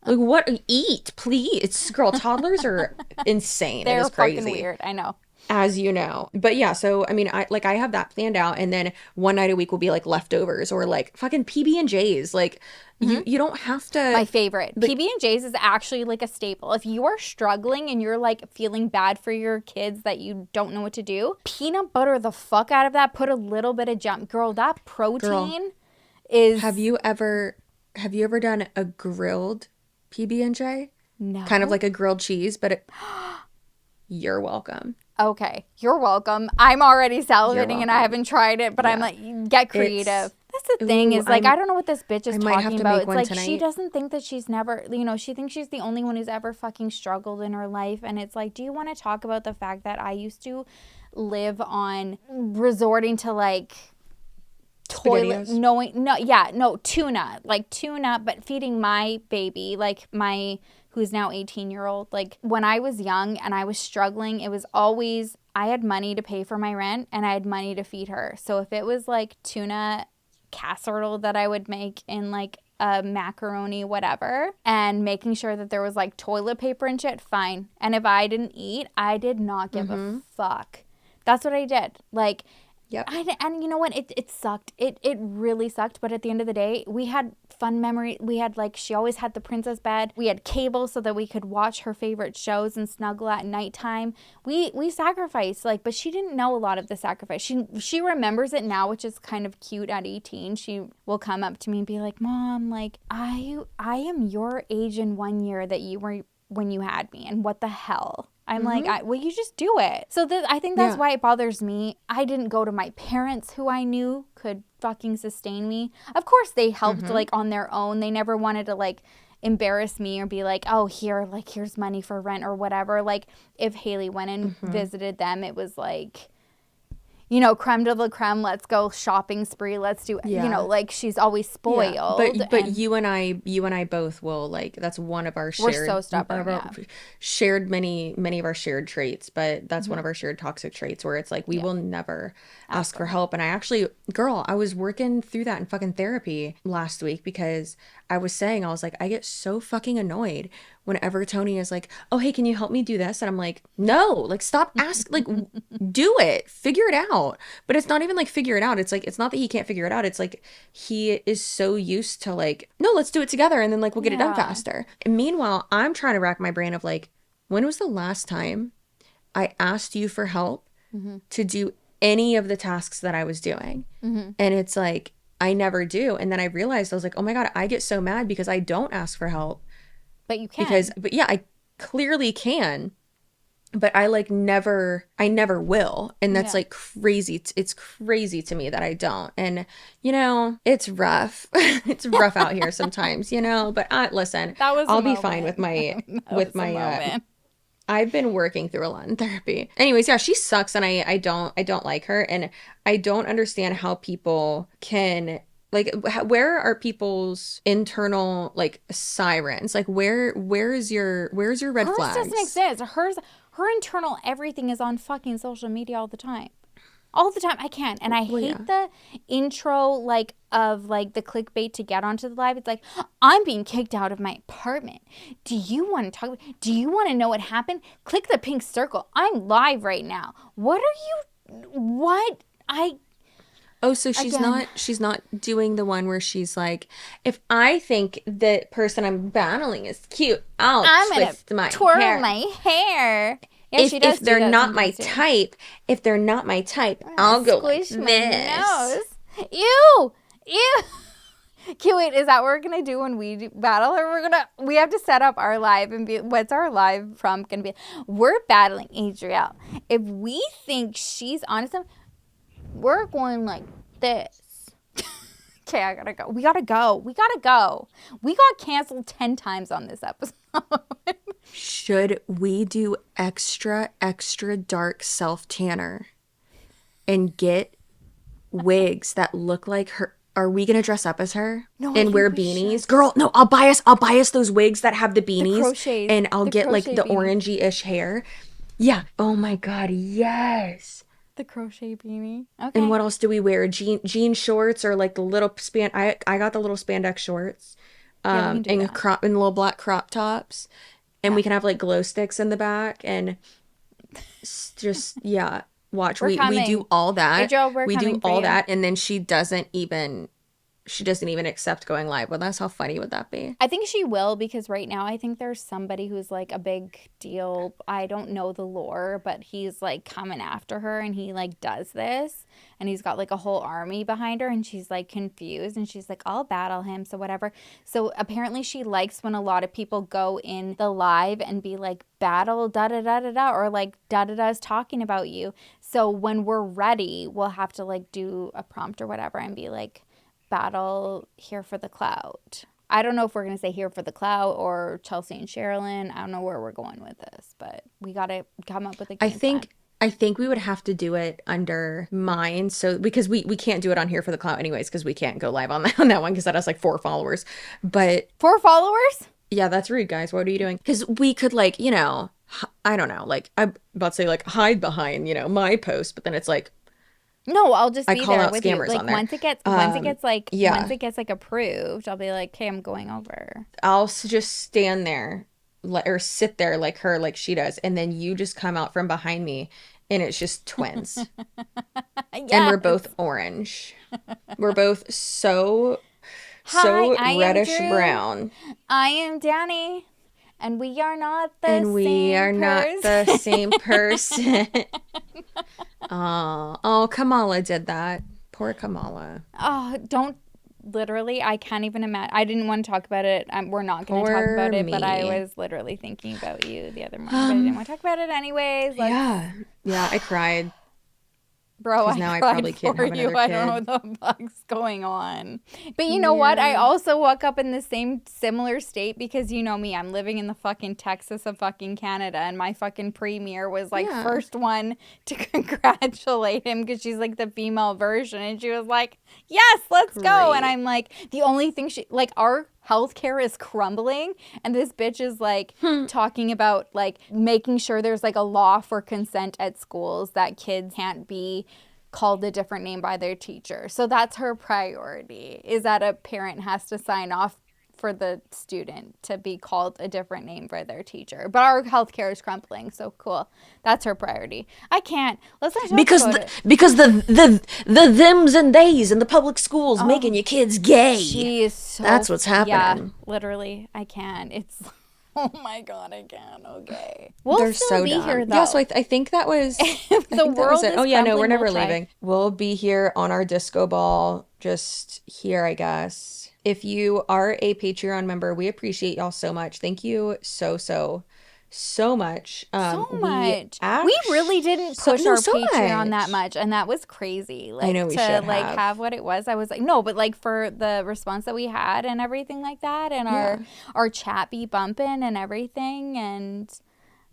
Like, what? Eat, please. Girl, toddlers are insane. They're it is crazy. fucking weird. I know. As you know. But yeah, so I mean, I have that planned out, and then one night a week will be like leftovers or like fucking PB&Js. Like you don't have to. My favorite. PB&Js is actually like a staple. If you are struggling and you're like feeling bad for your kids that you don't know what to do, peanut butter the fuck out of that. Put a little bit of jam. Girl, that protein is. Have you ever done a grilled PB&J? No. Kind of like a grilled cheese, but you're welcome. Okay, you're welcome. I'm already salivating and I haven't tried it, but I'm like, get creative. That's the thing is like, I don't know what this bitch is talking about. It's like she doesn't think that she's never, she thinks she's the only one who's ever fucking struggled in her life. And it's like, do you want to talk about the fact that I used to live on resorting to like toilet, tuna, but feeding my baby, like who's now 18-year-old. Like when I was young and I was struggling, it was always, I had money to pay for my rent and I had money to feed her. So if it was like tuna casserole that I would make in like a macaroni, whatever, and making sure that there was like toilet paper and shit, fine. And if I didn't eat, I did not give a fuck. That's what I did. Like, yep. And you know what? It sucked. It really sucked. But at the end of the day, we had fun memory. We had like, she always had the princess bed. We had cable so that we could watch her favorite shows and snuggle at nighttime. We sacrificed, like, but she didn't know a lot of the sacrifice. She remembers it now, which is kind of cute at 18. She will come up to me and be like, Mom, like, I am your age in 1 year that you were when you had me. And what the hell? I'm like, well, you just do it. So I think that's why it bothers me. I didn't go to my parents who I knew could fucking sustain me. Of course, they helped like on their own. They never wanted to like embarrass me or be like, oh, here's money for rent or whatever. Like if Haley went and visited them, it was like, creme de la creme, let's go shopping spree, let's do, like she's always spoiled. Yeah. But you and I both will, like, that's one of our shared, we're so stubborn, shared many of our shared traits, but that's one of our shared toxic traits where it's like, we will never ask for help. And I actually, girl, I was working through that in fucking therapy last week because I was like, I get so fucking annoyed whenever Tony is like, oh, hey, can you help me do this? And I'm like, no, like, stop asking, like, do it, figure it out. But it's not even like figure it out. It's like, it's not that he can't figure it out. It's like, he is so used to like, no, let's do it together. And then like, we'll get it done faster. And meanwhile, I'm trying to rack my brain of like, when was the last time I asked you for help to do any of the tasks that I was doing? And it's like, I never do. And then I realized, I was like, oh my God, I get so mad because I don't ask for help. But you can. But yeah, I clearly can, but I never will. And that's like crazy. It's crazy to me that I don't. And, it's rough. It's rough out here sometimes, but listen, I'll be fine with my, I've been working through a lot in therapy. Anyways, yeah, she sucks. And I don't like her. And I don't understand how people can, like, where are people's internal like sirens? Like, where's your red flags? Hers doesn't exist. Her internal everything is on fucking social media all the time. All the time. I can't. And I hate the intro like of like the clickbait to get onto the live. It's like, I'm being kicked out of my apartment. Do you want to talk? Do you want to know what happened? Click the pink circle. I'm live right now. What? Oh, so she's not doing the one where she's like, if I think the person I'm battling is cute, I'm gonna twirl my hair. Yeah, she does if do they're that not my sometimes, too. type, I'll go like Squish my this. nose. Ew! Ew! Okay, wait, is that what we're gonna do when we battle? Or we have to set up our live and be, what's our live prompt gonna be? We're battling Adriel. If we think she's honest, we're going like this. Okay, I gotta go. We gotta go. We got canceled 10 times on this episode. Should we do extra dark self tanner and get wigs that look like her? Are we gonna dress up as her and wear beanies? Girl, no, I'll buy us those wigs that have the beanies, crochets, and I'll get like the beanie. orangey-ish hair. Yeah. Oh my God, yes. The crochet beanie. Okay. And what else do we wear? Jean shorts or like the little I got the little spandex shorts, Yeah, we can do that. and little black crop tops, and we can have like glow sticks in the back and just watch. We're We coming. do all that. Adriel, we're we do coming for all you. that, and then she doesn't even accept going live with us. How funny would that be? I think she will, because right now I think there's somebody who's like a big deal. I don't know the lore, but he's like coming after her, and he like does this, and he's got like a whole army behind her, and she's like confused, and she's like, I'll battle him, so whatever. So apparently she likes when a lot of people go in the live and be like, battle da da da da da, or like da da da is talking about you. So when we're ready, we'll have to like do a prompt or whatever and be like, battle here for the Clout. I don't know if we're going to say here for the Clout or Chelsea and Sherilyn. I don't know where we're going with this, but we got to come up with a game plan. I think we would have to do it under mine, so because we can't do it on here for the Clout anyways, because we can't go live on that one, because that has like 4 followers. But 4 followers? Yeah, that's rude, guys. What are you doing? Because we could like, I don't know, like I'm about to say like hide behind, my post, but then it's like, no, I'll just I be call there out with you. scammers Like on there. once it gets like approved, I'll be like, "Hey, I'm going over." I'll just stand there or sit there like her, like she does, and then you just come out from behind me, and it's just twins, and we're both orange. We're both so Hi, reddish I am Drew. brown, I am Danny, and we are not the same and we are not the person. same person. Oh, Kamala did that. Poor Kamala. Oh, don't. Literally, I can't even imagine. I didn't want to talk about it. We're not going to talk Poor about it, but I me. was literally thinking about you the other morning. But I didn't want to talk about it anyways. Yeah, I cried. Bro, 'Cause I now I cried probably can't for have you. another I don't know kid. what the fuck's going on. But you know what? I also woke up in the same similar state, because you know me. I'm living in the fucking Texas of fucking Canada, and my fucking premier was like first one to congratulate him, because she's like the female version, and she was like, yes, let's go. And I'm like, the only thing like our healthcare is crumbling, and this bitch is like talking about like making sure there's like a law for consent at schools, that kids can't be called a different name by their teacher. So that's her priority, is that a parent has to sign off for the student to be called a different name by their teacher. But our healthcare is crumbling, so cool. That's her priority. I can't. Let's not talk about it. Because the thems and theys in the public schools making your kids gay. She is so, That's what's happening. Yeah, literally, I can't. It's, oh my God, I can't. Okay. We'll They're still so be dumb. here, though. Yeah, so I think that was the world is Oh yeah, no, crumbling, we're never we'll try. leaving. We'll be here on our disco ball, just here, I guess. If you are a Patreon member, we appreciate y'all so much. Thank you so much. So much. We really didn't push our Patreon that much, and that was crazy. Like, I know we to should like have. have what it was. I was like, no, but like for the response that we had and everything like that, and our chat be bumping and everything, and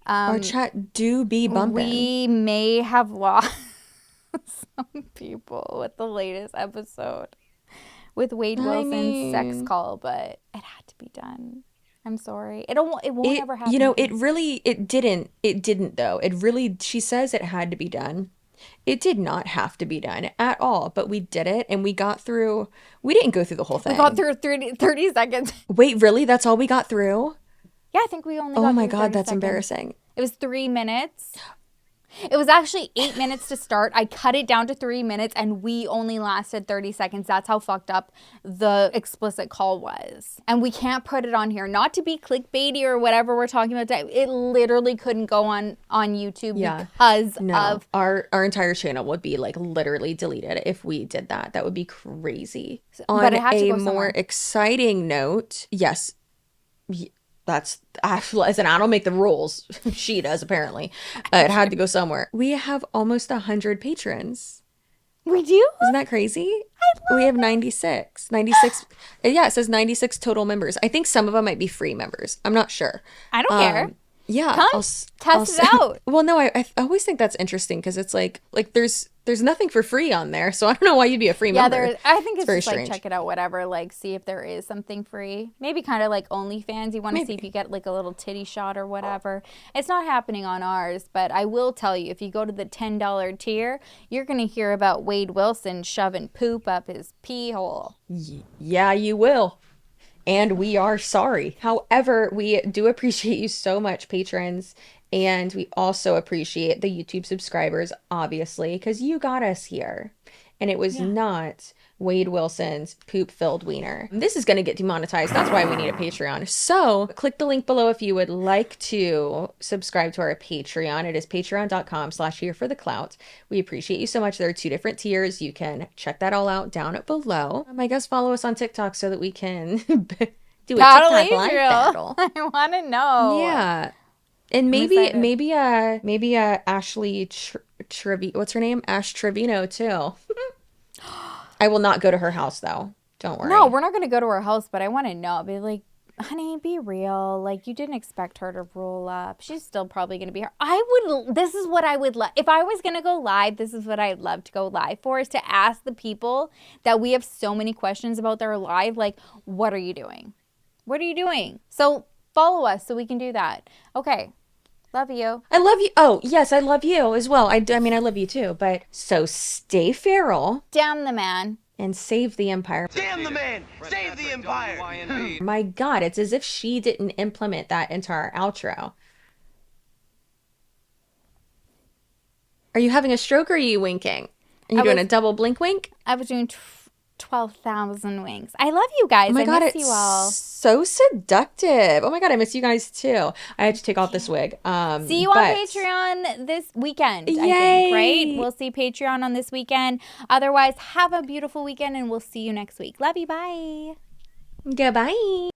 Our chat do be bumping. We may have lost some people with the latest episode with Wade Wilson's sex call, but it had to be done. I'm sorry. It won't ever happen. It didn't though. It really, she says it had to be done. It did not have to be done at all, but we did it, and we got through. We didn't go through the whole thing. We got through 30 seconds. Wait, really? That's all we got through? Yeah, I think we only got Oh my through God, 30 that's seconds. embarrassing. It was 3 minutes. It was actually 8 minutes to start. I cut it down to 3 minutes, and we only lasted 30 seconds. That's how fucked up the explicit call was. And we can't put it on here. Not to be clickbaity or whatever we're talking about today. It literally couldn't go on YouTube because of... Our entire channel would be like literally deleted if we did that. That would be crazy. But it had to go more somewhere. exciting note, yes, that's actually, as I don't make the rules. She does, apparently. It had to go somewhere. We have almost 100 patrons. We do? Isn't that crazy? We have 96. Yeah, it says 96 total members. I think some of them might be free members. I'm not sure. I don't care. Yeah. Come, test it out. Well, no, I always think that's interesting because it's like there's nothing for free on there. So I don't know why you'd be a free member. I think it's very just like strange. check it out, whatever. Like see if there is something free. Maybe kind of like OnlyFans. You want to see if you get like a little titty shot or whatever. It's not happening on ours, but I will tell you, if you go to the $10 tier, you're going to hear about Wade Wilson shoving poop up his pee hole. Yeah, you will. And we are sorry. However, we do appreciate you so much, patrons. And we also appreciate the YouTube subscribers, obviously, because you got us here. And it was not Wade Wilson's poop-filled wiener. This is going to get demonetized. That's why we need a Patreon. So click the link below if you would like to subscribe to our Patreon. It is patreon.com/herefortheclout. We appreciate you so much. There are 2 different tiers. You can check that all out down below. I guess follow us on TikTok so that we can do a Battle TikTok live Adriel. battle. I want to know. Yeah. And maybe Ashley what's her name? Ash Trevino too. I will not go to her house though. Don't worry. No, we're not going to go to her house, but I want to know. Be like, honey, be real. Like, you didn't expect her to roll up. She's still probably going to be here. This is what I would love. If I was going to go live, this is what I'd love to go live for, is to ask the people that we have so many questions about their live. Like, what are you doing? What are you doing? So follow us so we can do that. Okay. Love you. I love you. Oh, yes, I love you as well. I mean, I love you too. But so stay feral. Damn the man. And save the empire. Damn the man! Save the empire! My God, it's as if she didn't implement that into our outro. Are you having a stroke or are you winking? Are you doing a double blink wink? I was doing 12,000 winks. I love you guys. Oh my God, miss it's you all. so seductive. Oh my God, I miss you guys too. I had to take off this wig. See you on Patreon this weekend, I think, right? We'll see Patreon on this weekend. Otherwise, have a beautiful weekend and we'll see you next week. Love you. Bye. Goodbye.